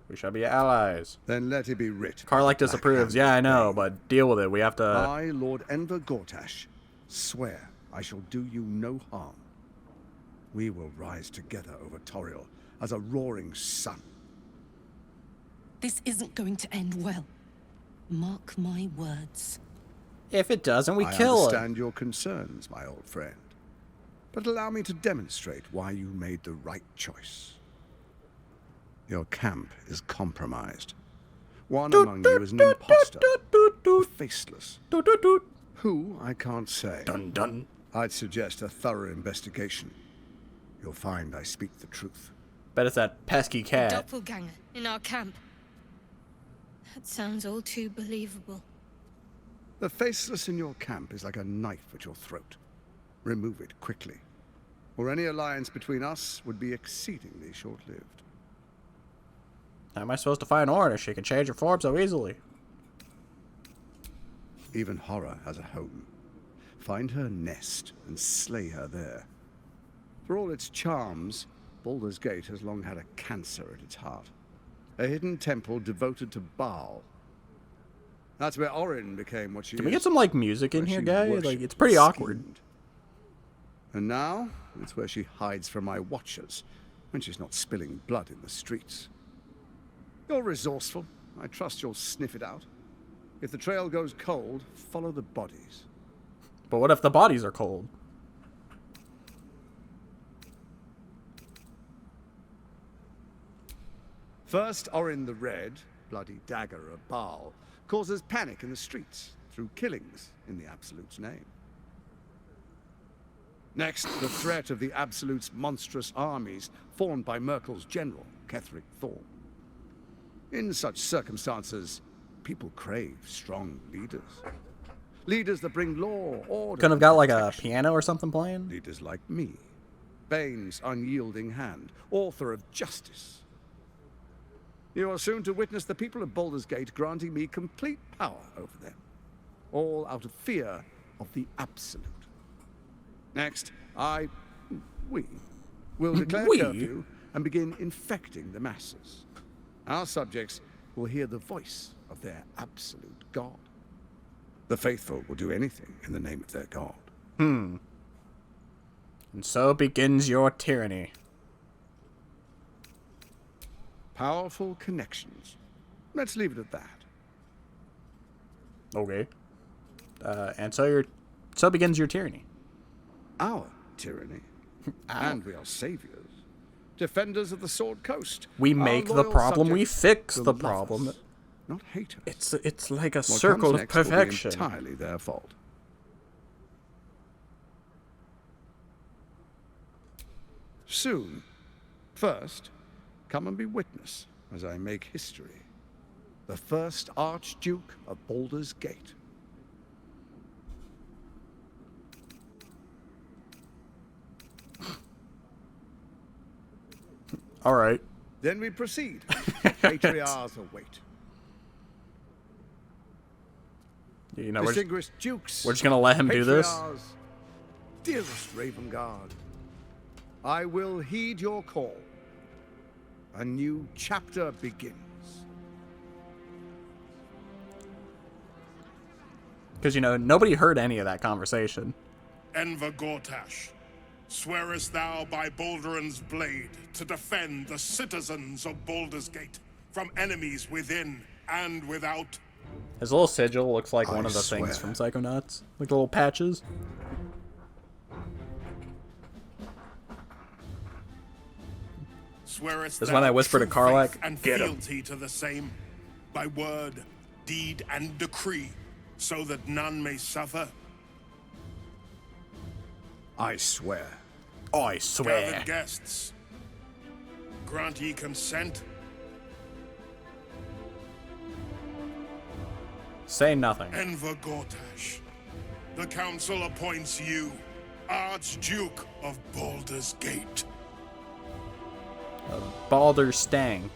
[SPEAKER 1] We shall be allies.
[SPEAKER 3] Then let it be writ.
[SPEAKER 1] Karlach disapproves. Yeah, I know, but deal with it. We have to...
[SPEAKER 3] I, Lord Enver Gortash, swear I shall do you no harm. We will rise together over Toriel as a roaring sun.
[SPEAKER 17] This isn't going to end well. Mark my words.
[SPEAKER 1] If it doesn't, we
[SPEAKER 3] I
[SPEAKER 1] kill it.
[SPEAKER 3] understand your concerns, my old friend. But allow me to demonstrate why you made the right choice. Your camp is compromised. One among you is an imposter, faceless. Who, I can't say.
[SPEAKER 1] Dun dun.
[SPEAKER 3] I'd suggest a thorough investigation. You'll find I speak the truth.
[SPEAKER 1] Bet it's that pesky cat.
[SPEAKER 16] Doppelganger in our camp. That sounds all too believable.
[SPEAKER 3] The faceless in your camp is like a knife at your throat. Remove it quickly, or any alliance between us would be exceedingly short-lived.
[SPEAKER 1] How am I supposed to find Orin if she can change her form so easily?
[SPEAKER 3] Even horror has a home. Find her nest and slay her there. For all its charms, Baldur's Gate has long had a cancer at its heart. A hidden temple devoted to Baal. That's where Orin became what she is.
[SPEAKER 1] Can we get some, like, music in here, guys? Like, it's pretty awkward.
[SPEAKER 3] And now, it's where she hides from my watchers, when she's not spilling blood in the streets. You're resourceful. I trust you'll sniff it out. If the trail goes cold, follow the bodies.
[SPEAKER 1] But what if the bodies are cold?
[SPEAKER 3] First, Orin the Red, bloody dagger of Baal, causes panic in the streets through killings in the Absolute's name. Next, the threat of the Absolute's monstrous armies formed by Merkel's general, Ketheric Thorn. In such circumstances, people crave strong leaders. Leaders that bring law, order.
[SPEAKER 1] Couldn't have got like a piano or something playing?
[SPEAKER 3] Leaders like me. Bane's unyielding hand, author of justice. You are soon to witness the people of Baldur's Gate granting me complete power over them. All out of fear of the Absolute. Next, we will declare curfew and begin infecting the masses. Our subjects will hear the voice of their absolute god. The faithful will do anything in the name of their god.
[SPEAKER 1] And so begins your tyranny.
[SPEAKER 3] Powerful connections. Let's leave it at that.
[SPEAKER 1] Okay. And so begins your tyranny.
[SPEAKER 3] Our tyranny. And we are saviors. Defenders of the Sword Coast.
[SPEAKER 1] We make the problem, we fix the problem.
[SPEAKER 3] Not haters.
[SPEAKER 1] It's like a circle of perfection.
[SPEAKER 3] Will be entirely their fault. Soon. First, come and be witness as I make history. The first Archduke of Baldur's Gate.
[SPEAKER 1] All right.
[SPEAKER 3] Then we proceed. Patriarchs await.
[SPEAKER 1] You know,
[SPEAKER 3] Distinguished dukes.
[SPEAKER 1] We're just gonna let him do this.
[SPEAKER 3] Dearest Ravengard, I will heed your call. A new chapter begins.
[SPEAKER 1] Because, you know, nobody heard any of that conversation.
[SPEAKER 8] Enver Gortash, swearest thou by Balduran's blade to defend the citizens of Baldur's Gate from enemies within and without?
[SPEAKER 1] His little sigil looks like one of the things from Psychonauts. Like the little patches.
[SPEAKER 8] Swearest
[SPEAKER 1] This is when I whisper to
[SPEAKER 8] true
[SPEAKER 1] Karlach,
[SPEAKER 8] faith and
[SPEAKER 1] "Get him."
[SPEAKER 8] fealty to the same, by word, deed, and decree, so that none may suffer?
[SPEAKER 3] I swear.
[SPEAKER 1] I swear.
[SPEAKER 8] Gathered guests, grant ye consent?
[SPEAKER 1] Say nothing.
[SPEAKER 8] Enver Gortash, the council appoints you Archduke of Baldur's Gate.
[SPEAKER 1] Baldur stank.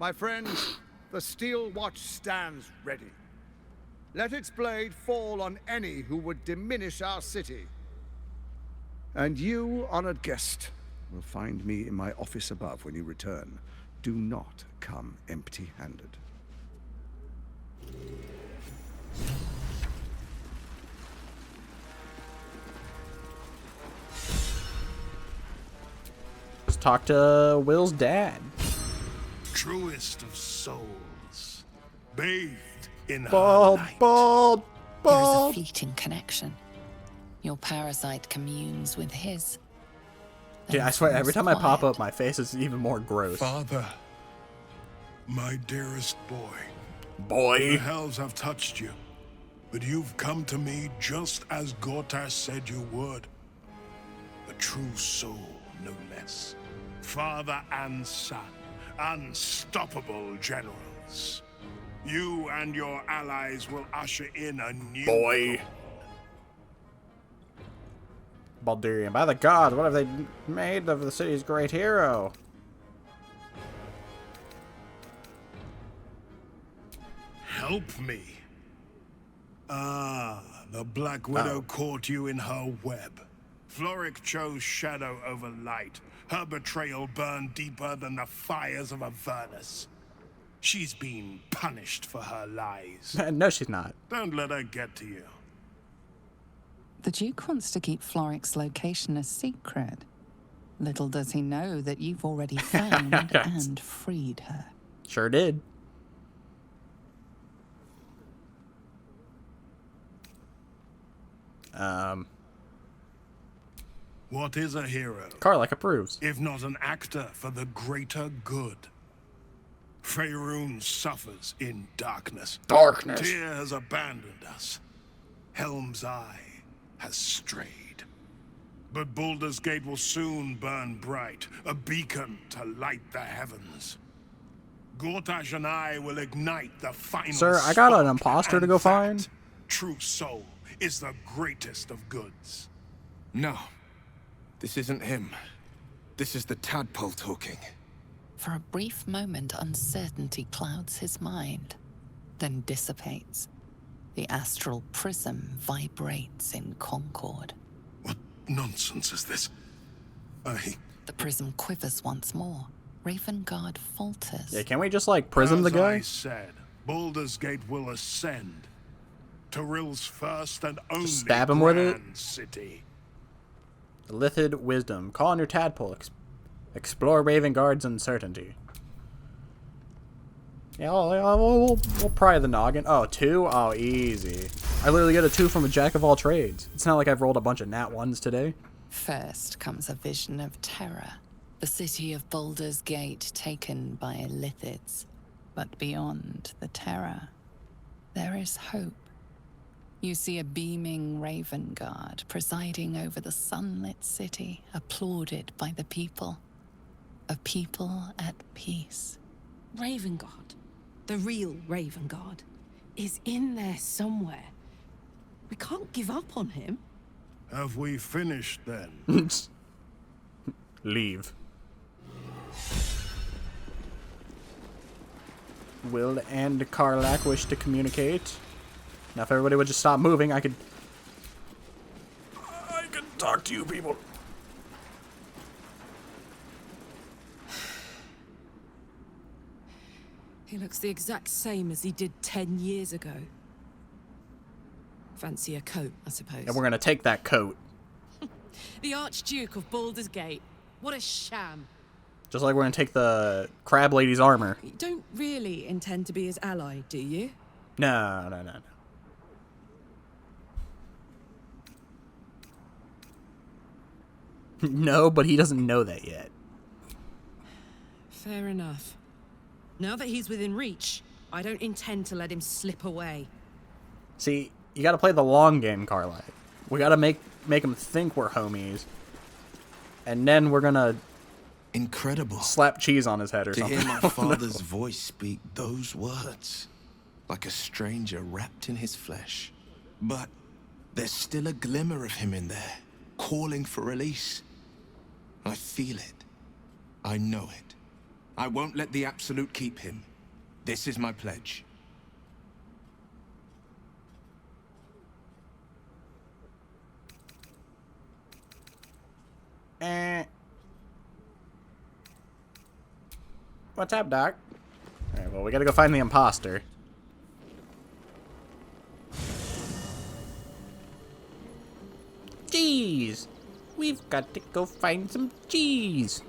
[SPEAKER 3] My friends, the Steel Watch stands ready. Let its blade fall on any who would diminish our city. And you, honored guest, will find me in my office above when you return. Do not come empty-handed.
[SPEAKER 1] Let's talk to Will's dad.
[SPEAKER 8] Truest of souls, bathed in her
[SPEAKER 6] Bald,
[SPEAKER 8] light.
[SPEAKER 6] bald,
[SPEAKER 4] There is a
[SPEAKER 6] bald.
[SPEAKER 4] fleeting connection. Your parasite communes with his.
[SPEAKER 1] Dude, I swear, every time I pop up, my face is even more gross.
[SPEAKER 8] Father, my dearest boy.
[SPEAKER 1] Boy.
[SPEAKER 8] The hells have touched you, but you've come to me just as Gortash said you would. A true soul, no less. Father and son, unstoppable generals. You and your allies will usher in a new
[SPEAKER 1] Boy. Baldurian. By the gods, what have they made of the city's great hero?
[SPEAKER 8] Help me. Ah, the Black Widow caught you in her web. Floric chose shadow over light. Her betrayal burned deeper than the fires of Avernus. She's been punished for her lies.
[SPEAKER 1] No, she's not.
[SPEAKER 8] Don't let her get to you.
[SPEAKER 6] The Duke wants to keep Floric's location a secret. Little does he know that you've already found and freed her.
[SPEAKER 1] Sure did.
[SPEAKER 8] What is a hero?
[SPEAKER 1] Karlach approves.
[SPEAKER 8] If not an actor for the greater good. Faerun suffers in darkness.
[SPEAKER 1] Darkness.
[SPEAKER 8] Tyr has abandoned us. Helm's Eye has strayed. But Baldur's Gate will soon burn bright, a beacon to light the heavens. Gortash and I will ignite the final
[SPEAKER 1] Sir, I got an
[SPEAKER 8] spark,
[SPEAKER 1] imposter to
[SPEAKER 8] and
[SPEAKER 1] go
[SPEAKER 8] that
[SPEAKER 1] find.
[SPEAKER 8] True soul is the greatest of goods.
[SPEAKER 11] No. This isn't him. This is the tadpole talking.
[SPEAKER 4] For a brief moment, uncertainty clouds his mind, then dissipates. The astral prism vibrates in concord.
[SPEAKER 8] What nonsense is this?
[SPEAKER 4] The prism quivers once more. Ravengard falters.
[SPEAKER 1] Yeah, can't we just, like, prism the
[SPEAKER 8] As
[SPEAKER 1] guy?
[SPEAKER 8] I said, Baldur's Gate will ascend. Tyrill's first and only
[SPEAKER 1] stab him with it?
[SPEAKER 8] grand city.
[SPEAKER 1] Lithid wisdom. Call on your tadpole. Explore Ravengard's uncertainty. Yeah, we'll pry the noggin. Oh, 2? Oh, easy. I literally get a 2 from a jack of all trades. It's not like I've rolled a bunch of nat 1s today.
[SPEAKER 4] First comes a vision of terror. The city of Baldur's Gate taken by Lithids. But beyond the terror, there is hope. You see a beaming Ravengard presiding over the sunlit city, applauded by the people. A people at peace.
[SPEAKER 23] Ravengard, the real Ravengard, is in there somewhere. We can't give up on him.
[SPEAKER 8] Have we finished then?
[SPEAKER 1] Leave. Will and Karlach wish to communicate. Now, if everybody would just stop moving, I could talk to you people.
[SPEAKER 23] He looks the exact same as he did 10 years ago. Fancy a coat, I suppose.
[SPEAKER 1] And we're gonna take that coat.
[SPEAKER 23] The Archduke of Baldur's Gate. What a sham.
[SPEAKER 1] Just like we're gonna take the crab lady's armor.
[SPEAKER 23] You don't really intend to be his ally, do you?
[SPEAKER 1] No. No, but he doesn't know that yet.
[SPEAKER 23] Fair enough. Now that he's within reach, I don't intend to let him slip away.
[SPEAKER 1] See, you gotta play the long game, Karlach. We gotta make him think we're homies. And then we're gonna...
[SPEAKER 11] Incredible.
[SPEAKER 1] Slap cheese on his head or
[SPEAKER 11] to
[SPEAKER 1] something.
[SPEAKER 11] hear my father's voice speak those words. Like a stranger wrapped in his flesh. But there's still a glimmer of him in there, calling for release. I feel it. I know it. I won't let the Absolute keep him. This is my pledge.
[SPEAKER 1] What's up, Doc? Alright, well, we gotta go find the imposter. Cheese! We've got to go find some cheese!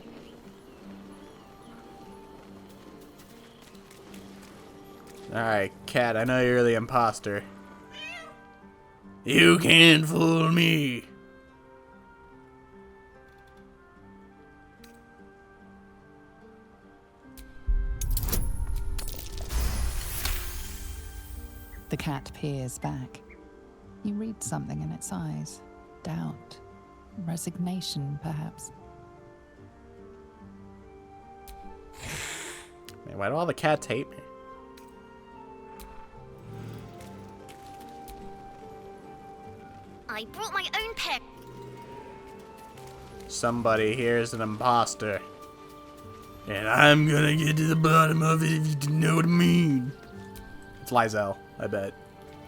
[SPEAKER 1] Alright, Cat, I know you're the imposter. You can't fool me!
[SPEAKER 6] The cat peers back. You read something in its eyes. Doubt. Resignation, perhaps.
[SPEAKER 1] Man, why do all the cats hate me?
[SPEAKER 18] I brought my own pet.
[SPEAKER 1] Somebody here is an imposter. And I'm gonna get to the bottom of it if you know what I mean. It's Lizelle, I bet.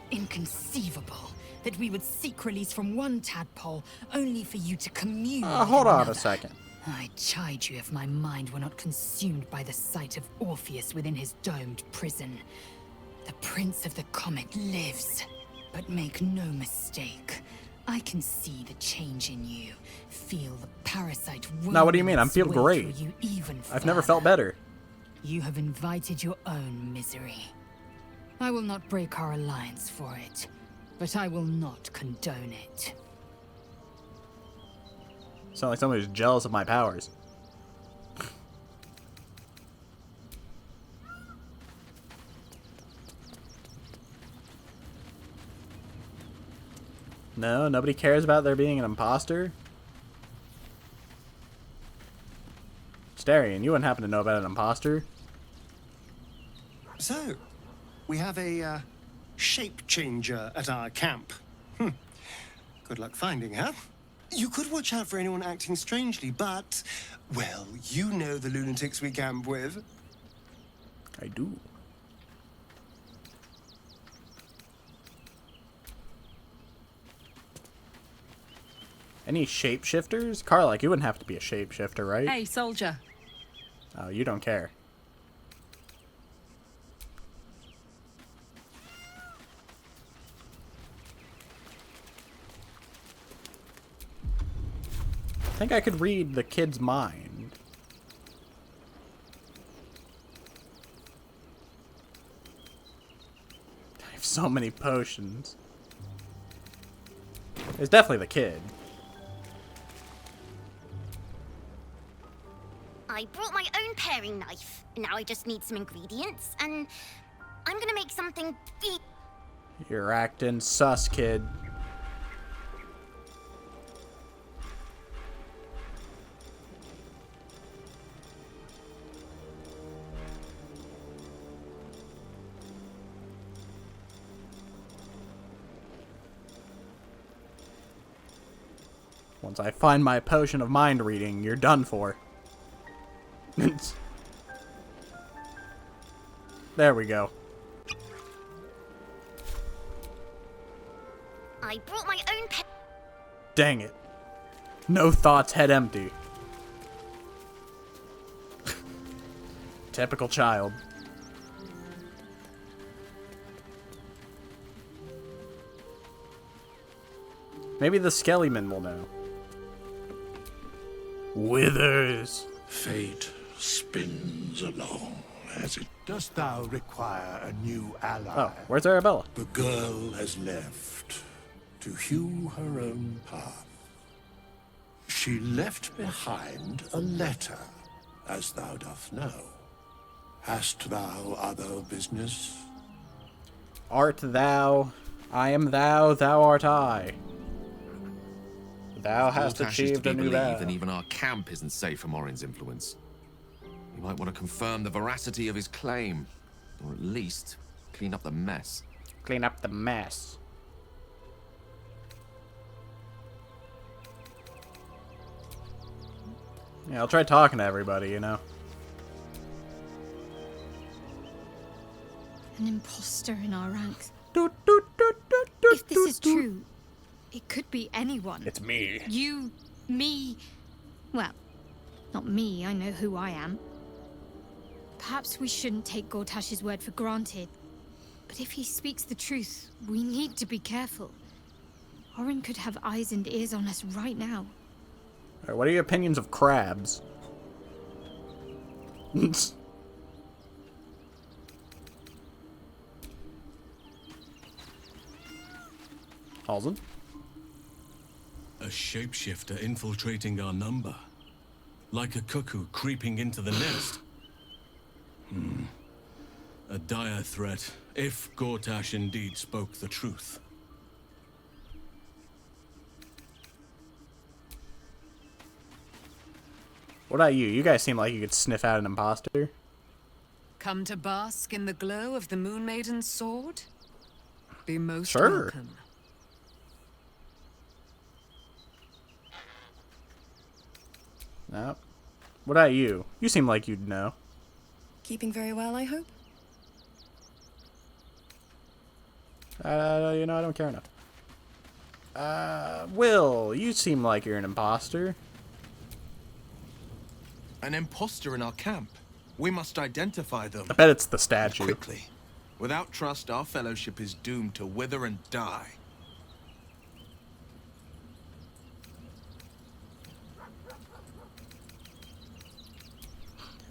[SPEAKER 20] Inconceivable that we would seek release from one tadpole only for you to commune with
[SPEAKER 1] Hold on
[SPEAKER 20] another.
[SPEAKER 1] a second.
[SPEAKER 20] I'd chide you if my mind were not consumed by the sight of Orpheus within his domed prison. The Prince of the Comet lives, but make no mistake. I can see the change in you. Feel the parasite.
[SPEAKER 1] Now, what do you mean? I'm feeling
[SPEAKER 20] worming
[SPEAKER 1] great.
[SPEAKER 20] through you even
[SPEAKER 1] I've never felt better.
[SPEAKER 20] You have invited your own misery. I will not break our alliance for it, but I will not condone it.
[SPEAKER 1] Sound like somebody who's jealous of my powers. No, nobody cares about there being an imposter? Starion, you wouldn't happen to know about an imposter?
[SPEAKER 21] So, we have a shape changer at our camp. Good luck finding her. You could watch out for anyone acting strangely, but, well, you know the lunatics we camp with.
[SPEAKER 1] I do. Any shapeshifters? Karlak, you wouldn't have to be a shapeshifter, right?
[SPEAKER 24] Hey, soldier.
[SPEAKER 1] Oh, you don't care. I think I could read the kid's mind. I have so many potions. It's definitely the kid.
[SPEAKER 18] I brought my own paring knife. Now I just need some ingredients, and I'm gonna make something
[SPEAKER 1] You're acting sus, kid. Once I find my potion of mind reading, you're done for. There we go.
[SPEAKER 18] I brought my own
[SPEAKER 1] Dang it. No thoughts, head empty. Typical child. Maybe the Skellyman will know. Withers.
[SPEAKER 7] Fate spins along as it...
[SPEAKER 8] Dost thou require a new ally?
[SPEAKER 1] Oh, where's Arabella?
[SPEAKER 7] The girl has left to hew her own path. She left behind a letter, as thou dost know. Hast thou other business?
[SPEAKER 1] Art thou? I am thou, thou art I. Thou hast
[SPEAKER 25] Voltash is to
[SPEAKER 1] achieved
[SPEAKER 25] be
[SPEAKER 1] a new
[SPEAKER 25] believed,
[SPEAKER 1] vow.
[SPEAKER 25] and even our camp isn't safe from Orin's influence. You might want to confirm the veracity of his claim, or at least clean up the mess.
[SPEAKER 1] Clean up the mess. Yeah, I'll try talking to everybody, you know.
[SPEAKER 16] An imposter in our ranks.
[SPEAKER 10] If this is true, it could be anyone.
[SPEAKER 1] It's me.
[SPEAKER 10] You, me,
[SPEAKER 16] Well, not me, I know who I am. Perhaps we shouldn't take Gortash's word for granted. But if he speaks the truth, we need to be careful. Orin could have eyes and ears on us right now.
[SPEAKER 1] Alright, what are your opinions of crabs? Halsey?
[SPEAKER 11] A shapeshifter infiltrating our number. Like a cuckoo creeping into the nest. A dire threat, if Gortash indeed spoke the truth.
[SPEAKER 1] What about you? You guys seem like you could sniff out an imposter.
[SPEAKER 5] Come to bask in the glow of the Moon Maiden's sword? Be most
[SPEAKER 1] Sure.
[SPEAKER 5] welcome.
[SPEAKER 1] No. What about you? You seem like you'd know.
[SPEAKER 9] Keeping very well, I hope?
[SPEAKER 1] You know, I don't care enough. Will, you seem like you're an imposter.
[SPEAKER 25] An imposter in our camp. We must identify them.
[SPEAKER 1] I bet it's the statue.
[SPEAKER 25] Quickly. Without trust, our fellowship is doomed to wither and die.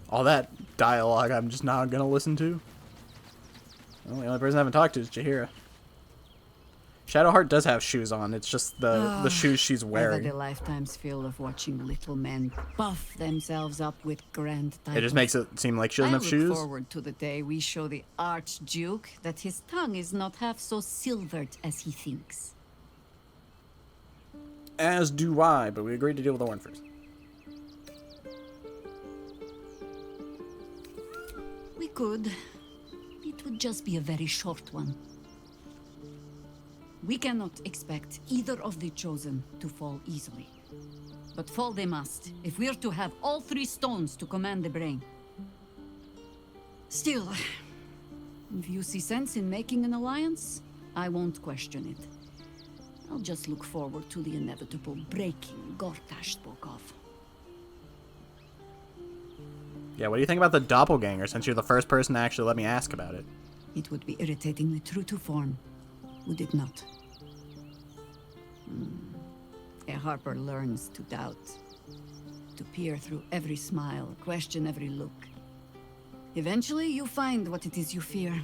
[SPEAKER 1] All that dialogue I'm just not gonna listen to. Well, the only person I haven't talked to is Jaheira. Shadowheart does have shoes on. It's just the shoes she's
[SPEAKER 13] Ever
[SPEAKER 1] wearing.
[SPEAKER 13] the lifetimes feel of watching little men puff themselves up with grand titles.
[SPEAKER 1] It just makes it seem like she doesn't have
[SPEAKER 13] I
[SPEAKER 1] shoes.
[SPEAKER 13] look forward to the day we show the Archduke that his tongue is not half so silvered as he thinks.
[SPEAKER 1] As do I, but we agreed to deal with the one first.
[SPEAKER 13] We could. It would just be a very short one. We cannot expect either of the chosen to fall easily. But fall they must, if we're to have all three stones to command the brain. Still, if you see sense in making an alliance, I won't question it. I'll just look forward to the inevitable breaking Gortash spoke of.
[SPEAKER 1] Yeah, what do you think about the doppelganger, since you're the first person to actually let me ask about it?
[SPEAKER 13] It would be irritatingly true to form, would it not? A Harper learns to doubt, to peer through every smile, question every look. Eventually, you find what it is you fear,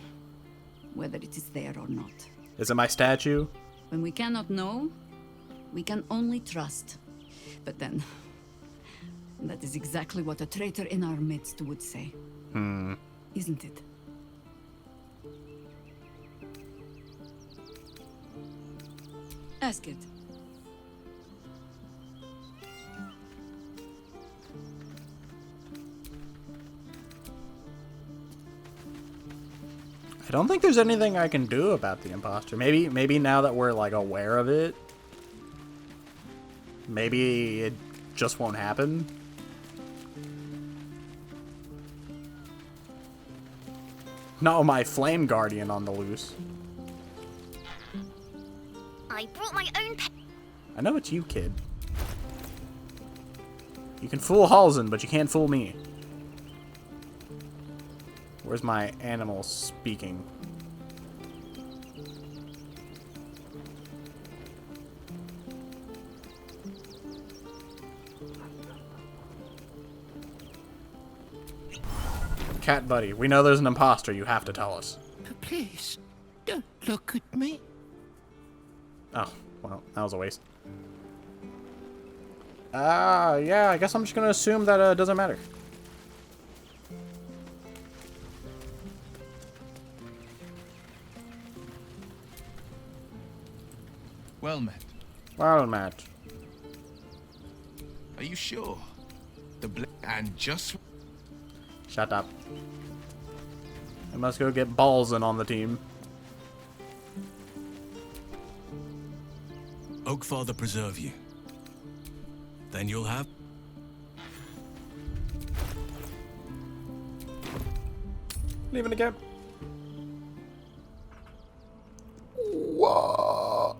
[SPEAKER 13] whether it is there or not.
[SPEAKER 1] Is it my statue?
[SPEAKER 13] When we cannot know, we can only trust. But then, that is exactly what a traitor in our midst would say. Isn't it? Ask it.
[SPEAKER 1] I don't think there's anything I can do about the imposter. Maybe now that we're like aware of it, maybe it just won't happen. Not with my flame guardian on the loose.
[SPEAKER 18] I brought my own
[SPEAKER 1] I know it's you, kid. You can fool Halsin, but you can't fool me. Where's my animal speaking? Cat buddy, we know there's an imposter. You have to tell us.
[SPEAKER 7] But please, don't look at me.
[SPEAKER 1] Oh, well, that was a waste. Yeah, I guess I'm just gonna assume that it doesn't matter.
[SPEAKER 25] Well met.
[SPEAKER 1] Well met.
[SPEAKER 25] Are you sure? And just...
[SPEAKER 1] Shut up. I must go get Balsin on the team.
[SPEAKER 11] Oakfather preserve you. Then you'll have...
[SPEAKER 1] Leaving again. Whoa.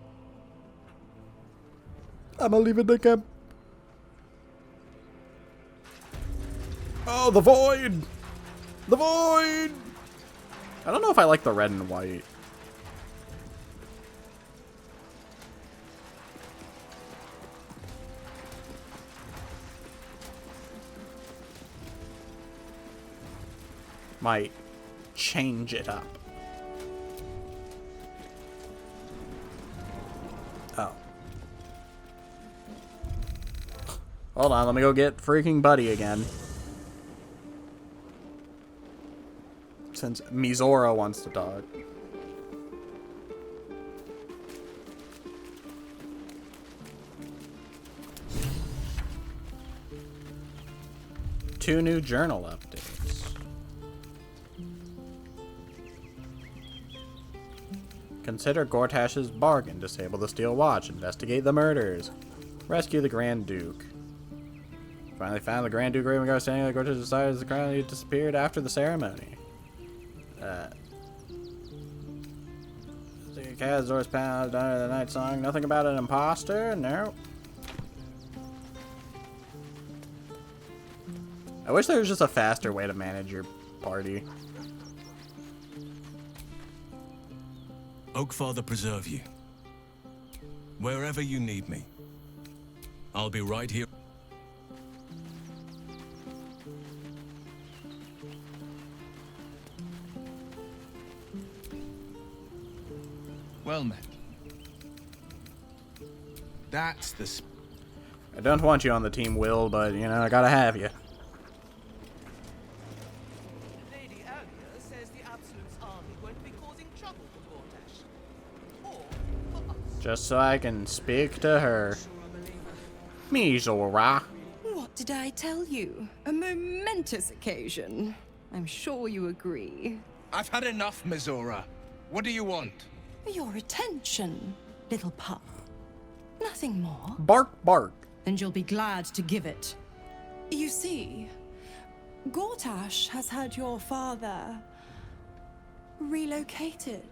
[SPEAKER 1] I'm gonna leave it the camp. Oh, the void! The void! I don't know if I like the red and white. Might change it up. Oh. Hold on, let me go get freaking Buddy again. Since Mizora wants to talk. Two new journal updates. Consider Gortash's bargain. Disable the steel watch. Investigate the murders. Rescue the Grand Duke. Finally found the Grand Duke Ravenguard standing at Gortash decided as the crown had disappeared after the ceremony. Kazor's pound under the night song. Nothing about an imposter? No. I wish there was just a faster way to manage your party.
[SPEAKER 11] Oakfather preserve you. Wherever you need me, I'll be right here.
[SPEAKER 12] Well met. That's the
[SPEAKER 1] I don't want you on the team, Will, but, you know, I gotta have you.
[SPEAKER 14] Lady Alia says the Absolute's army won't be causing trouble for Gortash. Or for us.
[SPEAKER 1] Just so I can speak to her. Mizora.
[SPEAKER 17] What did I tell you? A momentous occasion. I'm sure you agree.
[SPEAKER 12] I've had enough, Mizora. What do you want?
[SPEAKER 17] Your attention, little pup. Nothing more.
[SPEAKER 1] Bark, bark.
[SPEAKER 17] And you'll be glad to give it. You see, Gortash has had your father relocated.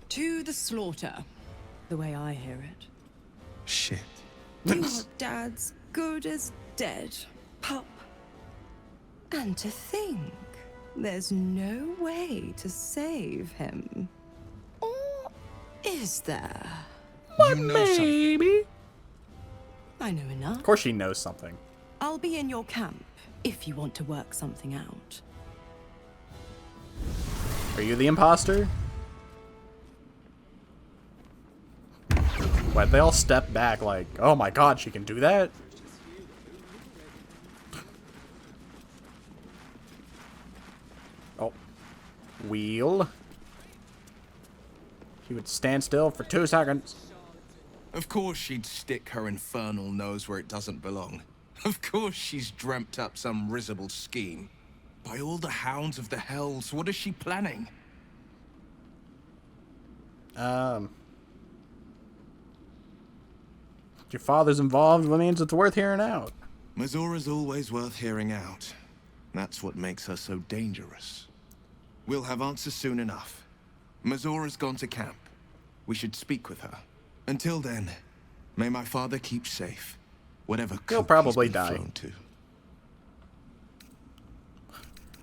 [SPEAKER 17] To the slaughter, the way I hear it.
[SPEAKER 12] Shit.
[SPEAKER 17] Your dad's good as dead, pup. And to think, there's no way to save him. Or is there?
[SPEAKER 1] What, maybe?
[SPEAKER 17] I know enough.
[SPEAKER 1] Of course she knows something.
[SPEAKER 17] I'll be in your camp if you want to work something out.
[SPEAKER 1] Are you the imposter? What, they all step back like, oh my god, she can do that? Oh. Wheel. She would stand still for 2 seconds.
[SPEAKER 12] Of course she'd stick her infernal nose where it doesn't belong. Of course she's dreamt up some risible scheme. By all the hounds of the hells, what is she planning?
[SPEAKER 1] Your father's involved, that means it's worth hearing out.
[SPEAKER 12] Mizora's always worth hearing out. That's what makes her so dangerous. We'll have answers soon enough. Mizora's gone to camp. We should speak with her. Until then, may my father keep safe. Whatever
[SPEAKER 1] he'll probably die.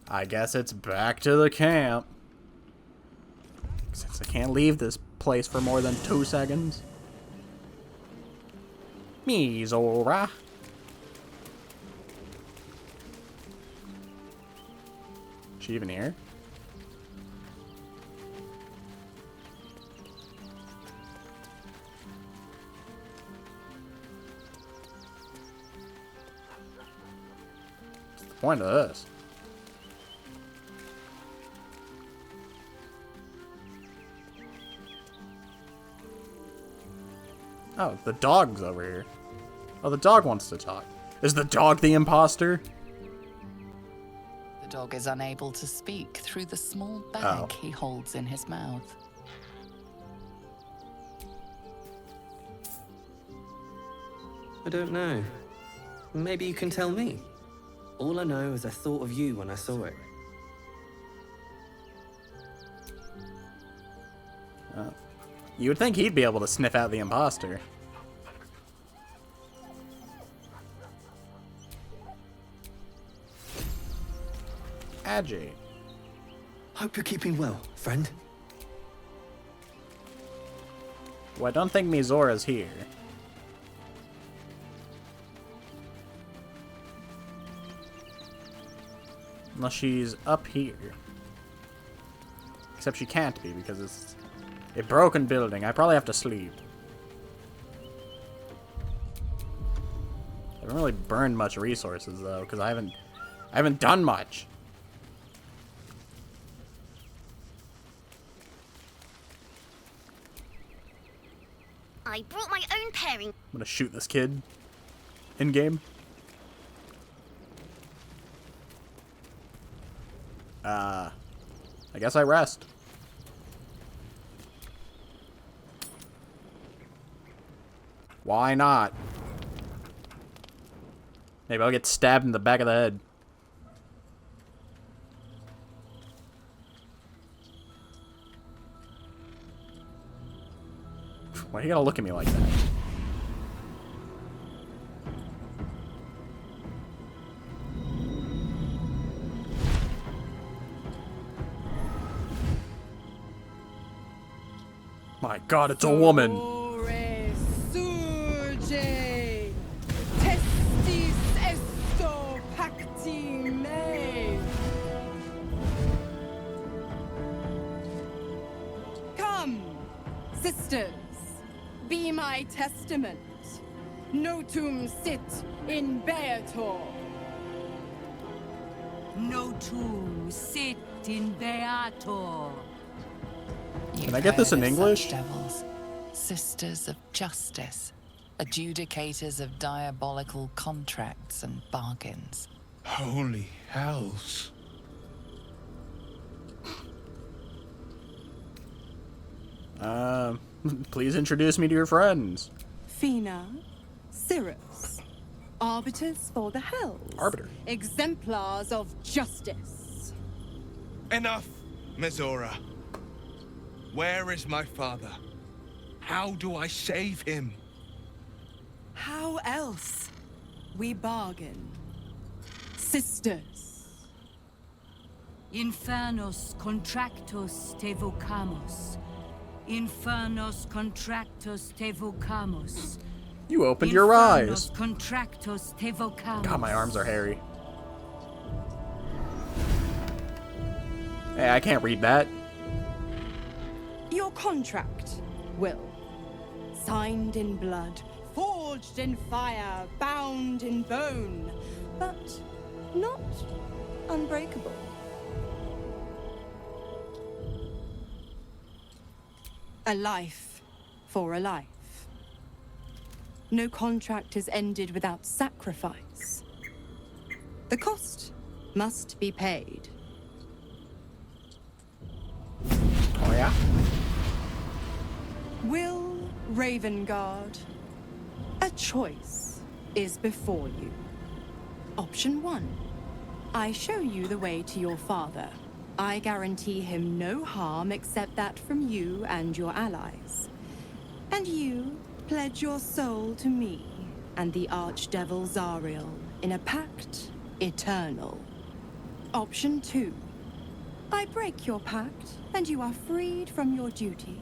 [SPEAKER 1] I guess it's back to the camp. Since I can't leave this place for more than 2 seconds. Mizora. She even here? What's the point of this? Oh, the dog's over here. Oh, the dog wants to talk. Is the dog the imposter?
[SPEAKER 4] The dog is unable to speak through the small bag he holds in his mouth.
[SPEAKER 19] I don't know. Maybe you can tell me. All I know is I thought of you when I saw it.
[SPEAKER 1] You would think he'd be able to sniff out the imposter. Ajay.
[SPEAKER 19] Hope you're keeping well, friend.
[SPEAKER 1] Well, I don't think Mizora's here. Unless she's up here. Except she can't be because it's a broken building. I probably have to sleep. I haven't really burned much resources though, because I haven't done much.
[SPEAKER 18] I brought my own pairing.
[SPEAKER 1] I'm gonna shoot this kid in game. I guess I rest. Why not? Maybe I'll get stabbed in the back of the head. Why you gotta look at me like that? My God, it's a woman.
[SPEAKER 2] Come, sisters, be my testament. Notum sit in Beator.
[SPEAKER 3] Notum sit in Beator.
[SPEAKER 1] Can I get this in English?
[SPEAKER 4] Devils, sisters of justice, adjudicators of diabolical contracts and bargains.
[SPEAKER 8] Holy hells.
[SPEAKER 1] Please introduce me to your friends.
[SPEAKER 2] Fina, Cirrus, arbiters for the hells.
[SPEAKER 1] Arbiter.
[SPEAKER 2] Exemplars of justice.
[SPEAKER 12] Enough, Mizora. Where is my father? How do I save him?
[SPEAKER 2] How else? We bargain. Sisters.
[SPEAKER 3] Infernos contractos te vocamos. Infernos contractos te vocamos.
[SPEAKER 1] You opened your eyes.
[SPEAKER 3] Contractos te vocamos.
[SPEAKER 1] God, my arms are hairy. Hey, I can't read that.
[SPEAKER 2] Your contract, Will. Signed in blood, forged in fire, bound in bone, but not unbreakable. A life for a life. No contract is ended without sacrifice. The cost must be paid.
[SPEAKER 1] Oh, yeah?
[SPEAKER 2] Will Ravengard, a choice is before you. Option 1. I show you the way to your father. I guarantee him no harm except that from you and your allies. And you pledge your soul to me and the Archdevil Zariel in a pact eternal. Option 2. I break your pact, and you are freed from your duty.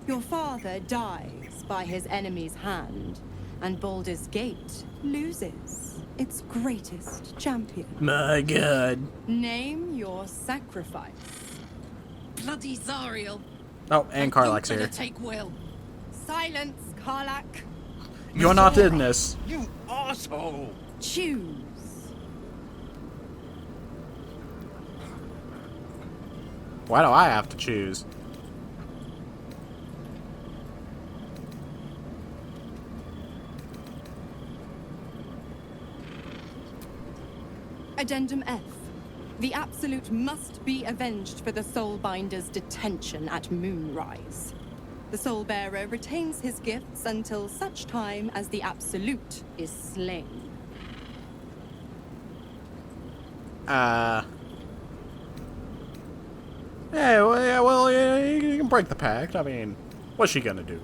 [SPEAKER 2] Your father dies by his enemy's hand, and Baldur's Gate loses its greatest champion.
[SPEAKER 1] My God.
[SPEAKER 2] Name your sacrifice.
[SPEAKER 23] Bloody Zariel.
[SPEAKER 1] Oh, and Karlach's
[SPEAKER 23] You're
[SPEAKER 1] here.
[SPEAKER 23] gonna take Will.
[SPEAKER 2] Silence, Karlach.
[SPEAKER 1] You're not in this.
[SPEAKER 12] You asshole!
[SPEAKER 2] Choose.
[SPEAKER 1] Why do I have to choose?
[SPEAKER 2] Addendum F. The Absolute must be avenged for the Soulbinder's detention at Moonrise. The Soulbearer retains his gifts until such time as the Absolute is slain.
[SPEAKER 1] Yeah, you can break the pact. I mean, what's she gonna do?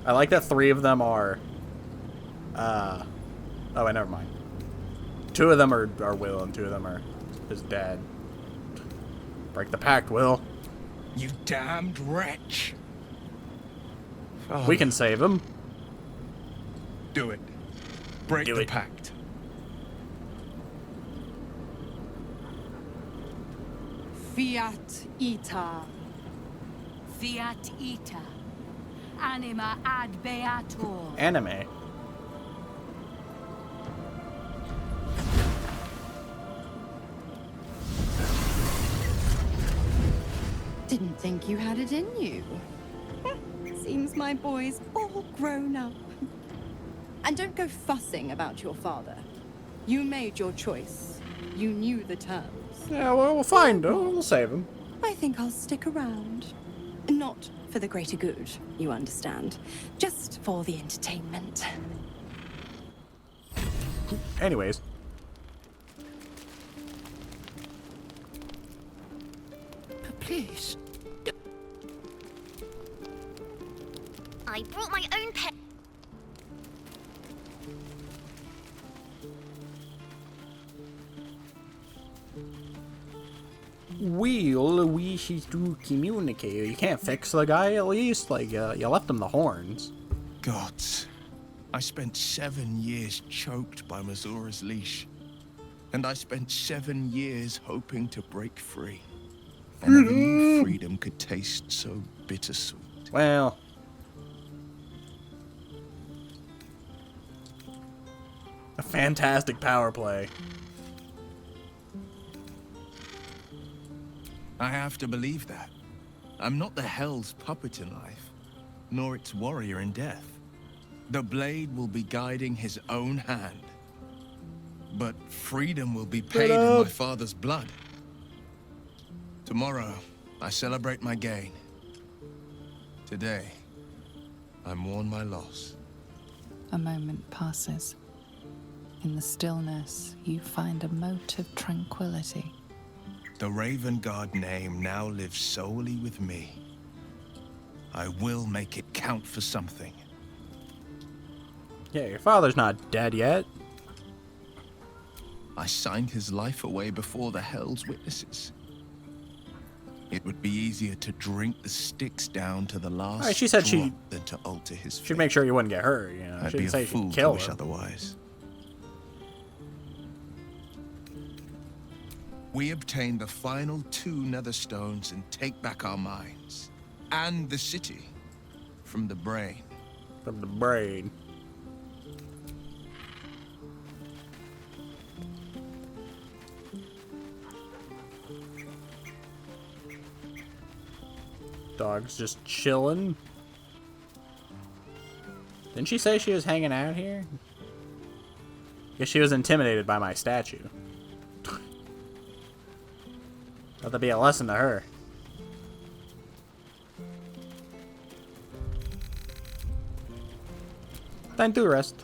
[SPEAKER 1] I like that 3 of them are, oh, wait, never mind. two of them are Will, and two of them are his dad. Break the pact, Will.
[SPEAKER 12] You damned wretch.
[SPEAKER 1] We can save him.
[SPEAKER 12] Do it. Break the pact.
[SPEAKER 2] Fiat ita.
[SPEAKER 3] Fiat ita. Anima ad beator.
[SPEAKER 1] Anime.
[SPEAKER 2] Didn't think you had it in you. Seems my boy's all grown up. And don't go fussing about your father. You made your choice. You knew the terms.
[SPEAKER 1] Yeah, well, we'll find him. We'll save him.
[SPEAKER 2] I think I'll stick around. Not for the greater good, you understand. Just for the entertainment.
[SPEAKER 1] Anyways.
[SPEAKER 2] Please.
[SPEAKER 18] I brought my own pen.
[SPEAKER 1] We'll wish to communicate. You can't fix the guy at least? Like, you left him the horns.
[SPEAKER 12] Gods. I spent 7 years choked by Mazora's leash. And I spent 7 years hoping to break free. I never knew freedom could taste so bittersweet.
[SPEAKER 1] Well. A fantastic power play.
[SPEAKER 12] I have to believe that. I'm not the Hell's puppet in life, nor its warrior in death. The blade will be guiding his own hand. But freedom will be paid in my father's blood. Tomorrow, I celebrate my gain. Today, I mourn my loss.
[SPEAKER 4] A moment passes. In the stillness, you find a mote of tranquility.
[SPEAKER 12] The Raven Guard name now lives solely with me. I will make it count for something.
[SPEAKER 1] Yeah, your father's not dead yet.
[SPEAKER 12] I signed his life away before the Hell's witnesses. It would be easier to drink the sticks down to the last
[SPEAKER 1] Right, she said
[SPEAKER 12] drop than to alter his fate.
[SPEAKER 1] She'd make sure you wouldn't get hurt, you know.
[SPEAKER 12] I'd
[SPEAKER 1] She
[SPEAKER 12] be
[SPEAKER 1] didn't
[SPEAKER 12] a
[SPEAKER 1] say
[SPEAKER 12] fool
[SPEAKER 1] she'd
[SPEAKER 12] to
[SPEAKER 1] kill
[SPEAKER 12] wish
[SPEAKER 1] him.
[SPEAKER 12] otherwise. We obtain the final 2 nether stones and take back our minds. And the city. From the brain.
[SPEAKER 1] From the brain. Dog's just chilling. Didn't she say she was hanging out here? Guess she was intimidated by my statue. That'd be a lesson to her. Time to rest.